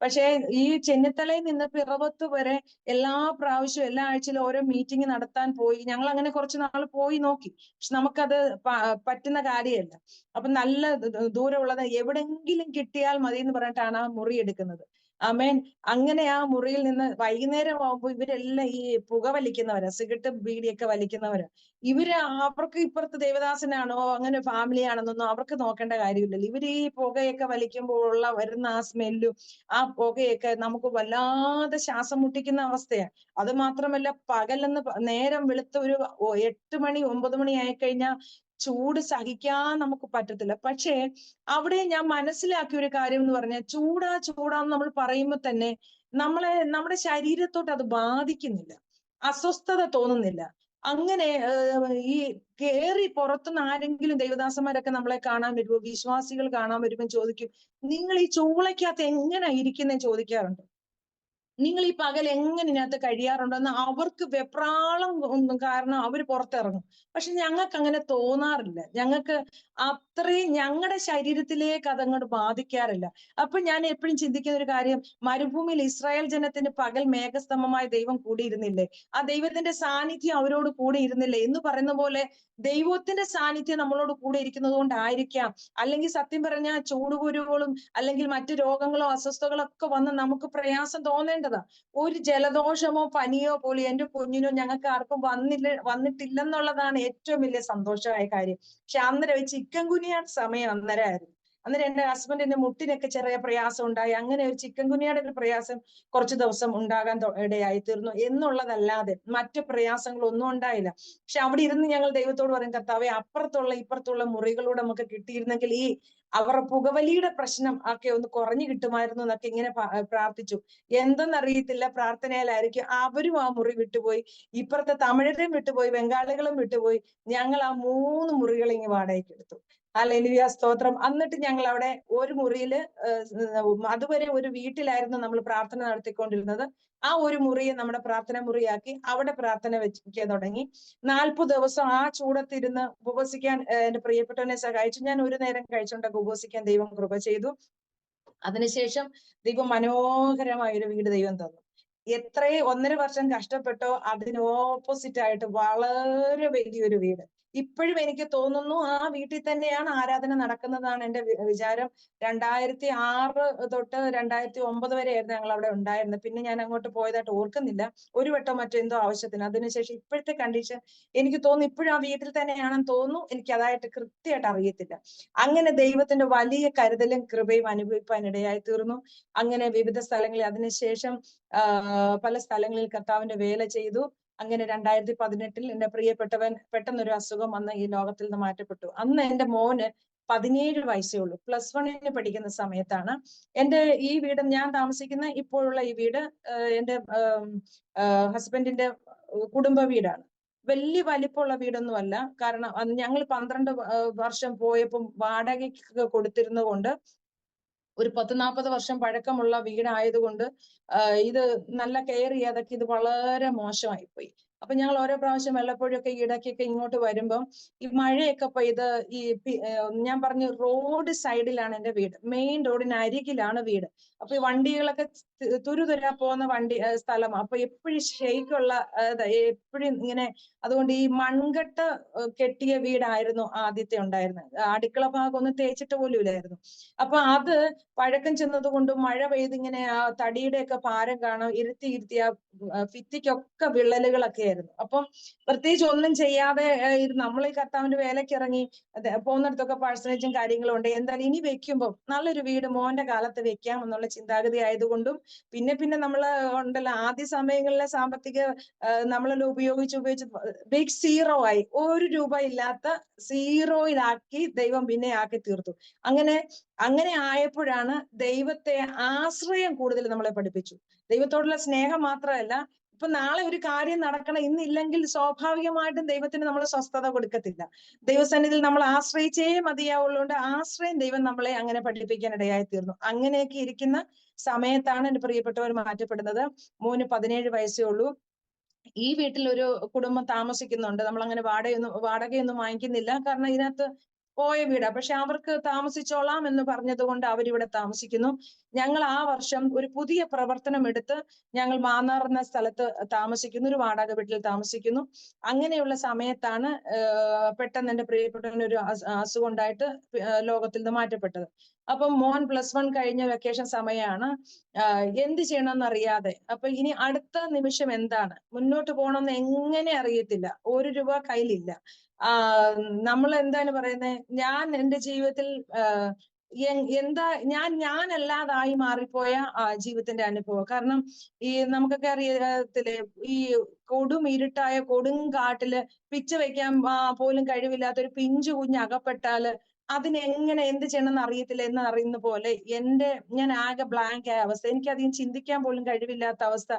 പക്ഷേ ഈ ചെന്നിത്തലയിൽ നിന്ന് പിറവത്ത് വരെ എല്ലാ പ്രാവശ്യവും എല്ലാ ആഴ്ചയിലും ഓരോ മീറ്റിംഗ് നടത്താൻ പോയി. ഞങ്ങൾ അങ്ങനെ കുറച്ച് നാൾ പോയി നോക്കി. പക്ഷെ നമുക്കത് പറ്റുന്ന കാര്യമല്ല. അപ്പൊ നല്ല ദൂരമുള്ളത് എവിടെങ്കിലും കിട്ടിയാൽ മതി എന്ന് പറഞ്ഞിട്ടാണ് ആ മുറി എടുക്കുന്നത്. ആമേൻ. അങ്ങനെ ആ മുറിയിൽ നിന്ന് വൈകുന്നേരം ആകുമ്പോൾ ഇവരെല്ലാം ഈ പുക വലിക്കുന്നവരാ, സിഗരറ്റ് ബീഡിയൊക്കെ വലിക്കുന്നവരാ. അവർക്ക് ഇപ്പുറത്ത് ദേവദാസനാണോ അങ്ങനെ ഫാമിലി ആണെന്നൊന്നും അവർക്ക് നോക്കേണ്ട കാര്യമില്ലല്ലോ. ഇവര് ഈ പുകയൊക്കെ വലിക്കുമ്പോൾ വരുന്ന ആ സ്മെല്ലും ആ പുകയൊക്കെ നമുക്ക് വല്ലാതെ ശ്വാസം മുട്ടിക്കുന്ന അവസ്ഥയാണ്. അത് മാത്രമല്ല, പകലെന്ന് നേരം വെളുത്ത ഒരു 8 മണി 9 മണി ആയിക്കഴിഞ്ഞാൽ ചൂട് സഹിക്കാൻ നമുക്ക് പറ്റത്തില്ല. പക്ഷേ അവിടെ ഞാൻ മനസ്സിലാക്കിയ ഒരു കാര്യം എന്ന് പറഞ്ഞാൽ, ചൂടാന്ന് നമ്മൾ പറയുമ്പോൾ തന്നെ നമ്മുടെ ശരീരത്തോട്ട് അത് ബാധിക്കുന്നില്ല, അസ്വസ്ഥത തോന്നുന്നില്ല. അങ്ങനെ ഈ കേറി പുറത്തുനിന്ന് ആരെങ്കിലും ദൈവദാസന്മാരൊക്കെ നമ്മളെ കാണാൻ വരുമ്പോ, വിശ്വാസികൾ കാണാൻ വരുമ്പോൾ ചോദിക്കും, നിങ്ങൾ ഈ ചൂളയ്ക്കകത്ത് എങ്ങനെ ഇരിക്കുന്നേ ചോദിക്കാറുണ്ട്. നിങ്ങൾ ഈ പകൽ എങ്ങനെ ഇതിനകത്ത് കഴിയാറുണ്ടെന്ന് അവർക്ക് വെപ്രാളം ഒന്നും, കാരണം അവര് പുറത്തിറങ്ങും. പക്ഷെ ഞങ്ങൾക്ക് അങ്ങനെ തോന്നാറില്ല. ഞങ്ങൾക്ക് അത്രയും ഞങ്ങളുടെ ശരീരത്തിലേക്ക് അതങ്ങോട്ട് ബാധിക്കാറില്ല. അപ്പൊ ഞാൻ എപ്പോഴും ചിന്തിക്കുന്ന ഒരു കാര്യം, മരുഭൂമിയിൽ ഇസ്രായേൽ ജനത്തിന് പകൽ മേഘസ്തംഭമായ ദൈവം കൂടിയിരുന്നില്ലേ? ആ ദൈവത്തിന്റെ സാന്നിധ്യം അവരോട് കൂടെ ഇരുന്നില്ലേ എന്ന് പറയുന്ന പോലെ ദൈവത്തിന്റെ സാന്നിധ്യം നമ്മളോട് കൂടെ ഇരിക്കുന്നത് കൊണ്ടായിരിക്കാം. അല്ലെങ്കിൽ സത്യം പറഞ്ഞാൽ ചൂടുകുരുകളും അല്ലെങ്കിൽ മറ്റു രോഗങ്ങളോ അസ്വസ്ഥതകളോ ഒക്കെ വന്ന് നമുക്ക് പ്രയാസം തോന്നേണ്ടതാ. ഒരു ജലദോഷമോ പനിയോ പോലും എന്റെ കുഞ്ഞിനോ ഞങ്ങൾക്ക് ആർക്കും വന്നിട്ടില്ലെന്നുള്ളതാണ് ഏറ്റവും വലിയ സന്തോഷമായ കാര്യം. പക്ഷെ അന്നേരം ചിക്കൻ ഗുനിയ സമയം അന്നേരമായിരുന്നു. അന്നേരം എന്റെ ഹസ്ബൻഡിന്റെ മുട്ടിനൊക്കെ ചെറിയ പ്രയാസം ഉണ്ടായി. അങ്ങനെ ഒരു ചിക്കൻ ഗുനിയയുടെ ഒരു പ്രയാസം കുറച്ചു ദിവസം ഉണ്ടാകാൻ ഇടയായി തീർന്നു എന്നുള്ളതല്ലാതെ മറ്റു പ്രയാസങ്ങളൊന്നും ഉണ്ടായില്ല. പക്ഷെ അവിടെ ഇരുന്ന് ഞങ്ങൾ ദൈവത്തോട് പറയും, കർത്താവേ, അപ്പുറത്തുള്ള ഇപ്പുറത്തുള്ള മുറികളൂടെ നമുക്ക് കിട്ടിയിരുന്നെങ്കിൽ ഈ അവരുടെ പുകവലിയുടെ പ്രശ്നം ഒക്കെ ഒന്ന് കുറഞ്ഞു കിട്ടുമായിരുന്നു എന്നൊക്കെ ഇങ്ങനെ പ്രാർത്ഥിച്ചു. എന്തെന്നറിയത്തില്ല, പ്രാർത്ഥനയിലായിരിക്കും അവരും ആ മുറി വിട്ടുപോയി, ഇപ്പുറത്തെ തമിഴരും വിട്ടുപോയി, ബംഗാളികളും വിട്ടുപോയി. ഞങ്ങൾ ആ 3 മുറികൾ ഇങ്ങ് വാടകയ്ക്ക് എടുത്തു. ഹല്ലേലൂയ, സ്തോത്രം. എന്നിട്ട് ഞങ്ങൾ അവിടെ ഒരു മുറിയില്, അതുവരെ ഒരു വീട്ടിലായിരുന്നു നമ്മൾ പ്രാർത്ഥന നടത്തിക്കൊണ്ടിരുന്നത്. ആ ഒരു മുറിയെ നമ്മുടെ പ്രാർത്ഥന മുറിയാക്കി അവിടെ പ്രാർത്ഥന വെക്കാൻ തുടങ്ങി. 40 ദിവസം ആ ചൂടത്തിരുന്ന് ഉപവസിക്കാൻ എന്റെ പ്രിയപ്പെട്ടവനെ സഹായിച്ചു. ഞാൻ ഒരു നേരം കഴിച്ചുകൊണ്ടൊക്കെ ഉപവസിക്കാൻ ദൈവം കൃപ ചെയ്തു. അതിനുശേഷം ദൈവം മനോഹരമായ ഒരു വീട് ദൈവം തന്നു. എത്രയും 1.5 വർഷം കഷ്ടപ്പെട്ടോ അതിന് ഓപ്പോസിറ്റ് ആയിട്ട് വളരെ വലിയൊരു വീട്. ഇപ്പോഴും എനിക്ക് തോന്നുന്നു ആ വീട്ടിൽ തന്നെയാണ് ആരാധന നടക്കുന്നതാണ് എന്റെ വിചാരം. 2006 തൊട്ട് 2009 വരെയായിരുന്നു ഞങ്ങൾ അവിടെ ഉണ്ടായിരുന്നത്. പിന്നെ ഞാൻ അങ്ങോട്ട് പോയതായിട്ട് ഓർക്കുന്നില്ല. ഒരു വട്ടം മറ്റെന്തോ ആവശ്യത്തിന്. അതിനുശേഷം ഇപ്പോഴത്തെ കണ്ടീഷൻ എനിക്ക് തോന്നുന്നു ഇപ്പോഴും ആ വീട്ടിൽ തന്നെയാണെന്ന് തോന്നുന്നു. എനിക്ക് അതായിട്ട് കൃത്യമായിട്ട് അറിയത്തില്ല. അങ്ങനെ ദൈവത്തിന്റെ വലിയ കരുതലും കൃപയും അനുഭവിക്കാൻ ഇടയായി തീർന്നു. അങ്ങനെ വിവിധ സ്ഥലങ്ങളിൽ അതിനുശേഷം പല സ്ഥലങ്ങളിൽ കർത്താവിന്റെ വേല ചെയ്തു. അങ്ങനെ 2018 എന്റെ പ്രിയപ്പെട്ടവൻ പെട്ടെന്നൊരു അസുഖം വന്ന് ഈ ലോകത്തിൽ നിന്ന് മാറ്റപ്പെട്ടു. അന്ന് എന്റെ മോന് 17 വയസ്സേ ഉള്ളൂ. +1 പഠിക്കുന്ന സമയത്താണ്. എന്റെ ഈ വീട്, ഞാൻ താമസിക്കുന്ന ഇപ്പോഴുള്ള ഈ വീട് എന്റെ ഹസ്ബൻഡിന്റെ കുടുംബ വീടാണ്. വലിയ വലിപ്പമുള്ള വീടൊന്നും അല്ല. കാരണം ഞങ്ങൾ 12 വർഷം പോയപ്പം വാടകയ്ക്ക് കൊടുത്തിരുന്നത് കൊണ്ട്, ഒരു 10-40 വർഷം പഴക്കമുള്ള വീടായതുകൊണ്ട് ഇത് നല്ല കെയർ ചെയ്യാതൊക്കെ ഇത് വളരെ മോശമായി പോയി. അപ്പൊ ഞങ്ങൾ ഓരോ പ്രാവശ്യം വല്ലപ്പോഴൊക്കെ ഇടയ്ക്കൊക്കെ ഇങ്ങോട്ട് വരുമ്പം ഈ മഴയൊക്കെ പെയ്ത് ഞാൻ പറഞ്ഞു, റോഡ് സൈഡിലാണ് എന്റെ വീട്, മെയിൻ റോഡിന് അരികിലാണ് വീട്. അപ്പൊ ഈ വണ്ടികളൊക്കെ തുരുതുരാ പോകുന്ന സ്ഥലം. അപ്പൊ എപ്പോഴും ഷെയ്ക്കുള്ള എപ്പോഴും ഇങ്ങനെ, അതുകൊണ്ട് ഈ മൺകട്ട കെട്ടിയ വീടായിരുന്നു ആദ്യത്തെ ഉണ്ടായിരുന്നത്. അടുക്കള ഭാഗം ഒന്നും തേച്ചിട്ട് പോലും ഇല്ലായിരുന്നു. അപ്പൊ അത് പഴക്കം ചെന്നത് കൊണ്ട് മഴ പെയ്തിങ്ങനെ ആ തടിയുടെ ഒക്കെ ഭാരം കാണാം, ഇരുത്തി ആ ഭിത്തിക്കൊക്കെ വിള്ളലുകളൊക്കെ ആയിരുന്നു. ആയിരുന്നു. അപ്പം പ്രത്യേകിച്ച് ഒന്നും ചെയ്യാതെ നമ്മൾ ഈ കർത്താവിന്റെ വേലയ്ക്ക് ഇറങ്ങി പോകുന്നിടത്തൊക്കെ പേഴ്സണേജും കാര്യങ്ങളും ഉണ്ട്. എന്തായാലും ഇനി വെക്കുമ്പോൾ നല്ലൊരു വീട് മോന്റെ കാലത്ത് വെക്കാം എന്നുള്ള ചിന്താഗതി ആയതുകൊണ്ടും പിന്നെ നമ്മൾ ഉണ്ടല്ലോ ആദ്യ സമയങ്ങളിലെ സാമ്പത്തിക നമ്മളെല്ലാം ഉപയോഗിച്ച് ബിഗ് സീറോ ആയി. 1 രൂപ ഇല്ലാത്ത സീറോയിലാക്കി ദൈവം പിന്നെ ആക്കി തീർത്തു. അങ്ങനെ ആയപ്പോഴാണ് ദൈവത്തെ ആശ്രയം കൂടുതൽ നമ്മളെ പഠിപ്പിച്ചു. ദൈവത്തോടുള്ള സ്നേഹം മാത്രമല്ല, ഇപ്പൊ നാളെ ഒരു കാര്യം നടക്കണം, ഇന്നില്ലെങ്കിൽ സ്വാഭാവികമായിട്ടും ദൈവത്തിന് നമ്മൾ സ്വസ്ഥത കൊടുക്കത്തില്ല. ദൈവസന്നിധിയിൽ നമ്മൾ ആശ്രയിച്ചേ മതിയാവുള്ളതുകൊണ്ട് ആശ്രയം ദൈവം നമ്മളെ അങ്ങനെ പഠിപ്പിക്കാൻ ഇടയായി തീർന്നു. അങ്ങനെയൊക്കെ ഇരിക്കുന്ന സമയത്താണ് എന്റെ പ്രിയപ്പെട്ടവർ മാറ്റപ്പെടുന്നത്. മോന് 17 വയസ്സേ ഉള്ളൂ. ഈ വീട്ടിൽ ഒരു കുടുംബം താമസിക്കുന്നുണ്ട്. നമ്മൾ അങ്ങനെ വാടകയൊന്നും വാങ്ങിക്കുന്നില്ല, കാരണം ഇതിനകത്ത് പോയ വീടാ. പക്ഷെ അവർക്ക് താമസിച്ചോളാം എന്ന് പറഞ്ഞത് കൊണ്ട് അവരിവിടെ താമസിക്കുന്നു. ഞങ്ങൾ ആ വർഷം ഒരു പുതിയ പ്രവർത്തനം എടുത്ത് ഞങ്ങൾ മാന്നാർ എന്ന സ്ഥലത്ത് താമസിക്കുന്നു, ഒരു വാടക വീട്ടിൽ താമസിക്കുന്നു. അങ്ങനെയുള്ള സമയത്താണ് പെട്ടെന്ന് എന്റെ പ്രിയപ്പെട്ടവന് ഒരു അസുഖം ഉണ്ടായിട്ട് ലോകത്തിൽ നിന്ന് മാറ്റപ്പെട്ടത്. അപ്പം മോൻ +1 കഴിഞ്ഞ വെക്കേഷൻ സമയമാണ്. എന്ത് ചെയ്യണമെന്ന് അറിയാതെ, അപ്പൊ ഇനി അടുത്ത നിമിഷം എന്താണ്, മുന്നോട്ട് പോകണമെന്ന് എങ്ങനെ അറിയത്തില്ല, 1 രൂപ കയ്യിലില്ല. നമ്മൾ എന്താണ് പറയുന്നത്, ഞാൻ എന്റെ ജീവിതത്തിൽ എന്താ ഞാനല്ലാതായി മാറിപ്പോയ ജീവിതത്തിന്റെ അനുഭവം. കാരണം ഈ നമുക്കൊക്കെ അറിയത്തില്ലേ, ഈ ഇരുട്ടായ കൊടുങ്കാട്ടില് പിച്ച വെക്കാൻ പോലും കഴിവില്ലാത്ത ഒരു പിഞ്ചു കുഞ്ഞ് അകപ്പെട്ടാല് അതിനെങ്ങനെ എന്ത് ചെയ്യണമെന്ന് അറിയത്തില്ല എന്ന് അറിയുന്ന പോലെ ഞാൻ ആകെ ബ്ലാങ്ക് ആയ അവസ്ഥ, എനിക്കധികം ചിന്തിക്കാൻ പോലും കഴിവില്ലാത്ത അവസ്ഥ,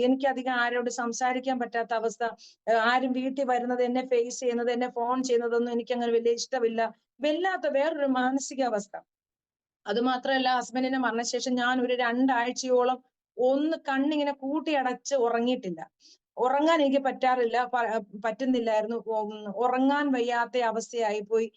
എനിക്കധികം ആരോട് സംസാരിക്കാൻ പറ്റാത്ത അവസ്ഥ, ആരും വീട്ടിൽ വരുന്നത്, എന്നെ ഫേസ് ചെയ്യുന്നത്, എന്നെ ഫോൺ ചെയ്യുന്നതൊന്നും എനിക്ക് അങ്ങനെ വലിയ ഇഷ്ടമില്ല, വല്ലാത്ത വേറൊരു മാനസികാവസ്ഥ. അത് മാത്രമല്ല, ഹസ്ബൻഡിന്റെ മരണശേഷം ഞാൻ ഒരു 2 ആഴ്ചയോളം കണ്ണിങ്ങനെ കൂട്ടിയടച്ച് ഉറങ്ങിയിട്ടില്ല. ഉറങ്ങാൻ എനിക്ക് പറ്റുന്നില്ലായിരുന്നു. ഉറങ്ങാൻ വയ്യാത്ത അവസ്ഥയായി പോയി.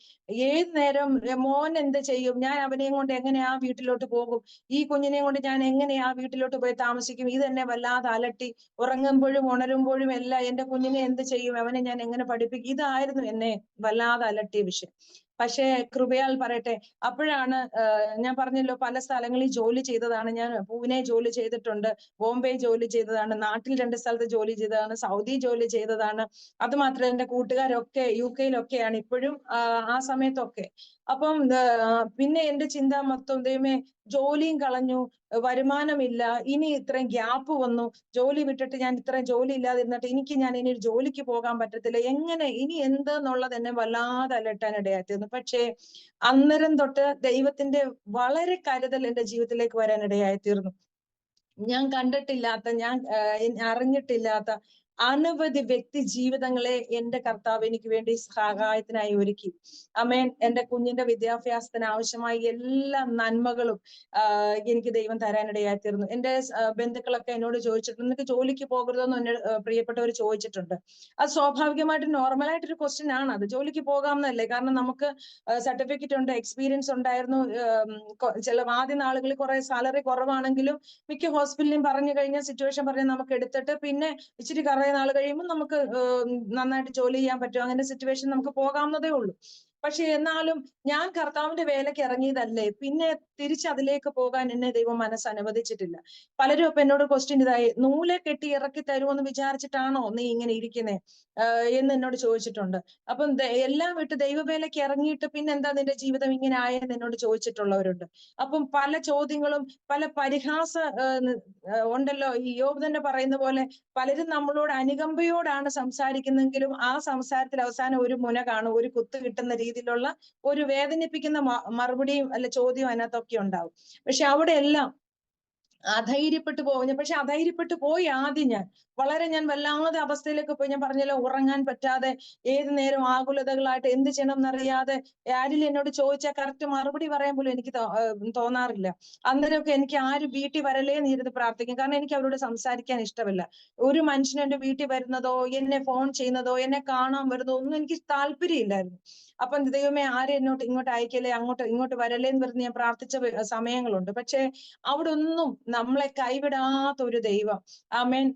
ഏത് നേരം മോൻ എന്ത് ചെയ്യും, ഞാൻ അവനെയും കൊണ്ട് എങ്ങനെ ആ വീട്ടിലോട്ട് പോകും, ഈ കുഞ്ഞിനെയും കൊണ്ട് ഞാൻ എങ്ങനെ ആ വീട്ടിലോട്ട് പോയി താമസിക്കും, ഇതെന്നെ വല്ലാതെ അലട്ടി. ഉറങ്ങുമ്പോഴും ഉണരുമ്പോഴും എല്ലാം എന്റെ കുഞ്ഞിനെ എന്ത് ചെയ്യും, അവനെ ഞാൻ എങ്ങനെ പഠിപ്പിക്കും, ഇതായിരുന്നു എന്നെ വല്ലാതെ അലട്ടിയ വിഷയം. പക്ഷേ കൃപയാൽ പറയട്ടെ, അപ്പോഴാണ് ഞാൻ പറഞ്ഞല്ലോ പല സ്ഥലങ്ങളിൽ ജോലി ചെയ്തതാണ്. ഞാൻ പൂനെ ജോലി ചെയ്തിട്ടുണ്ട്, ബോംബെ ജോലി ചെയ്തതാണ്, നാട്ടിൽ 2 സ്ഥലത്ത് ജോലി ചെയ്തതാണ്, സൗദി ജോലി ചെയ്തതാണ്. അത് മാത്രമല്ല എന്റെ കൂട്ടുകാരൊക്കെ UK-യിലൊക്കെയാണ് ഇപ്പോഴും, ആ സമയത്തൊക്കെ. അപ്പം പിന്നെ എന്റെ ചിന്ത മൊത്തം, ദൈവമേ ജോലിയും കളഞ്ഞു, വരുമാനമില്ല, ഇനി ഇത്രയും ഗ്യാപ്പ് വന്നു, ജോലി വിട്ടിട്ട് ഞാൻ ഇത്രയും ജോലി ഇല്ലാതിരുന്നിട്ട് ഞാൻ ഇനി ഒരു ജോലിക്ക് പോകാൻ പറ്റത്തില്ല, എങ്ങനെ ഇനി എന്തെന്നുള്ളത് എന്നെ വല്ലാതെ അലട്ടാൻ ഇടയായിത്തീർന്നു. പക്ഷേ അന്നേരം തൊട്ട് ദൈവത്തിന്റെ വളരെ കരുതൽ എന്റെ ജീവിതത്തിലേക്ക് വരാൻ ഇടയായിത്തീർന്നു. ഞാൻ കണ്ടിട്ടില്ലാത്ത, ഞാൻ അറിഞ്ഞിട്ടില്ലാത്ത അനവധി വ്യക്തി ജീവിതങ്ങളെ എന്റെ കർത്താവ് എനിക്ക് വേണ്ടി സഹായത്തിനായി ഒരുക്കി. ആമേൻ. എന്റെ കുഞ്ഞിന്റെ വിദ്യാഭ്യാസത്തിന് ആവശ്യമായ എല്ലാ നന്മകളും എനിക്ക് ദൈവം തരാനിടയായി തീർന്നു. എന്റെ ബന്ധുക്കളൊക്കെ എന്നോട് ചോദിച്ചിട്ടുണ്ട്, നിനക്ക് ജോലിക്ക് പോകരുതെന്ന് എന്നെ പ്രിയപ്പെട്ടവർ ചോദിച്ചിട്ടുണ്ട്. അത് സ്വാഭാവികമായിട്ട് നോർമലായിട്ടൊരു ക്വസ്റ്റ്യൻ ആണ്. അത് ജോലിക്ക് പോകാമെന്നല്ലേ, കാരണം നമുക്ക് സർട്ടിഫിക്കറ്റ് ഉണ്ട്, എക്സ്പീരിയൻസ് ഉണ്ടായിരുന്നു. ആദ്യ നാളുകളിൽ കുറെ സാലറി കുറവാണെങ്കിലും മിക്ക ഹോസ്പിറ്റലിലും പറഞ്ഞു കഴിഞ്ഞാൽ സിറ്റുവേഷൻ പറഞ്ഞ് നമുക്ക് എടുത്തിട്ട് പിന്നെ ഇച്ചിരി കുറെ നാൾ കഴിയുമ്പോൾ നമുക്ക് നന്നായിട്ട് ജോലി ചെയ്യാൻ പറ്റും. അങ്ങനെ സിറ്റുവേഷൻ നമുക്ക് പോകാവുന്നതേ ഉള്ളൂ. പക്ഷെ എന്നാലും ഞാൻ കർത്താവിന്റെ വേലയ്ക്ക് ഇറങ്ങിയതല്ലേ, പിന്നെ അതിലേക്ക് പോകാൻ എന്നെ ദൈവം മനസ്സ് അനുവദിച്ചിട്ടില്ല. പലരും ഇപ്പൊ എന്നോട് ക്വസ്റ്റ്യൻ ഇതായി, നൂലെ കെട്ടി ഇറക്കി തരുമെന്ന് വിചാരിച്ചിട്ടാണോ നീ ഇങ്ങനെ ഇരിക്കുന്നേ എന്ന് എന്നോട് ചോദിച്ചിട്ടുണ്ട്. അപ്പം എല്ലാം വിട്ട് ദൈവവേലയ്ക്ക് ഇറങ്ങിയിട്ട് പിന്നെ എന്താ നിന്റെ ജീവിതം ഇങ്ങനെ ആയെന്ന് എന്നോട് ചോദിച്ചിട്ടുള്ളവരുണ്ട്. അപ്പം പല ചോദ്യങ്ങളും പല പരിഹാസ ഉണ്ടല്ലോ. ഈ യോബ് തന്നെ പറയുന്ന പോലെ പലരും നമ്മളോട് അനുകമ്പയോടാണ് സംസാരിക്കുന്നെങ്കിലും ആ സംസാരത്തിൽ അവസാനം ഒരു മുന കാണും, ഒരു കുത്ത് കിട്ടുന്ന രീതിയിലുള്ള ഒരു വേദനിപ്പിക്കുന്ന മറുപടിയും അല്ല ചോദ്യവും അതിനകത്തൊക്കെ ഉണ്ടാവും. പക്ഷെ അവിടെ എല്ലാം അധൈര്യപ്പെട്ടു പോകുന്നു. പക്ഷെ അധൈര്യപ്പെട്ടു പോയി ആദ്യം ഞാൻ വല്ലാതെ അവസ്ഥയിലേക്ക് പോയി. ഞാൻ പറഞ്ഞല്ലോ, ഉറങ്ങാൻ പറ്റാതെ ഏത് നേരം ആകുലതകളായിട്ട് എന്ത് ചെയ്യണം എന്നറിയാതെ, ആരിലും എന്നോട് ചോദിച്ചാൽ കറക്റ്റ് മറുപടി പറയാൻ പോലും എനിക്ക് തോന്നാറില്ല. അന്നേരമൊക്കെ എനിക്ക് ആരും വീട്ടിൽ വരലേ നീരുന്ന് പ്രാർത്ഥിക്കും, കാരണം എനിക്ക് അവരോട് സംസാരിക്കാൻ ഇഷ്ടമില്ല. ഒരു മനുഷ്യൻ എന്റെ വീട്ടിൽ വരുന്നതോ എന്നെ ഫോൺ ചെയ്യുന്നതോ എന്നെ കാണാൻ വരുന്നതോ ഒന്നും എനിക്ക് താല്പര്യമില്ലായിരുന്നു. അപ്പം ദൈവമേ ആരെ ഇങ്ങോട്ട് അയക്കലേ, ഇങ്ങോട്ട് വരലേ എന്ന് പറഞ്ഞ് ഞാൻ പ്രാർത്ഥിച്ച സമയങ്ങളുണ്ട്. പക്ഷെ അവിടെ ഒന്നും നമ്മളെ കൈവിടാത്ത ഒരു ദൈവം. ആമേൻ.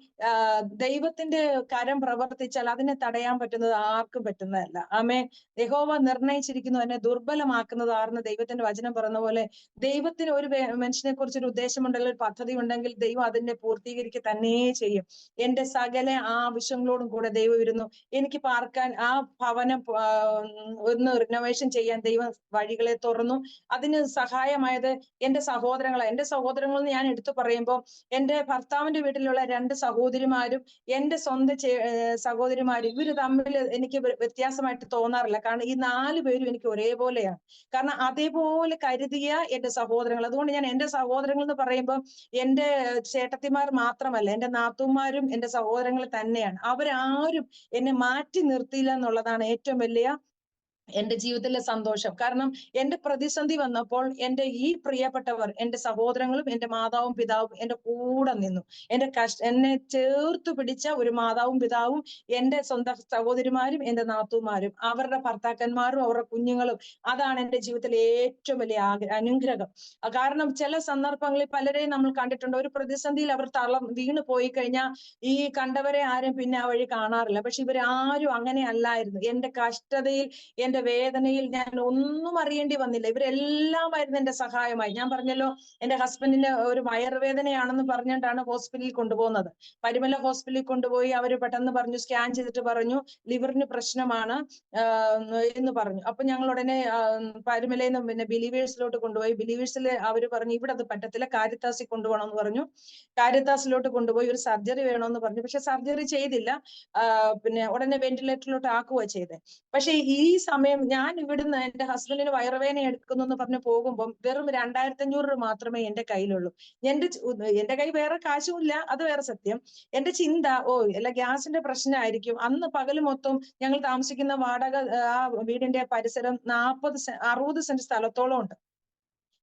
ദൈവത്തിന്റെ കരം പ്രവർത്തിച്ചാൽ അതിനെ തടയാൻ പറ്റുന്നത് ആർക്കും പറ്റുന്നതല്ല. ആമേൻ. യഹോവ നിർണയിച്ചിരിക്കുന്നു എന്നെ ദുർബലമാക്കുന്നത് ആർന്ന് ദൈവത്തിന്റെ വചനം പറയുന്ന പോലെ, ദൈവത്തിന് ഒരു മനുഷ്യനെ കുറിച്ച് ഒരു ഉദ്ദേശമുണ്ടെങ്കിൽ, ഒരു പദ്ധതി ഉണ്ടെങ്കിൽ ദൈവം അതിനെ പൂർത്തീകരിക്കുക തന്നെ ചെയ്യും. എന്റെ സകല ആവശ്യങ്ങളോടും കൂടെ ദൈവം ഇരുന്നു. എനിക്ക് പാർക്കാൻ ആ ഭവനം ഒന്ന് റിനോവേഷൻ ചെയ്യാൻ ദൈവം വഴികളെ തുറന്നു. അതിന് സഹായമായത് എന്റെ സഹോദരങ്ങൾ ഞാൻ എടുത്തു പറയുമ്പോൾ, എന്റെ ഭർത്താവിന്റെ വീട്ടിലുള്ള 2 സഹോദരിമാരും എന്റെ സ്വന്തം സഹോദരിമാരും, ഇവര് തമ്മിൽ എനിക്ക് വ്യത്യാസമായിട്ട് തോന്നാറില്ല. കാരണം ഈ 4 പേരും എനിക്ക് ഒരേപോലെയാണ്. കാരണം അതേപോലെ കരുതിയ എന്റെ സഹോദരങ്ങൾ. അതുകൊണ്ട് ഞാൻ എന്റെ സഹോദരങ്ങൾ എന്ന് പറയുമ്പോൾ എന്റെ ചേട്ടത്തിമാർ മാത്രമല്ല, എന്റെ നാത്തൂമാരും എന്റെ സഹോദരങ്ങൾ തന്നെയാണ്. അവരാരും എന്നെ മാറ്റി നിർത്തിയില്ല എന്നുള്ളതാണ് ഏറ്റവും വലിയ എന്റെ ജീവിതത്തിലെ സന്തോഷം. കാരണം എന്റെ പ്രതിസന്ധി വന്നപ്പോൾ എന്റെ ഈ പ്രിയപ്പെട്ടവർ, എന്റെ സഹോദരങ്ങളും എന്റെ മാതാവും പിതാവും എന്റെ കൂടെ നിന്നു. എന്നെ ചേർത്ത് പിടിച്ച ഒരു മാതാവും പിതാവും, എന്റെ സ്വന്തം സഹോദരിമാരും എന്റെ നാത്തൂമാരും, അവരുടെ ഭർത്താക്കന്മാരും അവരുടെ കുഞ്ഞുങ്ങളും. അതാണ് എന്റെ ജീവിതത്തിലെ ഏറ്റവും വലിയ അനുഗ്രഹം. കാരണം ചില സന്ദർഭങ്ങളിൽ പലരെയും നമ്മൾ കണ്ടിട്ടുണ്ട്, ഒരു പ്രതിസന്ധിയിൽ അവർ വീണ് പോയി കഴിഞ്ഞാൽ ഈ കണ്ടവരെ ആരും പിന്നെ ആ വഴി കാണാറില്ല. പക്ഷെ ഇവരാരും അങ്ങനെ അല്ലായിരുന്നു. എന്റെ കഷ്ടതയിൽ, എന്റെ വേദനയിൽ ഞാൻ ഒന്നും അറിയേണ്ടി വന്നില്ല. ഇവരെല്ലാം ആയിരുന്നു എന്റെ സഹായമായി. ഞാൻ പറഞ്ഞല്ലോ, എന്റെ ഹസ്ബൻഡിന് ഒരു വയറുവേദനയാണെന്ന് പറഞ്ഞിട്ടാണ് ഹോസ്പിറ്റലിൽ കൊണ്ടുപോകുന്നത്. പരിമല ഹോസ്പിറ്റലിൽ കൊണ്ടുപോയി അവർ പെട്ടെന്ന് പറഞ്ഞു, സ്കാൻ ചെയ്തിട്ട് പറഞ്ഞു ലിവറിന് പ്രശ്നമാണ് എന്ന് പറഞ്ഞു. അപ്പൊ ഞങ്ങൾ ഉടനെ പരിമലയിൽ നിന്ന് പിന്നെ ബിലീവേഴ്സിലോട്ട് കൊണ്ടുപോയി. ബിലീവേഴ്സിൽ അവർ പറഞ്ഞു ഇവിടെ അത് പറ്റത്തില്ല, കാരിത്താസിൽ കൊണ്ടുപോകണമെന്ന് പറഞ്ഞു. കാരിത്താസിലോട്ട് കൊണ്ടുപോയി ഒരു സർജറി വേണമെന്ന് പറഞ്ഞു. പക്ഷെ സർജറി ചെയ്തില്ല. പിന്നെ ഉടനെ വെന്റിലേറ്ററിലോട്ട് ആക്കുക ചെയ്തേ. പക്ഷെ ഈ സമയം ഞാൻ ഇവിടുന്ന് എന്റെ ഹസ്ബൻഡിന് വയറുവേദന എടുക്കുന്നു എന്ന് പറഞ്ഞ് പോകുമ്പോൾ വെറും 2500 മാത്രമേ എന്റെ കയ്യിലുള്ളൂ. എന്റെ കൈ വേറെ കാശുമില്ല, അത് വേറെ സത്യം. എന്റെ ചിന്ത, അല്ല ഗ്യാസിന്റെ പ്രശ്നമായിരിക്കും. അന്ന് പകല് മൊത്തം ഞങ്ങൾ താമസിക്കുന്ന വാടക ആ വീടിന്റെ പരിസരം 60 സെന്റ് സ്ഥലത്തോളം ഉണ്ട്.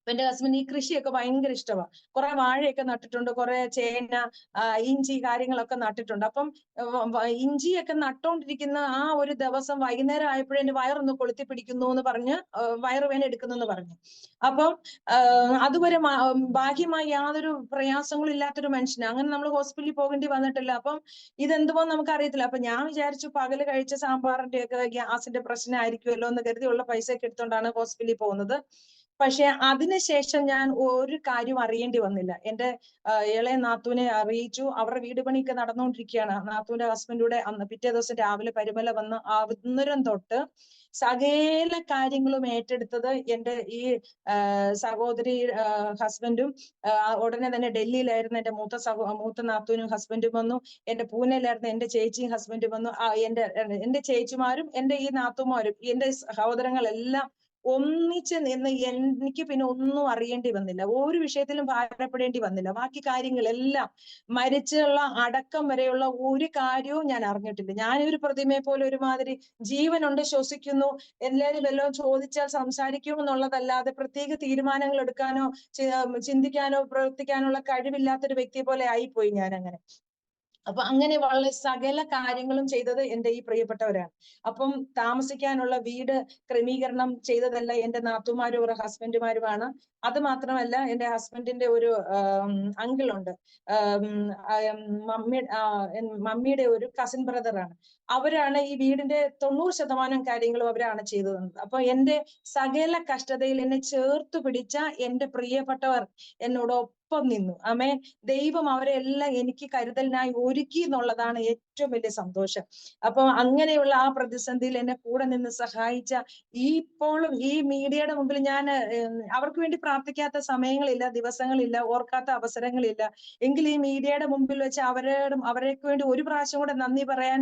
എന്റെ ഹസ്ബൻഡ് ഈ കൃഷിയൊക്കെ ഭയങ്കര ഇഷ്ടമാണ്. കുറെ വാഴയൊക്കെ നട്ടിട്ടുണ്ട്, കുറെ ചേന, ഇഞ്ചി കാര്യങ്ങളൊക്കെ നട്ടിട്ടുണ്ട്. അപ്പം ഇഞ്ചിയൊക്കെ നട്ടോണ്ടിരിക്കുന്ന ആ ഒരു ദിവസം വൈകുന്നേരം ആയപ്പോഴേ എന്റെ വയറൊന്ന് കൊളുത്തി പിടിക്കുന്നു എന്ന് പറഞ്ഞ് വയറുവേദന എടുക്കുന്നു എന്ന് പറഞ്ഞു. അപ്പം അതുവരെ ഭാഗ്യമായി യാതൊരു പ്രയാസങ്ങളും ഇല്ലാത്തൊരു മനുഷ്യന്. അങ്ങനെ നമ്മൾ ഹോസ്പിറ്റലിൽ പോകേണ്ടി വന്നിട്ടില്ല. അപ്പം ഇതെന്തുപോ നമുക്ക് അറിയത്തില്ല. അപ്പൊ ഞാൻ വിചാരിച്ചു പകല് കഴിച്ച സാമ്പാറിന്റെ ഒക്കെ ഗ്യാസിന്റെ പ്രശ്നമായിരിക്കുമല്ലോ എന്ന് കരുതി ഉള്ള പൈസയൊക്കെ എടുത്തോണ്ടാണ് ഹോസ്പിറ്റലിൽ പോകുന്നത്. പക്ഷെ അതിനുശേഷം ഞാൻ ഒരു കാര്യം അറിയേണ്ടി വന്നില്ല. എന്റെ ഇളയ നാത്തൂനെ അറിയിച്ചു. അവരുടെ വീട് പണിയൊക്കെ നടന്നുകൊണ്ടിരിക്കുകയാണ്. നാത്തൂന്റെ ഹസ്ബൻഡൂടെ പിറ്റേ ദിവസം രാവിലെ പരിമല വന്ന് അന്നേരം തൊട്ട് സകല കാര്യങ്ങളും ഏറ്റെടുത്തത് എന്റെ ഈ സഹോദരി ഹസ്ബൻഡും. ഉടനെ തന്നെ ഡൽഹിയിലായിരുന്നു എന്റെ മൂത്ത നാത്തൂനും ഹസ്ബൻഡും വന്നു. എന്റെ പൂനെയിലായിരുന്നു എന്റെ ചേച്ചിയും ഹസ്ബൻഡും വന്നു. എന്റെ ചേച്ചിമാരും എന്റെ ഈ നാത്തുമാരും എന്റെ സഹോദരങ്ങളെല്ലാം ഒന്നിച്ച് നിന്ന് എനിക്ക് പിന്നെ ഒന്നും അറിയേണ്ടി വന്നില്ല. ഒരു വിഷയത്തിലും ഭാരപ്പെടേണ്ടി വന്നില്ല. ബാക്കി കാര്യങ്ങളെല്ലാം മരിച്ചുള്ള അടക്കം വരെയുള്ള ഒരു കാര്യവും ഞാൻ അറിഞ്ഞിട്ടില്ല. ഞാനൊരു പ്രതിമയെ പോലെ ഒരുമാതിരി ജീവനുണ്ട്, ശ്വസിക്കുന്നു, എല്ലാവരും വല്ലതും ചോദിച്ചാൽ സംസാരിക്കും എന്നുള്ളതല്ലാതെ പ്രത്യേക തീരുമാനങ്ങൾ എടുക്കാനോ ചിന്തിക്കാനോ പ്രവർത്തിക്കാനുള്ള കഴിവില്ലാത്തൊരു വ്യക്തിയെ പോലെ ആയിപ്പോയി ഞാൻ അങ്ങനെ. അപ്പൊ അങ്ങനെ വളരെ സകല കാര്യങ്ങളും ചെയ്തത് എന്റെ ഈ പ്രിയപ്പെട്ടവരാണ്. അപ്പം താമസിക്കാനുള്ള വീട് ക്രമീകരണം ചെയ്തതല്ല എന്റെ നാത്തുമാരും ഒരു ഹസ്ബൻഡുമാരുമാണ്. അത് മാത്രമല്ല, എന്റെ ഹസ്ബൻഡിന്റെ ഒരു അങ്കിൾ ഉണ്ട്, മമ്മിയുടെ ഒരു കസിൻ ബ്രദറാണ്. അവരാണ് ഈ വീടിന്റെ 90% കാര്യങ്ങളും അവരാണ് ചെയ്തു തന്നത്. അപ്പൊ എന്റെ സകല കഷ്ടതയിൽ എന്നെ ചേർത്ത് പിടിച്ച എന്റെ പ്രിയപ്പെട്ടവർ എന്നോടൊപ്പം നിന്നു. ആമേ. ദൈവം അവരെല്ലാം എനിക്ക് കരുതലിനായി ഒരുക്കി എന്നുള്ളതാണ് ഏറ്റവും വലിയ സന്തോഷം. അപ്പൊ അങ്ങനെയുള്ള ആ പ്രതിസന്ധിയിൽ എന്നെ കൂടെ നിന്ന് സഹായിച്ച ഇപ്പോഴും ഈ മീഡിയയുടെ മുമ്പിൽ ഞാൻ അവർക്ക് വേണ്ടി പ്രാർത്ഥിക്കാത്ത സമയങ്ങളില്ല, ദിവസങ്ങളില്ല, ഓർക്കാത്ത അവസരങ്ങളില്ല. എങ്കിൽ ഈ മീഡിയയുടെ മുമ്പിൽ വെച്ച് അവർക്ക് വേണ്ടി ഒരു പ്രാവശ്യം കൂടെ നന്ദി പറയാൻ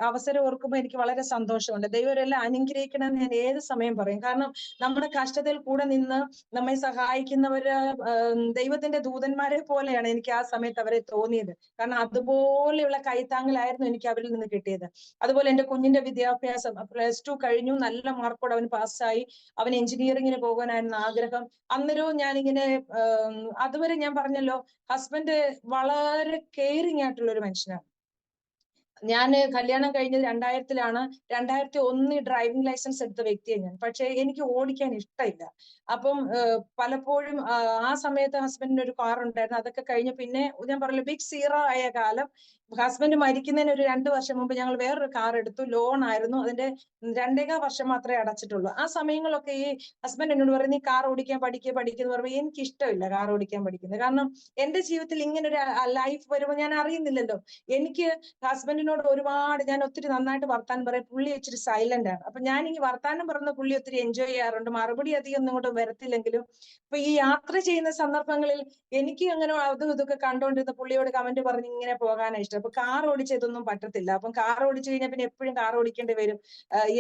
അവസരം ഓർക്കുമ്പോൾ എനിക്ക് വളരെ സന്തോഷമുണ്ട്. ദൈവരെല്ലാം അനുഗ്രഹിക്കണമെന്ന് ഞാൻ ഏത് സമയം പറയും. കാരണം നമ്മുടെ കഷ്ടതയിൽ കൂടെ നിന്ന് നമ്മെ സഹായിക്കുന്നവര് ദൈവത്തിന്റെ ദൂതന്മാരെ പോലെയാണ് എനിക്ക് ആ സമയത്ത് അവരെ തോന്നിയത്. കാരണം അതുപോലെയുള്ള കൈത്താങ്ങലായിരുന്നു എനിക്ക് അവരിൽ നിന്ന് കിട്ടിയത്. അതുപോലെ എന്റെ കുഞ്ഞിന്റെ വിദ്യാഭ്യാസം, +2 കഴിഞ്ഞു, നല്ല മാർക്കോടെ അവൻ പാസ്സായി. അവൻ എഞ്ചിനീയറിങ്ങിന് പോകാനായിരുന്നു ആഗ്രഹം. അന്നേരവും ഞാനിങ്ങനെ അതുവരെ ഞാൻ പറഞ്ഞല്ലോ, ഹസ്ബൻഡ് വളരെ കെയറിങ് ആയിട്ടുള്ള ഒരു മനുഷ്യനാണ്. ഞാൻ കല്യാണം കഴിഞ്ഞത് 2000-ലാണ്. 2001 ഡ്രൈവിംഗ് ലൈസൻസ് എടുത്ത വ്യക്തിയാണ് ഞാൻ. പക്ഷെ എനിക്ക് ഓടിക്കാൻ ഇഷ്ടമില്ല. അപ്പം പലപ്പോഴും ആ സമയത്ത് ഹസ്ബൻഡിന് ഒരു കാർ ഉണ്ടായിരുന്നു. അതൊക്കെ കഴിഞ്ഞ് പിന്നെ ഞാൻ പറഞ്ഞില്ല, ബിഗ് സീറോ ആയ കാലം, ഹസ്ബൻഡ് മരിക്കുന്നതിന് ഒരു 2 വർഷം മുമ്പ് ഞങ്ങൾ വേറൊരു കാർ എടുത്തു. ലോൺ ആയിരുന്നു. അതിന്റെ 2.25 വർഷം മാത്രമേ അടച്ചിട്ടുള്ളൂ. ആ സമയങ്ങളൊക്കെ ഈ ഹസ്ബൻഡ് എന്നോട് പറയും, നീ കാർ ഓടിക്കാൻ പഠിക്കുക എന്ന് പറയുമ്പോൾ എനിക്ക് ഇഷ്ടമില്ല കാർ ഓടിക്കാൻ പഠിക്കുന്നത്. കാരണം എന്റെ ജീവിതത്തിൽ ഇങ്ങനെ ഒരു ലൈഫ് വരുമ്പോൾ ഞാൻ അറിയുന്നില്ലല്ലോ. എനിക്ക് ഹസ്ബൻഡിനോട് ഞാൻ ഒത്തിരി നന്നായിട്ട് വർത്താനം പറയും. പുള്ളി ഇച്ചിരി സൈലന്റ് ആണ്. അപ്പൊ ഞാൻ ഈ വർത്താനം പറയുന്ന പുള്ളി ഒത്തിരി എൻജോയ് ചെയ്യാറുണ്ട്. മറുപടി അധികം ഒന്നും കൊണ്ട് വരത്തില്ലെങ്കിലും ഇപ്പൊ ഈ യാത്ര ചെയ്യുന്ന സന്ദർഭങ്ങളിൽ എനിക്ക് അങ്ങനെ അതും ഇതൊക്കെ കണ്ടോണ്ടിരുന്ന പുള്ളിയോട് കമന്റ് പറഞ്ഞ് ഇങ്ങനെ പോകാനാണ് ഇഷ്ടം. അപ്പൊ കാർ ഓടിച്ചതൊന്നും പറ്റത്തില്ല. അപ്പം കാർ ഓടിച്ചു കഴിഞ്ഞാൽ പിന്നെ എപ്പോഴും കാർ ഓടിക്കേണ്ടി വരും.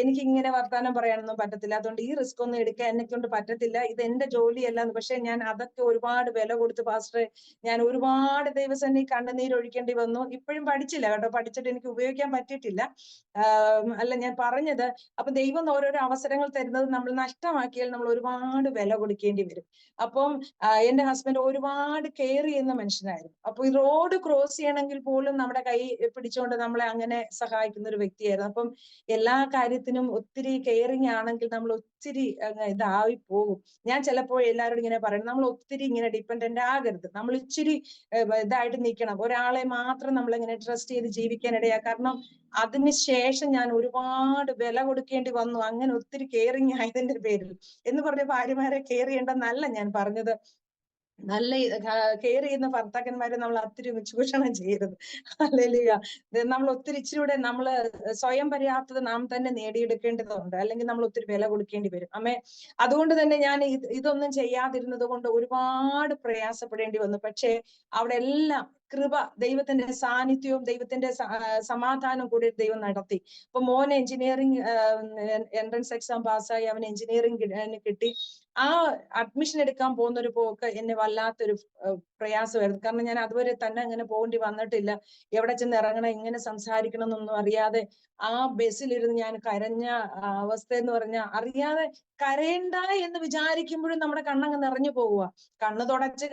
എനിക്ക് ഇങ്ങനെ വർത്താനം പറയാനൊന്നും പറ്റത്തില്ല. അതുകൊണ്ട് ഈ റിസ്ക് ഒന്നും എടുക്കാൻ എന്നെ കൊണ്ട് പറ്റത്തില്ല. ഇത് എന്റെ ജോലിയല്ല. പക്ഷെ ഞാൻ അതൊക്കെ ഒരുപാട് വില കൊടുത്ത് പാസ്റ്ററെ, ഞാൻ ഒരുപാട് ദൈവസന്നിധി കണ്ണുനീര് ഒഴിക്കേണ്ടി വന്നു. ഇപ്പോഴും പഠിച്ചില്ല കേട്ടോ. പഠിച്ചിട്ട് എനിക്ക് ഉപയോഗിക്കാൻ പറ്റിയിട്ടില്ല. അല്ല ഞാൻ പറഞ്ഞത്, അപ്പൊ ദൈവം ഓരോരോ അവസരങ്ങൾ തരുന്നത് നമ്മൾ നഷ്ടമാക്കിയാൽ നമ്മൾ ഒരുപാട് വില കൊടുക്കേണ്ടി വരും. അപ്പം എന്റെ ഹസ്ബൻഡ് ഒരുപാട് കെയർ ചെയ്യുന്ന മനുഷ്യനായിരുന്നു. അപ്പൊ ഈ റോഡ് ക്രോസ് ചെയ്യണമെങ്കിൽ പോലും നമ്മുടെ കൈ പിടിച്ചുകൊണ്ട് നമ്മളെ അങ്ങനെ സഹായിക്കുന്ന ഒരു വ്യക്തിയായിരുന്നു. അപ്പം എല്ലാ കാര്യത്തിനും ഒത്തിരി കെയറിങ് ആണെങ്കിൽ നമ്മൾ ഒത്തിരി ഇതായി പോകും. ഞാൻ ചിലപ്പോൾ എല്ലാവരോടും ഇങ്ങനെ പറയണം, നമ്മൾ ഒത്തിരി ഇങ്ങനെ ഡിപ്പെൻഡന്റ് ആകരുത്. നമ്മൾ ഇച്ചിരി ഇതായിട്ട് നിൽക്കണം. ഒരാളെ മാത്രം നമ്മൾ ഇങ്ങനെ ട്രസ്റ്റ് ചെയ്ത് ജീവിക്കാനിടയാ. കാരണം അതിനുശേഷം ഞാൻ ഒരുപാട് വില കൊടുക്കേണ്ടി വന്നു, അങ്ങനെ ഒത്തിരി കെയറിങ് ആയതിന്റെ പേരിൽ. എന്ന് പറഞ്ഞ ഭാര്യമാരെ കെയർ ചെയ്യേണ്ടെന്നല്ല ഞാൻ പറഞ്ഞത്. നല്ല കെയർ ചെയ്യുന്ന ഭർത്താക്കന്മാരെ നമ്മൾ ഒത്തിരി ചൂഷണം ചെയ്യരുത്. ഹല്ലേലൂയ. നമ്മൾ ഒത്തിരി ഇച്ചിരൂടെ നമ്മള് സ്വയം പര്യാപ്തത നാം തന്നെ നേടിയെടുക്കേണ്ടതുണ്ട്. അല്ലെങ്കിൽ നമ്മൾ ഒത്തിരി വില കൊടുക്കേണ്ടി വരും. അമ്മേ, അതുകൊണ്ട് തന്നെ ഞാൻ ഇതൊന്നും ചെയ്യാതിരുന്നത് കൊണ്ട് ഒരുപാട് പ്രയാസപ്പെടേണ്ടി വന്നു. പക്ഷേ അവിടെ എല്ലാം കൃപ, ദൈവത്തിന്റെ സാന്നിധ്യവും ദൈവത്തിന്റെ സമാധാനം കൂടി ദൈവം നടത്തി. ഇപ്പൊ മോൻ എഞ്ചിനീയറിംഗ് എൻട്രൻസ് എക്സാം പാസ്സായി, അവൻ എഞ്ചിനീയറിംഗ് കിട്ടി. ആ അഡ്മിഷൻ എടുക്കാൻ പോകുന്ന ഒരു പോക്ക് എന്നെ വല്ലാത്തൊരു പ്രയാസമായിരുന്നു. കാരണം ഞാൻ അതുവരെ തന്നെ അങ്ങനെ പോകേണ്ടി വന്നിട്ടില്ല. എവിടെ ചെന്ന് ഇറങ്ങണം, എങ്ങനെ സംസാരിക്കണം എന്നൊന്നും അറിയാതെ ആ ബസ്സിലിരുന്ന് ഞാൻ കരഞ്ഞ അവസ്ഥ എന്ന് പറഞ്ഞാൽ, അറിയാതെ കരയണ്ട എന്ന് വിചാരിക്കുമ്പോഴും നമ്മുടെ കണ്ണങ്ങ് നിറഞ്ഞു പോവുക. കണ്ണ് തുടച്ച്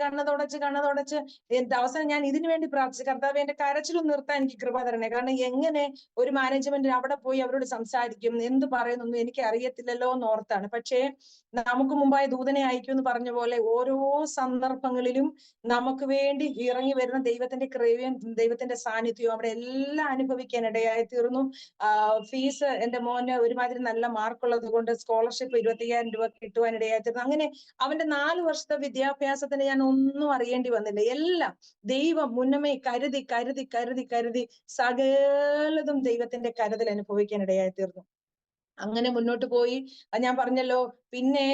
അവസാനം ഞാൻ ഇതിനു വേണ്ടി പ്രാർത്ഥിച്ചു, കർത്താവേ എന്റെ കരച്ചിലും നിർത്താൻ എനിക്ക് കൃപ തരണേ. കാരണം എങ്ങനെ ഒരു മാനേജ്മെന്റ് അവിടെ പോയി അവരോട് സംസാരിക്കും, എന്ത് പറയുന്നൊന്നും എനിക്ക് അറിയത്തില്ലല്ലോ എന്ന് ഓർത്താണ്. പക്ഷേ നമുക്ക് മുമ്പായി ദൂതനെ അയക്കും എന്ന് പറഞ്ഞ പോലെ ഓരോ സന്ദർഭങ്ങളിലും നമുക്ക് വേണ്ടി ഇറങ്ങി വരുന്ന ദൈവത്തിന്റെ കൃപയും ദൈവത്തിന്റെ സാന്നിധ്യവും അവിടെ എല്ലാം അനുഭവിക്കാൻ ഇടയായി തീർന്നു. ഫീസ് എന്റെ മോന് ഒരുമാതിരി നല്ല മാർക്കുള്ളത് കൊണ്ട് സ്കോളർഷിപ്പ് 25,000 രൂപ കിട്ടുവാനിടയായി തീർന്നു. അങ്ങനെ അവന്റെ 4 വർഷത്തെ വിദ്യാഭ്യാസത്തിന് ഞാൻ ഒന്നും അറിയേണ്ടി വന്നില്ല. എല്ലാം ദൈവം മുന്നമേ കരുതി സകലതും ദൈവത്തിന്റെ കരുതൽ അനുഭവിക്കാൻ ഇടയായി തീർന്നു. അങ്ങനെ മുന്നോട്ട് പോയി. ഞാൻ പറഞ്ഞല്ലോ, പിന്നെ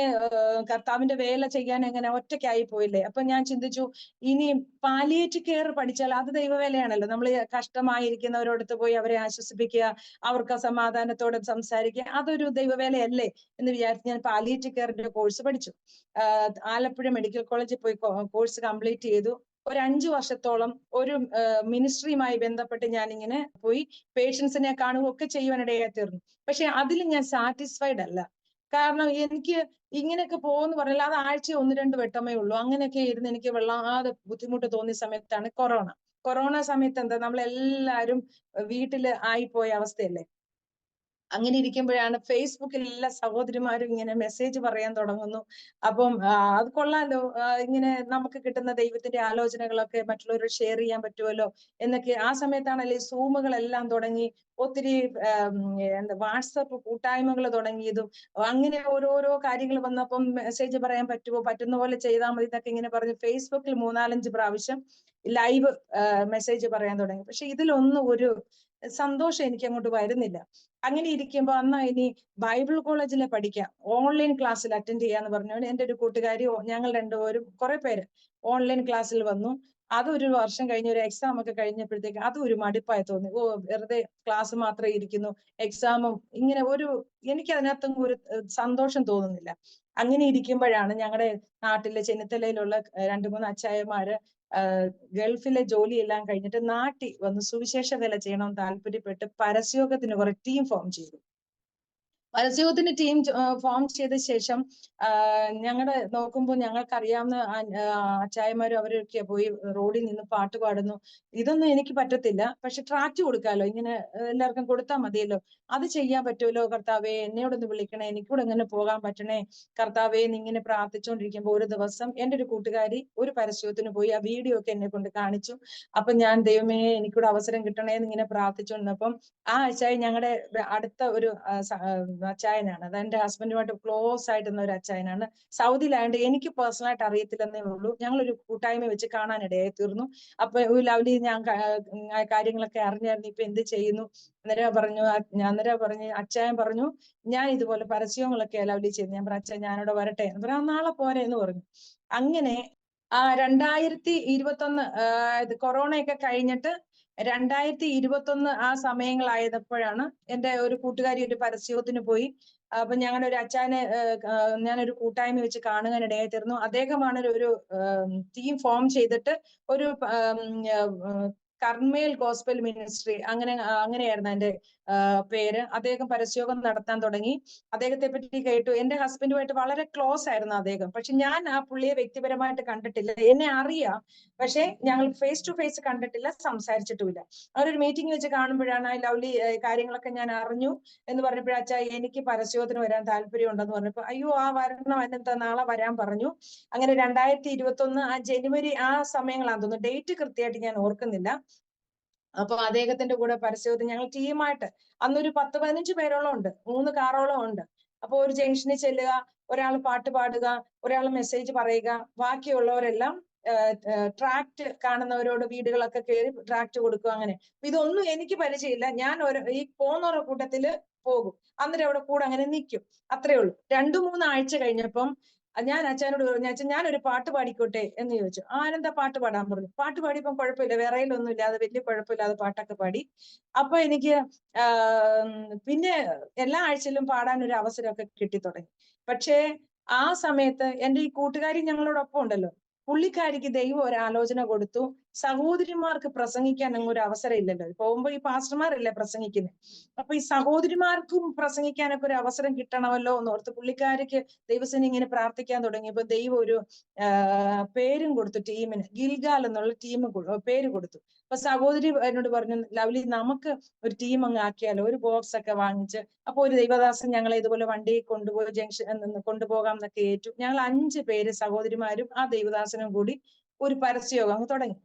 കർത്താവിന്റെ വേല ചെയ്യാൻ എങ്ങനെ ഒറ്റയ്ക്കായി പോയില്ലേ. അപ്പൊ ഞാൻ ചിന്തിച്ചു, ഇനി പാലിയേറ്റീവ് കെയർ പഠിച്ചാൽ അത് ദൈവവേലയാണല്ലോ. നമ്മൾ കഷ്ടമായിരിക്കുന്നവരോടത്ത് പോയി അവരെ ആശ്വസിപ്പിക്കുക, അവർക്ക് സമാധാനത്തോടെ സംസാരിക്കുക, അതൊരു ദൈവവേലയല്ലേ എന്ന് വിചാരിച്ച് ഞാൻ പാലിയേറ്റീവ് കെയറിന്റെ കോഴ്സ് പഠിച്ചു. ആലപ്പുഴ മെഡിക്കൽ കോളേജിൽ പോയി കോഴ്സ് കംപ്ലീറ്റ് ചെയ്തു. ഒരു 5 വർഷത്തോളം ഒരു മിനിസ്ട്രിയുമായി ബന്ധപ്പെട്ട് ഞാൻ ഇങ്ങനെ പോയി പേഷ്യൻസിനെ കാണുകയൊക്കെ ചെയ്യുവാനിടയായി തീർന്നു. പക്ഷെ അതിൽ ഞാൻ സാറ്റിസ്ഫൈഡ് അല്ല. കാരണം എനിക്ക് ഇങ്ങനെയൊക്കെ പോകുമെന്ന് പറഞ്ഞാൽ അത് ആഴ്ച 1-2 വട്ടമേ ഉള്ളൂ. അങ്ങനെയൊക്കെ ഇരുന്ന് എനിക്ക് വല്ലാതെ ബുദ്ധിമുട്ട് തോന്നിയ സമയത്താണ് കൊറോണ സമയത്ത് എന്താ, നമ്മളെല്ലാരും വീട്ടില് ആയിപ്പോയ അവസ്ഥയല്ലേ. അങ്ങനെ ഇരിക്കുമ്പോഴാണ് ഫേസ്ബുക്കിൽ എല്ലാ സഹോദരിമാരും ഇങ്ങനെ മെസ്സേജ് പറയാൻ തുടങ്ങുന്നു. അപ്പം അത് കൊള്ളാലോ, ഇങ്ങനെ നമുക്ക് കിട്ടുന്ന ദൈവത്തിന്റെ ആലോചനകളൊക്കെ മറ്റുള്ളവരോട് ഷെയർ ചെയ്യാൻ പറ്റുമല്ലോ എന്നൊക്കെ. ആ സമയത്താണല്ലേ സൂമുകളെല്ലാം തുടങ്ങി, ഒത്തിരി വാട്സപ്പ് കൂട്ടായ്മകൾ തുടങ്ങിയതും. അങ്ങനെ ഓരോരോ കാര്യങ്ങൾ വന്നപ്പം മെസ്സേജ് പറയാൻ പറ്റുമോ, പറ്റുന്ന പോലെ ചെയ്താൽ മതി എന്നൊക്കെ ഇങ്ങനെ പറഞ്ഞ് ഫേസ്ബുക്കിൽ 3-4 പ്രാവശ്യം ലൈവ് മെസ്സേജ് പറയാൻ തുടങ്ങി. പക്ഷെ ഇതിലൊന്നും ഒരു സന്തോഷം എനിക്ക് അങ്ങോട്ട് വരുന്നില്ല. അങ്ങനെ ഇരിക്കുമ്പോ ഇനി ബൈബിൾ കോളേജിലെ പഠിക്കാം, ഓൺലൈൻ ക്ലാസ്സിൽ അറ്റൻഡ് ചെയ്യാന്ന് പറഞ്ഞുകൊണ്ട് എന്റെ ഒരു കൂട്ടുകാരി, ഞങ്ങൾ രണ്ടുപേരും കുറെ പേര് ഓൺലൈൻ ക്ലാസ്സിൽ വന്നു. അതൊരു വർഷം കഴിഞ്ഞ് ഒരു എക്സാം ഒക്കെ കഴിഞ്ഞപ്പോഴത്തേക്ക് അതും ഒരു മടുപ്പായി തോന്നി. വെറുതെ ക്ലാസ് മാത്രമേ ഇരിക്കുന്നു, എക്സാമും ഇങ്ങനെ എനിക്ക് അതിനകത്തൊന്നും ഒരു സന്തോഷം തോന്നുന്നില്ല. അങ്ങനെ ഇരിക്കുമ്പോഴാണ് ഞങ്ങളുടെ നാട്ടിലെ ചെന്നിത്തലയിലുള്ള 2-3 അച്ചായന്മാര് ഗൾഫിലെ ജോലിയെല്ലാം കഴിഞ്ഞിട്ട് നാട്ടിൽ വന്ന് സുവിശേഷ വേല ചെയ്യണമെന്ന് താല്പര്യപ്പെട്ട് പരസ്യോഗത്തിന് കുറെ ടീം ഫോം ചെയ്തു. പരസ്യത്തിന് ടീം ഫോം ചെയ്ത ശേഷം ഞങ്ങളുടെ നോക്കുമ്പോൾ ഞങ്ങൾക്കറിയാവുന്ന അച്ചായമാരും അവരൊക്കെ പോയി റോഡിൽ നിന്ന് പാട്ട് പാടുന്നു. ഇതൊന്നും എനിക്ക് പറ്റത്തില്ല, പക്ഷെ ട്രാക്ട് കൊടുക്കാമല്ലോ, ഇങ്ങനെ എല്ലാവർക്കും കൊടുത്താൽ മതിയല്ലോ, അത് ചെയ്യാൻ പറ്റുമല്ലോ കർത്താവേ, എന്നോടൊന്ന് വിളിക്കണേ, എനിക്കൂടെ ഇങ്ങനെ പോകാൻ പറ്റണേ കർത്താവേ എന്നിങ്ങനെ പ്രാർത്ഥിച്ചുകൊണ്ടിരിക്കുമ്പോൾ ഒരു ദിവസം എൻ്റെ ഒരു കൂട്ടുകാരി ഒരു പരസ്യത്തിന് പോയി ആ വീഡിയോ ഒക്കെ എന്നെ കൊണ്ട് കാണിച്ചു. അപ്പൊ ഞാൻ ദൈവമേ എനിക്കൂടെ അവസരം കിട്ടണേ എന്നിങ്ങനെ പ്രാർത്ഥിച്ചുകൊണ്ടിരുന്നപ്പം ആ അച്ചായ ഞങ്ങളുടെ അടുത്ത ഒരു അച്ചായനാണ്. അത് എന്റെ ഹസ്ബൻഡുമായിട്ട് ക്ലോസ് ആയിട്ടുള്ള ഒരു അച്ചായനാണ്. സൗദിയിലായതുകൊണ്ട് എനിക്ക് പേഴ്സണലായിട്ട് അറിയത്തില്ലെന്നേ ഉള്ളൂ. ഞങ്ങളൊരു കൂട്ടായ്മ വെച്ച് കാണാനിടയായി തീർന്നു. അപ്പൊ ലവ്ലി ഞാൻ കാര്യങ്ങളൊക്കെ അറിഞ്ഞായിരുന്നു, ഇപ്പൊ എന്ത് ചെയ്യുന്നു? അന്നേരം പറഞ്ഞു അച്ചായൻ പറഞ്ഞു ഞാൻ ഇതുപോലെ പരസ്യങ്ങളൊക്കെ ലവ്ലി ചെയ്തു. ഞാൻ പറഞ്ഞു അച്ഛൻ ഞാനിവിടെ വരട്ടെ എന്ന് പറഞ്ഞു. നാളെ പോരെ എന്ന് പറഞ്ഞു. അങ്ങനെ 2021 കൊറോണയൊക്കെ കഴിഞ്ഞിട്ട് 2021 ആ സമയങ്ങളായപ്പോഴാണ് എൻ്റെ ഒരു കൂട്ടുകാരി ഒരു പരസ്യത്തിന് പോയി. അപ്പൊ ഞങ്ങളുടെ ഒരു അച്ചാനെ ഞാനൊരു കൂട്ടായ്മ വെച്ച് കാണുവാനിടയായി തീർന്നു. അദ്ദേഹമാണ് ഒരു ടീം ഫോം ചെയ്തിട്ട് ഒരു കർമ്മേൽ ഗോസ്പൽ മിനിസ്ട്രി അങ്ങനെയായിരുന്നു എൻ്റെ പേര്. അദ്ദേഹം പരസ്യോഗം നടത്താൻ തുടങ്ങി. അദ്ദേഹത്തെ പറ്റി കേട്ടു. എന്റെ ഹസ്ബൻഡുമായിട്ട് വളരെ ക്ലോസ് ആയിരുന്നു അദ്ദേഹം. പക്ഷെ ഞാൻ ആ പുള്ളിയെ വ്യക്തിപരമായിട്ട് കണ്ടിട്ടില്ല. എന്നെ അറിയാം, പക്ഷെ ഞങ്ങൾ ഫേസ് ടു ഫേസ് കണ്ടിട്ടില്ല, സംസാരിച്ചിട്ടുമില്ല. അവരൊരു മീറ്റിംഗ് വെച്ച് കാണുമ്പോഴാണ് ലവ്ലി കാര്യങ്ങളൊക്കെ ഞാൻ അറിഞ്ഞു എന്ന് പറഞ്ഞപ്പോഴാച്ചാ എനിക്ക് പരസ്യത്തിന് വരാൻ താല്പര്യം ഉണ്ടെന്ന് പറഞ്ഞപ്പോ അയ്യോ വരണം, എന്നെന്താ നാളെ വരാൻ പറഞ്ഞു. അങ്ങനെ 2021 ആ ജനുവരി ആ സമയങ്ങളാന്ന് തോന്നുന്നു, ഡേറ്റ് കൃത്യമായിട്ട് ഞാൻ ഓർക്കുന്നില്ല. അപ്പൊ അദ്ദേഹത്തിന്റെ കൂടെ പരസ്യത്തിന് ഞങ്ങൾ ടീമായിട്ട് അന്നൊരു 10-15 പേരോളം ഉണ്ട്, 3 കാറോളം ഉണ്ട്. അപ്പൊ ഒരു ജംഗ്ഷനിൽ ചെല്ലുക, ഒരാൾ പാട്ട് പാടുക, ഒരാൾ മെസ്സേജ് പറയുക, ബാക്കിയുള്ളവരെല്ലാം ട്രാക്ട് കാണുന്നവരോട് വീടുകളൊക്കെ കയറി ട്രാക്ട് കൊടുക്കുക. അങ്ങനെ ഇതൊന്നും എനിക്ക് പരിചയമില്ല. ഞാൻ ഈ പോകുന്നവരുടെ കൂട്ടത്തില് പോകും, അന്നേരം അവിടെ കൂടെ അങ്ങനെ നിൽക്കും, അത്രേ ഉള്ളൂ. 2-3 ആഴ്ച കഴിഞ്ഞപ്പം ഞാൻ അച്ഛനോട് പറഞ്ഞു അച്ഛൻ ഞാനൊരു പാട്ട് പാടിക്കോട്ടെ എന്ന് ചോദിച്ചു. ആരെന്താ പാട്ട് പാടാൻ പറഞ്ഞു. പാട്ട് പാടിയപ്പം കുഴപ്പമില്ല, വിറയിലൊന്നും ഇല്ലാതെ വലിയ കുഴപ്പമില്ലാതെ പാട്ടൊക്കെ പാടി. അപ്പൊ എനിക്ക് പിന്നെ എല്ലാ ആഴ്ചയിലും പാടാൻ ഒരു അവസരമൊക്കെ കിട്ടി തുടങ്ങി. പക്ഷേ ആ സമയത്ത് എൻ്റെ ഈ കൂട്ടുകാരി ഞങ്ങളോടൊപ്പം ഉണ്ടല്ലോ, പുള്ളിക്കാരിക്ക് ദൈവം ഒരു ആലോചന കൊടുത്തു. സഹോദരിമാർക്ക് പ്രസംഗിക്കാൻ അങ്ങ് ഒരു അവസരം ഇല്ലല്ലോ, പോകുമ്പോ ഈ പാസ്റ്റർമാരല്ലേ പ്രസംഗിക്കുന്നത്. അപ്പൊ ഈ സഹോദരിമാർക്കും പ്രസംഗിക്കാനൊക്കെ ഒരു അവസരം കിട്ടണമല്ലോ എന്ന് ഓർത്ത് പുള്ളിക്കാരിക്ക് ദൈവസേന ഇങ്ങനെ പ്രാർത്ഥിക്കാൻ തുടങ്ങിയപ്പോ ദൈവം ഒരു പേരും കൊടുത്തു, ടീമിന് ഗിൽഗാൽ എന്നുള്ള ടീം പേര് കൊടുത്തു. അപ്പൊ സഹോദരി എന്നോട് പറഞ്ഞു ലവ്ലി നമുക്ക് ഒരു ടീം അങ്ങ് ആക്കിയാലോ, ഒരു ബോക്സ് ഒക്കെ വാങ്ങിച്ച്. അപ്പൊ ഒരു ദൈവദാസൻ ഞങ്ങളെ ഇതുപോലെ വണ്ടിയിൽ കൊണ്ടുപോയി ജംഗ്ഷൻ കൊണ്ടുപോകാം എന്നൊക്കെ ഏറ്റു. ഞങ്ങൾ 5 പേര് സഹോദരിമാരും ആ ദൈവദാസനും കൂടി ഒരു പരസ്യയോഗം അങ്ങ് തുടങ്ങി.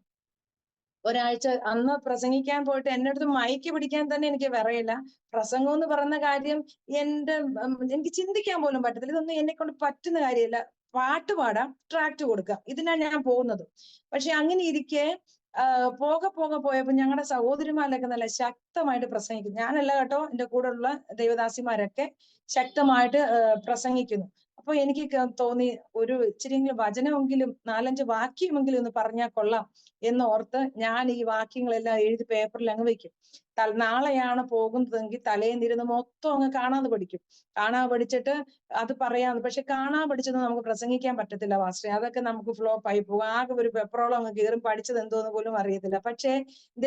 ഒരാഴ്ച അന്ന് പ്രസംഗിക്കാൻ പോയിട്ട് എന്റെ അടുത്ത് മൈക്ക് പിടിക്കാൻ തന്നെ എനിക്ക് വിറയില്ല. പ്രസംഗം എന്ന് പറയുന്ന കാര്യം എനിക്ക് ചിന്തിക്കാൻ പോലും പറ്റത്തില്ല. ഇതൊന്നും എന്നെ കൊണ്ട് പറ്റുന്ന കാര്യമില്ല. പാട്ട് പാടാം, ട്രാക്ട് കൊടുക്കാം, ഇതിനാണ് ഞാൻ പോകുന്നത്. പക്ഷെ അങ്ങനെ ഇരിക്കെ പോയപ്പോ ഞങ്ങളുടെ സഹോദരിമാരൊക്കെ നല്ല ശക്തമായിട്ട് പ്രസംഗിക്കുന്നു. ഞാനല്ല കേട്ടോ, എന്റെ കൂടെ ഉള്ള ദൈവദാസിമാരൊക്കെ ശക്തമായിട്ട് പ്രസംഗിക്കുന്നു. അപ്പൊ എനിക്ക് തോന്നി ഒരു ഇച്ചിരിയെങ്കിലും വചനമെങ്കിലും 4-5 വാക്യമെങ്കിലും ഒന്ന് പറഞ്ഞാൽ കൊള്ളാം എന്നോർത്ത് ഞാൻ ഈ വാക്യങ്ങളെല്ലാം എഴുതി പേപ്പറിൽ അങ്ങ് വെക്കും. നാളെയാണ് പോകുന്നതെങ്കിൽ തലേന്നിരുന്ന് മൊത്തം അങ്ങ് കാണാതെ പഠിക്കും. പഠിച്ചിട്ട് അത് പറയാന്ന്. പക്ഷെ പഠിച്ചത് നമുക്ക് പ്രസംഗിക്കാൻ പറ്റത്തില്ല പാസ്റ്ററെ, അതൊക്കെ നമുക്ക് ഫ്ലോപ്പ് ആയി പോകും. ആകെ ഒരു പെപ്രോളം അങ്ങ് കയറും, പഠിച്ചത് എന്തോന്ന് പോലും അറിയത്തില്ല. പക്ഷേ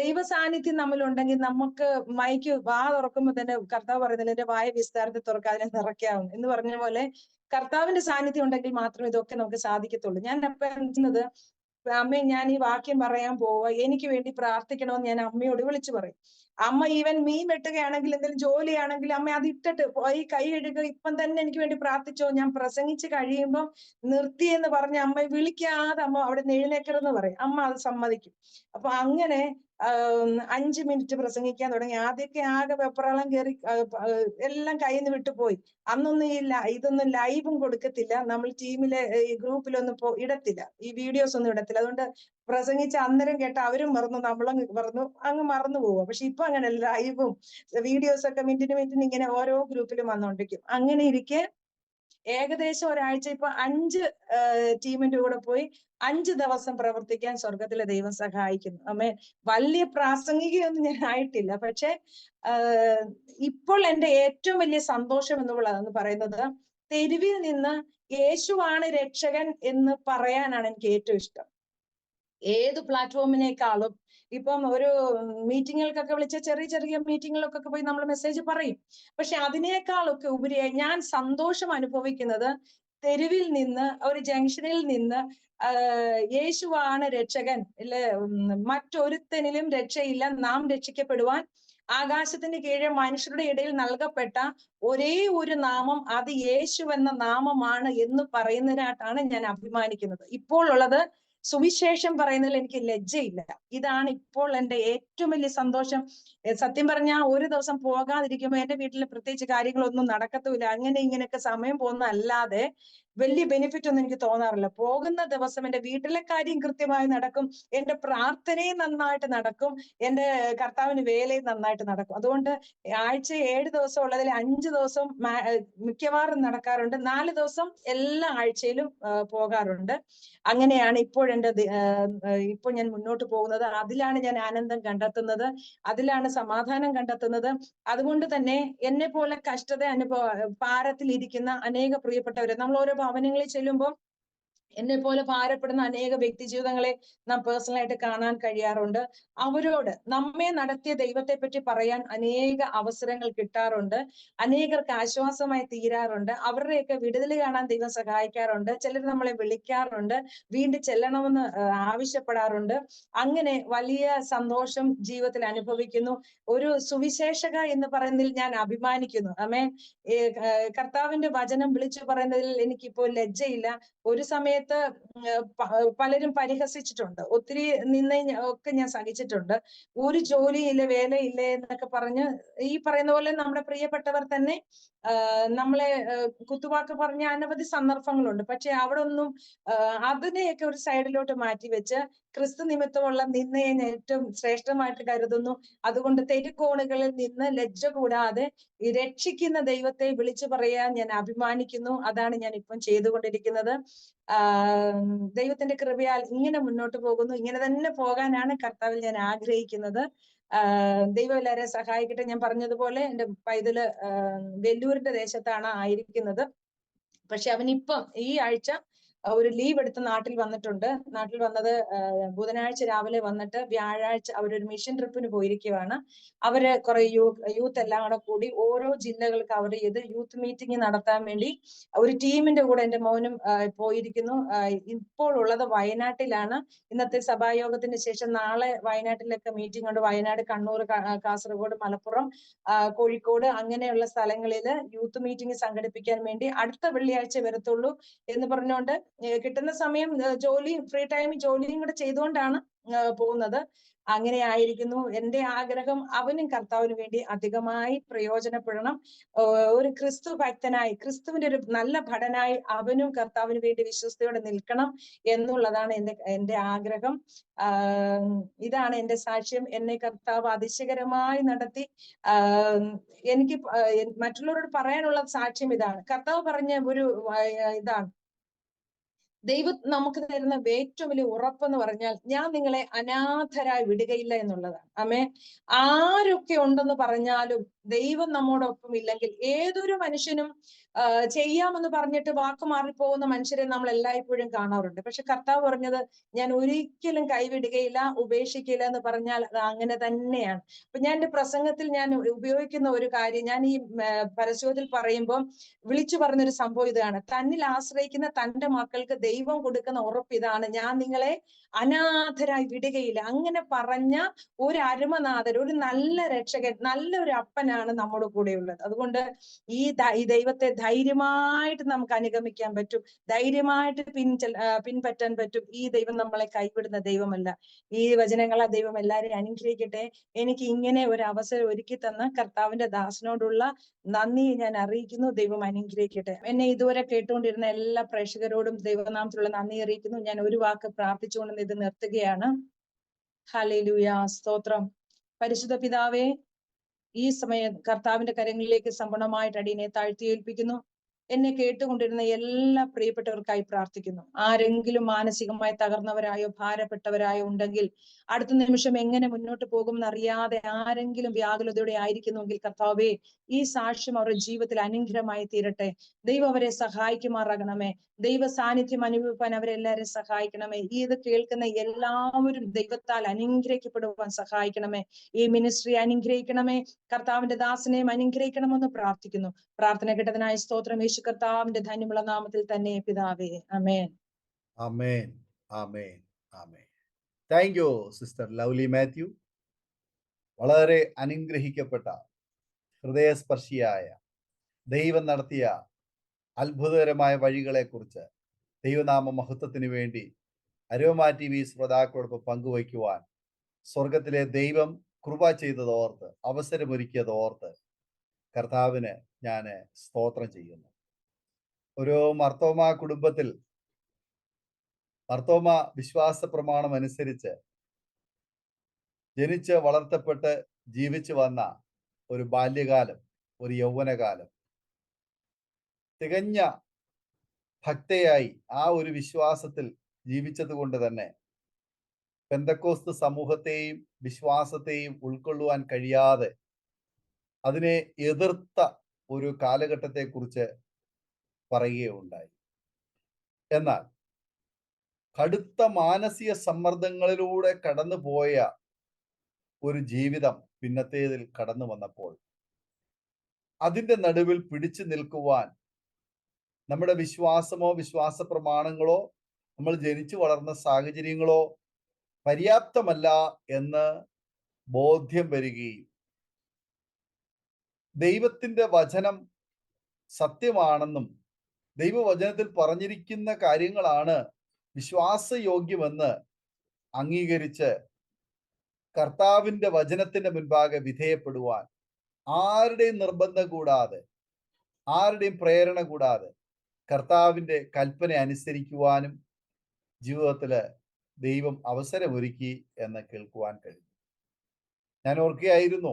ദൈവ സാന്നിധ്യം നമ്മളുണ്ടെങ്കിൽ നമുക്ക് മൈക്ക് തുറക്കുമ്പോൾ തന്നെ കർത്താവ് പറയുന്നില്ല എന്റെ വായ വിസ്താരത്തിൽ തുറക്കുക അതിനെ നിറയ്ക്കാവും എന്ന് പറഞ്ഞ പോലെ കർത്താവിന്റെ സാന്നിധ്യം ഉണ്ടെങ്കിൽ മാത്രമേ ഇതൊക്കെ നമുക്ക് സാധിക്കത്തുള്ളൂ. ഞാൻ എപ്പോഴും അമ്മേ ഞാൻ ഈ വാക്യം പറയാൻ പോവുക, എനിക്ക് വേണ്ടി പ്രാർത്ഥിക്കണമെന്ന് ഞാൻ അമ്മയോട് വിളിച്ചു പറയും. അമ്മ ഈവൻ മീൻ വെട്ടുകയാണെങ്കിൽ എന്തെങ്കിലും ജോലിയാണെങ്കിൽ അമ്മ അത് ഇട്ടിട്ട് ഈ കൈ കഴുകുക, ഇപ്പം തന്നെ എനിക്ക് വേണ്ടി പ്രാർത്ഥിച്ചോ, ഞാൻ പ്രസംഗിച്ച് കഴിയുമ്പോൾ നിർത്തിയെന്ന് പറഞ്ഞ് അമ്മ വിളിക്കാതെ അമ്മ അവിടെ എഴുന്നേക്കരുതെന്ന് പറയും. അമ്മ അത് സമ്മതിക്കും. അപ്പൊ അങ്ങനെ 5 മിനിറ്റ് പ്രസംഗിക്കാൻ തുടങ്ങി. ആദ്യമൊക്കെ ആകെ വെപ്രാളം കയറി എല്ലാം കയ്യിൽ നിന്ന് വിട്ടുപോയി. അന്നൊന്നും ഇതൊന്നും ലൈവും കൊടുക്കത്തില്ല, നമ്മൾ ടീമിലെ ഈ ഗ്രൂപ്പിലൊന്നും ഇടത്തില്ല, ഈ വീഡിയോസ് ഒന്നും ഇടത്തില്ല. അതുകൊണ്ട് പ്രസംഗിച്ച് അന്നേരം കേട്ട അവരും മറന്നു, നമ്മളും അങ്ങ് മറന്നു പോവുക. പക്ഷെ ഇപ്പൊ അങ്ങനെ ലൈവും വീഡിയോസ് ഒക്കെ മിനിറ്റിന് ഇങ്ങനെ ഓരോ ഗ്രൂപ്പിലും വന്നുകൊണ്ടിരിക്കും. അങ്ങനെ ഇരിക്കെ ഏകദേശം ഒരാഴ്ച ഇപ്പൊ 5 ടീമിന്റെ കൂടെ പോയി 5 ദിവസം പ്രവർത്തിക്കാൻ സ്വർഗത്തിലെ ദൈവം സഹായിക്കുന്നു. അമ്മേ വലിയ പ്രാസംഗികയൊന്നും ഞാൻ ആയിട്ടില്ല. പക്ഷെ ഇപ്പോൾ എന്റെ ഏറ്റവും വലിയ സന്തോഷം എന്ന് പറയുന്നത് തെരുവിൽ നിന്ന് യേശുവാണ് രക്ഷകൻ എന്ന് പറയാനാണ് എനിക്ക് ഏറ്റവും ഇഷ്ടം. ഏത് പ്ലാറ്റ്ഫോമിനേക്കാളും ഇപ്പം ഒരു മീറ്റിങ്ങുകൾക്കൊക്കെ വിളിച്ച ചെറിയ ചെറിയ മീറ്റിങ്ങുകൾക്കൊക്കെ പോയി നമ്മൾ മെസ്സേജ് പറയും. പക്ഷെ അതിനേക്കാളൊക്കെ ഉപരിയായി ഞാൻ സന്തോഷം അനുഭവിക്കുന്നത് തെരുവിൽ നിന്ന്, ഒരു ജംഗ്ഷനിൽ നിന്ന് യേശുവാണ് രക്ഷകൻ, മറ്റൊരുത്തനിലും രക്ഷയില്ല, നാം രക്ഷിക്കപ്പെടുവാൻ ആകാശത്തിന് കീഴെ മനുഷ്യരുടെ ഇടയിൽ നൽകപ്പെട്ട ഒരേ ഒരു നാമം, അത് യേശു എന്ന നാമമാണ് എന്ന് പറയുന്നതിനായിട്ടാണ് ഞാൻ അഭിമാനിക്കുന്നത്. ഇപ്പോൾ ഉള്ളത് സുവിശേഷം പറയുന്നതിൽ എനിക്ക് ലജ്ജയില്ല. ഇതാണ് ഇപ്പോൾ എൻ്റെ ഏറ്റവും വലിയ സന്തോഷം. സത്യം പറഞ്ഞാൽ ഒരു ദിവസം പോകാതിരിക്കുമ്പോൾ എന്റെ വീട്ടിൽ പ്രത്യേകിച്ച് കാര്യങ്ങളൊന്നും നടക്കത്തുമില്ല. അങ്ങനെ ഇങ്ങനെയൊക്കെ സമയം പോകുന്നതല്ലാതെ വലിയ ബെനിഫിറ്റ് ഒന്നും എനിക്ക് തോന്നാറില്ല. പോകുന്ന ദിവസം എന്റെ വീട്ടിലെ കാര്യം കൃത്യമായി നടക്കും, എന്റെ പ്രാർത്ഥനയും നന്നായിട്ട് നടക്കും, എന്റെ കർത്താവിന് വേലയും നന്നായിട്ട് നടക്കും. അതുകൊണ്ട് ആഴ്ച 7 ദിവസം ഉള്ളതിൽ 5 ദിവസം മിക്കവാറും നടക്കാറുണ്ട്, 4 ദിവസം എല്ലാ ആഴ്ചയിലും പോകാറുണ്ട്. അങ്ങനെയാണ് ഇപ്പോൾ ഞാൻ മുന്നോട്ട് പോകുന്നത്. അതിലാണ് ഞാൻ ആനന്ദം കണ്ടെത്തുന്നത്, അതിലാണ് സമാധാനം കണ്ടെത്തുന്നത്. അതുകൊണ്ട് തന്നെ എന്നെ പോലെ കഷ്ടത ഭാരത്തിൽ ഇരിക്കുന്ന അനേക പ്രിയപ്പെട്ടവരെ നമ്മൾ ഓരോ ഭവനങ്ങളിൽ ചെല്ലുമ്പോൾ എന്നെ പോലെ ഭാരപ്പെടുന്ന അനേക വ്യക്തി ജീവിതങ്ങളെ നാം പേഴ്സണലായിട്ട് കാണാൻ കഴിയാറുണ്ട്. അവരോട് നമ്മെ നടത്തിയ ദൈവത്തെ പറ്റി പറയാൻ അനേക അവസരങ്ങൾ കിട്ടാറുണ്ട്, അനേകർക്ക് ആശ്വാസമായി തീരാറുണ്ട്, അവരുടെയൊക്കെ വിടുതൽ കാണാൻ ദൈവം സഹായിക്കാറുണ്ട്. ചിലർ നമ്മളെ വിളിക്കാറുണ്ട്, വീണ്ടും ചെല്ലണമെന്ന് ആവശ്യപ്പെടാറുണ്ട്. അങ്ങനെ വലിയ സന്തോഷം ജീവിതത്തിൽ അനുഭവിക്കുന്നു. ഒരു സുവിശേഷക എന്ന് പറയുന്നതിൽ ഞാൻ അഭിമാനിക്കുന്നു. കർത്താവിന്റെ വചനം വിളിച്ചു പറയുന്നതിൽ എനിക്കിപ്പോൾ ലജ്ജയില്ല. ഒരു സമയത്ത് പലരും പരിഹസിച്ചിട്ടുണ്ട്, ഒത്തിരി ഒക്കെ ഞാൻ സഹിച്ചിട്ടുണ്ട്. ഒരു ജോലിയില്ല, വേലയില്ല എന്നൊക്കെ പറഞ്ഞ് ഈ പറയുന്ന പോലെ നമ്മുടെ പ്രിയപ്പെട്ടവർ തന്നെ നമ്മളെ കുത്തുവാക്ക് പറഞ്ഞ അനവധി സന്ദർഭങ്ങളുണ്ട്. പക്ഷെ അവിടെ ഒന്നും അതിനെയൊക്കെ ഒരു സൈഡിലോട്ട് മാറ്റിവെച്ച് ക്രിസ്തു നിമിത്തമുള്ള നിന്നയെ ഏറ്റവും ശ്രേഷ്ഠമായിട്ട് കരുതുന്നു. അതുകൊണ്ട് തെരുക്കോണുകളിൽ നിന്ന് ലജ്ജ കൂടാതെ രക്ഷിക്കുന്ന ദൈവത്തെ വിളിച്ചു പറയാൻ ഞാൻ അഭിമാനിക്കുന്നു. അതാണ് ഞാൻ ഇപ്പം ചെയ്തുകൊണ്ടിരിക്കുന്നത്. ദൈവത്തിന്റെ കൃപയാൽ ഇങ്ങനെ മുന്നോട്ട് പോകുന്നു. ഇങ്ങനെ തന്നെ പോകാനാണ് കർത്താവിൽ ഞാൻ ആഗ്രഹിക്കുന്നത്. ദൈവം എല്ലാവരെയും സഹായിക്കട്ടെ. ഞാൻ പറഞ്ഞതുപോലെ എന്റെ പൈതല് വെല്ലൂരിന്റെ ദേശത്താണ് ആയിരിക്കുന്നത്. പക്ഷെ അവനിപ്പം ഈ ആഴ്ച ഒരു ലീവ് എടുത്ത് നാട്ടിൽ വന്നിട്ടുണ്ട്. നാട്ടിൽ വന്നത് ബുധനാഴ്ച രാവിലെ വന്നിട്ട് വ്യാഴാഴ്ച അവരൊരു മിഷൻ ട്രിപ്പിന് പോയിരിക്കുവാണ്. അവര് കുറെ യൂത്ത് എല്ലാം കൂടെ കൂടി ഓരോ ജില്ലകൾ കവർ ചെയ്ത് യൂത്ത് മീറ്റിംഗ് നടത്താൻ വേണ്ടി ഒരു ടീമിന്റെ കൂടെ എന്റെ മോനും പോയിരിക്കുന്നു. ഇപ്പോൾ ഉള്ളത് വയനാട്ടിലാണ്. ഇന്നത്തെ സഭായോഗത്തിന് ശേഷം നാളെ വയനാട്ടിലൊക്കെ മീറ്റിംഗ് ഉണ്ട്. വയനാട്, കണ്ണൂർ, കാസർഗോഡ്, മലപ്പുറം, കോഴിക്കോട് അങ്ങനെയുള്ള സ്ഥലങ്ങളിൽ യൂത്ത് മീറ്റിംഗ് സംഘടിപ്പിക്കാൻ വേണ്ടി അടുത്ത വെള്ളിയാഴ്ച വരത്തുള്ളൂ എന്ന് പറഞ്ഞുകൊണ്ട് കിട്ടുന്ന സമയം ഫ്രീ ടൈം ജോലിയും കൂടെ ചെയ്തുകൊണ്ടാണ് പോകുന്നത്. അങ്ങനെ ആയിരിക്കുന്നു. എന്റെ ആഗ്രഹം അവനും കർത്താവിന് വേണ്ടി അധികമായി പ്രയോജനപ്പെടണം. ഒരു ക്രിസ്തു ഭക്തനായി, ക്രിസ്തുവിന്റെ ഒരു നല്ല ഭടനായി അവനും കർത്താവിന് വേണ്ടി വിശ്വസ്തയോടെ നിൽക്കണം എന്നുള്ളതാണ് എന്റെ ആഗ്രഹം. ഇതാണ് എന്റെ സാക്ഷ്യം. എന്നെ കർത്താവ് അതിശയകരമായി നടത്തി. എനിക്ക് മറ്റുള്ളവരോട് പറയാനുള്ള സാക്ഷ്യം ഇതാണ്. കർത്താവ് പറഞ്ഞ ഒരു ഇതാണ്, ദൈവം നമുക്ക് തരുന്ന ഏറ്റവും വലിയ ഉറപ്പെന്ന് പറഞ്ഞാൽ ഞാൻ നിങ്ങളെ അനാഥരായി വിടുകയില്ല എന്നുള്ളതാണ്. ആരൊക്കെ ഉണ്ടെന്ന് പറഞ്ഞാലും ദൈവം നമ്മോടൊപ്പം ഇല്ലെങ്കിൽ ഏതൊരു മനുഷ്യനും ചെയ്യാമെന്ന് പറഞ്ഞിട്ട് വാക്ക് മാറിപ്പോകുന്ന മനുഷ്യരെ നമ്മൾ എല്ലായ്പ്പോഴും കാണാറുണ്ട്. പക്ഷെ കർത്താവ് പറഞ്ഞത് ഞാൻ ഒരിക്കലും കൈവിടുകയില്ല, ഉപേക്ഷിക്കില്ല എന്ന് പറഞ്ഞാൽ അത് അങ്ങനെ തന്നെയാണ്. അപ്പൊ ഞാൻ എന്റെ പ്രസംഗത്തിൽ ഞാൻ ഉപയോഗിക്കുന്ന ഒരു കാര്യം, ഞാൻ ഈ പരസ്യത്തിൽ പറയുമ്പോൾ വിളിച്ചു പറഞ്ഞൊരു സംഭവം ഇതാണ്: തന്നിൽ ആശ്രയിക്കുന്ന തന്റെ മക്കൾക്ക് ദൈവം കൊടുക്കുന്ന ഉറപ്പ് ഇതാണ്, ഞാൻ നിങ്ങളെ അനാഥരായി വിടുകയില്ല. അങ്ങനെ പറഞ്ഞ ഒരു അരുമനാഥൻ, ഒരു നല്ല രക്ഷകൻ, നല്ലൊരു അപ്പനാണ് നമ്മുടെ കൂടെ ഉള്ളത്. അതുകൊണ്ട് ഈ ദൈവത്തെ ധൈര്യമായിട്ട് നമുക്ക് അനുഗമിക്കാൻ പറ്റും, ധൈര്യമായിട്ട് പിൻപറ്റാൻ പറ്റും. ഈ ദൈവം നമ്മളെ കൈവിടുന്ന ദൈവമല്ല. ഈ വചനങ്ങളെ ദൈവം എല്ലാവരെയും അനുഗ്രഹിക്കട്ടെ. എനിക്ക് ഇങ്ങനെ ഒരു അവസരം ഒരുക്കി തന്ന കർത്താവിന്റെ ദാസനോടുള്ള നന്ദി ഞാൻ അറിയിക്കുന്നു. ദൈവം അനുഗ്രഹിക്കട്ടെ. എന്നെ ഇതുവരെ കേട്ടുകൊണ്ടിരുന്ന എല്ലാ പ്രേക്ഷകരോടും ദൈവനാമത്തിലുള്ള നന്ദി അറിയിക്കുന്നു. ഞാൻ ഒരു വാക്ക് പ്രാർത്ഥിച്ചുകൊണ്ട് ഇത് നിർത്തുകയാണ്. ഹല്ലേലൂയ, സ്തോത്രം. പരിശുദ്ധ പിതാവേ, ഈ സമയം കർത്താവിന്റെ കരങ്ങളിലേക്ക് സമ്പൂർണമായിട്ട് അടിയനെ താഴ്ത്തിയേൽപ്പിക്കുന്നു. എന്നെ കേട്ടുകൊണ്ടിരുന്ന എല്ലാ പ്രിയപ്പെട്ടവർക്കായി പ്രാർത്ഥിക്കുന്നു. ആരെങ്കിലും മാനസികമായി തകർന്നവരായോ ഭാരപ്പെട്ടവരായോ ഉണ്ടെങ്കിൽ, അടുത്ത നിമിഷം എങ്ങനെ മുന്നോട്ട് പോകുമെന്ന് അറിയാതെ ആരെങ്കിലും വ്യാകുലതയോടെ ആയിരിക്കുന്നുവെങ്കിൽ കർത്താവേ, ഈ സാക്ഷ്യം അവരുടെ ജീവിതത്തിൽ അനുഗ്രഹമായി തീരട്ടെ. ദൈവം അവരെ സഹായിക്കുമാറാകണമേ. ദൈവ സാന്നിധ്യം അനുഭവിക്കാൻ അവരെല്ലാവരെയും സഹായിക്കണമേ. ഇത് കേൾക്കുന്ന എല്ലാവരും ദൈവത്താൽ അനുഗ്രഹിക്കപ്പെടുവാൻ സഹായിക്കണമേ. ഈ മിനിസ്ട്രി അനുഗ്രഹിക്കണമേ. കർത്താവിന്റെ ദാസനെയും അനുഗ്രഹിക്കണമെന്ന് പ്രാർത്ഥിക്കുന്നു. പ്രാർത്ഥന കേട്ടതിനായ സ്തോത്രം. യേശു കർത്താവിന്റെ ധന്യമുള്ള നാമത്തിൽ തന്നെ പിതാവേ. Amen. Amen, amen, amen. Thank you sister Lovely Mathew. വളരെ അനുഗ്രഹിക്കപ്പെട്ട, ഹൃദയസ്പർശിയായ, ദൈവം നടത്തിയ അത്ഭുതകരമായ വഴികളെക്കുറിച്ച് ദൈവനാമ മഹത്വത്തിന് വേണ്ടി അരോമ TV ശ്രോതാക്കളോടൊപ്പം പങ്കുവയ്ക്കുവാൻ സ്വർഗത്തിലെ ദൈവം കൃപ ചെയ്തതോർത്ത്, അവസരമൊരുക്കിയതോർത്ത് കർത്താവിന് ഞാൻ സ്തോത്രം ചെയ്യുന്നു. ഒരു മർത്തോമ കുടുംബത്തിൽ മർത്തോമ വിശ്വാസ പ്രമാണം അനുസരിച്ച് ജനിച്ച് വളർത്തപ്പെട്ട് ജീവിച്ചു വന്ന ഒരു ബാല്യകാലം, ഒരു യൗവനകാലം തികഞ്ഞ ഭക്തയായി ആ ഒരു വിശ്വാസത്തിൽ ജീവിച്ചത് കൊണ്ട് തന്നെ പെന്തക്കോസ്ത് സമൂഹത്തെയും വിശ്വാസത്തെയും ഉൾക്കൊള്ളുവാൻ കഴിയാതെ അതിനെ എതിർത്ത ഒരു കാലഘട്ടത്തെക്കുറിച്ച് പറയുകയുണ്ടായി. എന്നാൽ കടുത്ത മാനസിക സമ്മർദ്ദങ്ങളിലൂടെ കടന്നുപോയ ഒരു ജീവിതം പിന്നത്തേതിൽ കടന്നു വന്നപ്പോൾ അതിൻ്റെ നടുവിൽ പിടിച്ചു നിൽക്കുവാൻ നമ്മുടെ വിശ്വാസമോ വിശ്വാസ പ്രമാണങ്ങളോ നമ്മൾ ജനിച്ചു വളർന്ന സാഹചര്യങ്ങളോ പര്യാപ്തമല്ല എന്ന് ബോധ്യം വരികയും ദൈവത്തിൻ്റെ വചനം സത്യമാണെന്നും ദൈവവചനത്തിൽ പറഞ്ഞിരിക്കുന്ന കാര്യങ്ങളാണ് വിശ്വാസയോഗ്യമെന്ന് അംഗീകരിച്ച് കർത്താവിൻ്റെ വചനത്തിന്റെ മുൻപാകെ വിധേയപ്പെടുവാൻ ആരുടെയും നിർബന്ധം കൂടാതെ, ആരുടെയും പ്രേരണ കൂടാതെ കർത്താവിൻ്റെ കൽപ്പന അനുസരിക്കുവാനും ജീവിതത്തില് ദൈവം അവസരമൊരുക്കി എന്ന് കേൾക്കുവാൻ കഴിഞ്ഞു. ഞാൻ ഓർക്കുകയായിരുന്നു,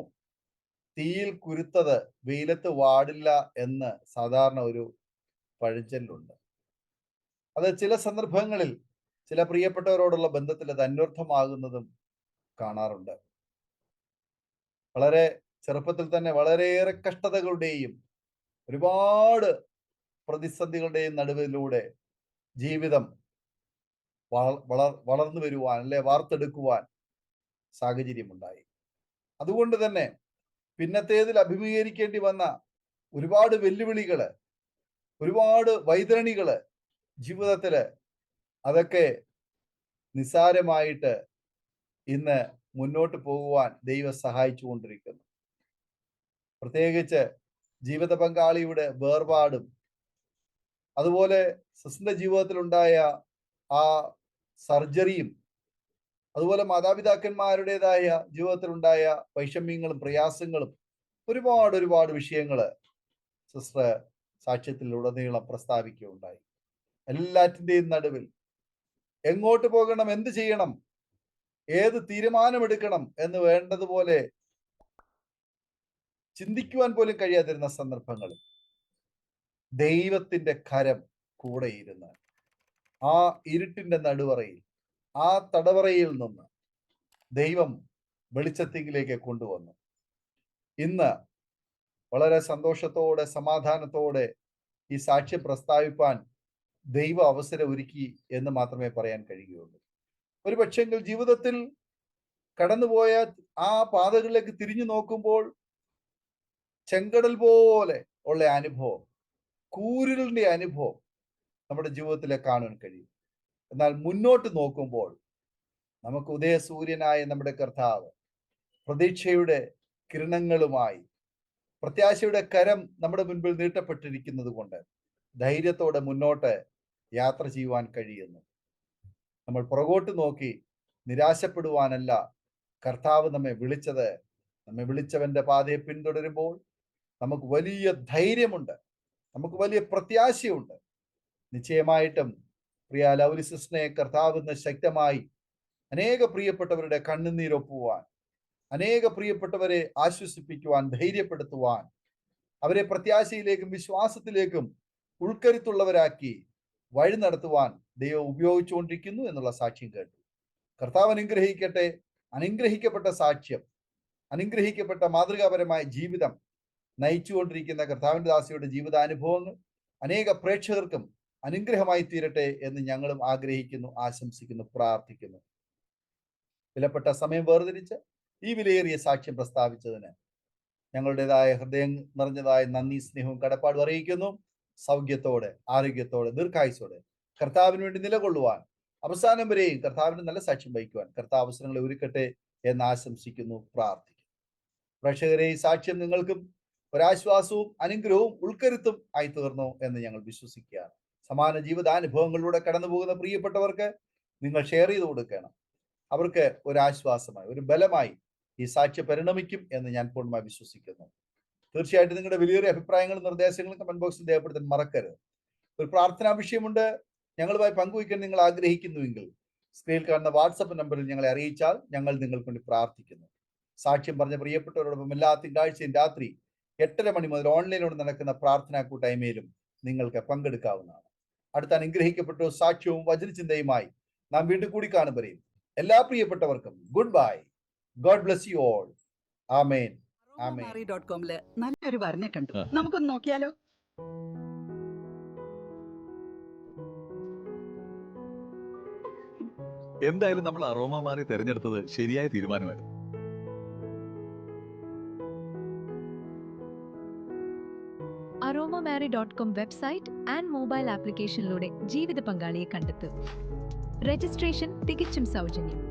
തീയിൽ കുരുത്തത് വെയിലത്ത് വാടില്ല എന്ന് സാധാരണ ഒരു പഴഞ്ചൊല്ലുണ്ട്. അത് ചില സന്ദർഭങ്ങളിൽ ചില പ്രിയപ്പെട്ടവരോടുള്ള ബന്ധത്തിൽ അത് അന്വർത്ഥമാകുന്നതും കാണാറുണ്ട്. വളരെ ചെറുപ്പത്തിൽ തന്നെ വളരെയേറെ കഷ്ടതകളുടെയും ഒരുപാട് പ്രതിസന്ധികളുടെയും നടുവിലൂടെ ജീവിതം വളർന്നു വരുവാൻ, അല്ലെ വാർത്തെടുക്കുവാൻ സാഹചര്യമുണ്ടായി. അതുകൊണ്ട് തന്നെ പിന്നത്തേതിൽ അഭിമുഖീകരിക്കേണ്ടി വന്ന ഒരുപാട് വെല്ലുവിളികള്, ഒരുപാട് വൈതരണികള് ജീവിതത്തില്, അതൊക്കെ നിസ്സാരമായിട്ട് ഇന്ന് മുന്നോട്ട് പോകുവാൻ ദൈവം സഹായിച്ചു കൊണ്ടിരിക്കുന്നു. പ്രത്യേകിച്ച് ജീവിത പങ്കാളിയുടെ വേർപാടും അതുപോലെ സിസ്റ്ററിന്റെ ജീവിതത്തിലുണ്ടായ ആ സർജറിയും അതുപോലെ മാതാപിതാക്കന്മാരുടേതായ ജീവിതത്തിലുണ്ടായ വൈഷമ്യങ്ങളും പ്രയാസങ്ങളും ഒരുപാട് വിഷയങ്ങള് സിസ്റ്റർ സാക്ഷ്യത്തിൽ ഉടനീളം പ്രസ്താവിക്കുകയുണ്ടായി. എല്ലാറ്റിൻ്റെയും നടുവിൽ എങ്ങോട്ട് പോകണം, എന്ത് ചെയ്യണം, ഏത് തീരുമാനമെടുക്കണം എന്ന് വേണ്ടതുപോലെ ചിന്തിക്കുവാൻ പോലും കഴിയാതിരുന്ന സന്ദർഭങ്ങളിൽ ദൈവത്തിന്റെ കരം കൂടെയിരുന്ന് ആ ഇരുട്ടിന്റെ നടുവറയിൽ, ആ തടവറയിൽ നിന്ന് ദൈവം വെളിച്ചത്തിലേക്ക് കൊണ്ടുവന്നു. ഇന്ന് വളരെ സന്തോഷത്തോടെ സമാധാനത്തോടെ ഈ സാക്ഷ്യം പ്രസ്താവിപ്പാൻ ദൈവ അവസരം ഒരുക്കി എന്ന് മാത്രമേ പറയാൻ കഴിയുകയുള്ളൂ. ഒരു പക്ഷെങ്കിൽ ജീവിതത്തിൽ കടന്നുപോയ ആ പാതകളിലേക്ക് തിരിഞ്ഞു നോക്കുമ്പോൾ ചെങ്കടൽ പോലെ ഉള്ള അനുഭവം, കൂരിലിന്റെ അനുഭവം നമ്മുടെ ജീവിതത്തിലെ കാണാൻ കഴിയും. എന്നാൽ മുന്നോട്ട് നോക്കുമ്പോൾ നമുക്ക് ഉദയസൂര്യനായ നമ്മുടെ കർത്താവ് പ്രതീക്ഷയുടെ കിരണങ്ങളുമായി പ്രത്യാശയുടെ കരം നമ്മുടെ മുൻപിൽ നീട്ടപ്പെട്ടിരിക്കുന്നത് കൊണ്ട് ധൈര്യത്തോടെ മുന്നോട്ട് യാത്ര ചെയ്യുവാൻ കഴിയുന്നു. നമ്മൾ പുറകോട്ട് നോക്കി നിരാശപ്പെടുവാനല്ല കർത്താവ് നമ്മെ വിളിച്ചത്. നമ്മെ വിളിച്ചവന്റെ പാതയെ പിന്തുടരുമ്പോൾ നമുക്ക് വലിയ ധൈര്യമുണ്ട്, നമുക്ക് വലിയ പ്രത്യാശയുണ്ട്. നിശ്ചയമായിട്ടും പ്രിയ ലൗലി സിസ്റ്ററിനെ കർത്താവ് ഇന്ന് ശക്തമായി അനേക പ്രിയപ്പെട്ടവരുടെ കണ്ണുനീരൊപ്പുവാൻ, അനേക പ്രിയപ്പെട്ടവരെ ആശ്വസിപ്പിക്കുവാൻ, ധൈര്യപ്പെടുത്തുവാൻ, അവരെ പ്രത്യാശയിലേക്കും വിശ്വാസത്തിലേക്കും ഉൾക്കരുത്തുള്ളവരാക്കി വഴി നടത്തുവാൻ ദൈവം ഉപയോഗിച്ചുകൊണ്ടിരിക്കുന്നു എന്നുള്ള സാക്ഷ്യം കേട്ടു. കർത്താവ് അനുഗ്രഹിക്കട്ടെ. അനുഗ്രഹിക്കപ്പെട്ട സാക്ഷ്യം, അനുഗ്രഹിക്കപ്പെട്ട മാതൃകാപരമായ ജീവിതം നയിച്ചുകൊണ്ടിരിക്കുന്ന കർത്താവിന്റെ ദാസിയുടെ ജീവിതാനുഭവങ്ങൾ അനേക പ്രേക്ഷകർക്കും അനുഗ്രഹമായി തീരട്ടെ എന്ന് ഞങ്ങളും ആഗ്രഹിക്കുന്നു, ആശംസിക്കുന്നു, പ്രാർത്ഥിക്കുന്നു. വിലപ്പെട്ട സമയം വേർതിരിച്ച് ഈ വിലയേറിയ സാക്ഷ്യം പ്രസ്താവിച്ചതിന് ഞങ്ങളുടേതായ ഹൃദയം നിറഞ്ഞതായ നന്ദി, സ്നേഹവും കടപ്പാടും അറിയിക്കുന്നു. സൗഖ്യത്തോടെ, ആരോഗ്യത്തോടെ, ദീർഘായുസോടെ കർത്താവിന് വേണ്ടി നിലകൊള്ളുവാൻ, അവസാനം വരെയും കർത്താവിന് നല്ല സാക്ഷ്യം വഹിക്കുവാൻ കർത്താവ് അവസരങ്ങളെ ഒരുക്കട്ടെ എന്ന് ആശംസിക്കുന്നു, പ്രാർത്ഥിക്കുന്നു. പ്രേക്ഷകരെ, ഈ സാക്ഷ്യം നിങ്ങൾക്കും ഒരാശ്വാസവും അനുഗ്രഹവും ഉൾക്കരുത്തും ആയി തീർന്നു എന്ന് ഞങ്ങൾ വിശ്വസിക്കുകയാണ്. സമാന ജീവിതാനുഭവങ്ങളിലൂടെ കടന്നു പോകുന്ന പ്രിയപ്പെട്ടവർക്ക് നിങ്ങൾ ഷെയർ ചെയ്ത് കൊടുക്കണം. അവർക്ക് ഒരാശ്വാസമായി, ഒരു ബലമായി ഈ സാക്ഷ്യം പരിണമിക്കും എന്ന് ഞാൻ പൂർണ്ണമായി വിശ്വസിക്കുന്നു. തീർച്ചയായിട്ടും നിങ്ങളുടെ വലിയൊരു അഭിപ്രായങ്ങളും നിർദ്ദേശങ്ങളും കമന്റ് ബോക്സിൽ രേഖപ്പെടുത്താൻ മറക്കരുത്. ഒരു പ്രാർത്ഥനാ വിഷയമുണ്ട്, ഞങ്ങളുമായി പങ്കുവയ്ക്കാൻ നിങ്ങൾ ആഗ്രഹിക്കുന്നുവെങ്കിൽ സ്ക്രീനിൽ കാണുന്ന വാട്സപ്പ് നമ്പറിൽ ഞങ്ങളെ അറിയിച്ചാൽ ഞങ്ങൾ നിങ്ങൾക്ക് വേണ്ടി പ്രാർത്ഥിക്കുന്നു. സാക്ഷ്യം പറഞ്ഞ പ്രിയപ്പെട്ടവരോടൊപ്പം എല്ലാ തിങ്കളാഴ്ചയും രാത്രി 8:30 മണി മുതൽ ഓൺലൈനിലൂടെ നടക്കുന്ന പ്രാർത്ഥനാ കൂട്ടായ്മയിലും നിങ്ങൾക്ക് പങ്കെടുക്കാവുന്നതാണ്. അടുത്ത അനുഗ്രഹിക്കപ്പെട്ട സാക്ഷ്യവും വചനചിന്തയുമായി നാം വീണ്ടും കൂടി കാണുമ്പോഴേയും എല്ലാ പ്രിയപ്പെട്ടവർക്കും good bye. God bless you all. Amen. aromamary.com നല്ലൊരു വരനെ കണ്ടു. നമുക്കൊന്ന് നോക്കിയാലോ? എന്തായാലും നമ്മൾ അറോമ മാറി തിരഞ്ഞെടുത്തത് ശരിയായ തീരുമാനമായിരുന്നു. aromamary.com വെബ്സൈറ്റ് ആൻഡ് മൊബൈൽ ആപ്ലിക്കേഷനിലൂടെ ജീവിത പങ്കാളിയെ കണ്ടെത്തും. രജിസ്ട്രേഷൻ തികച്ചും സൗജന്യം.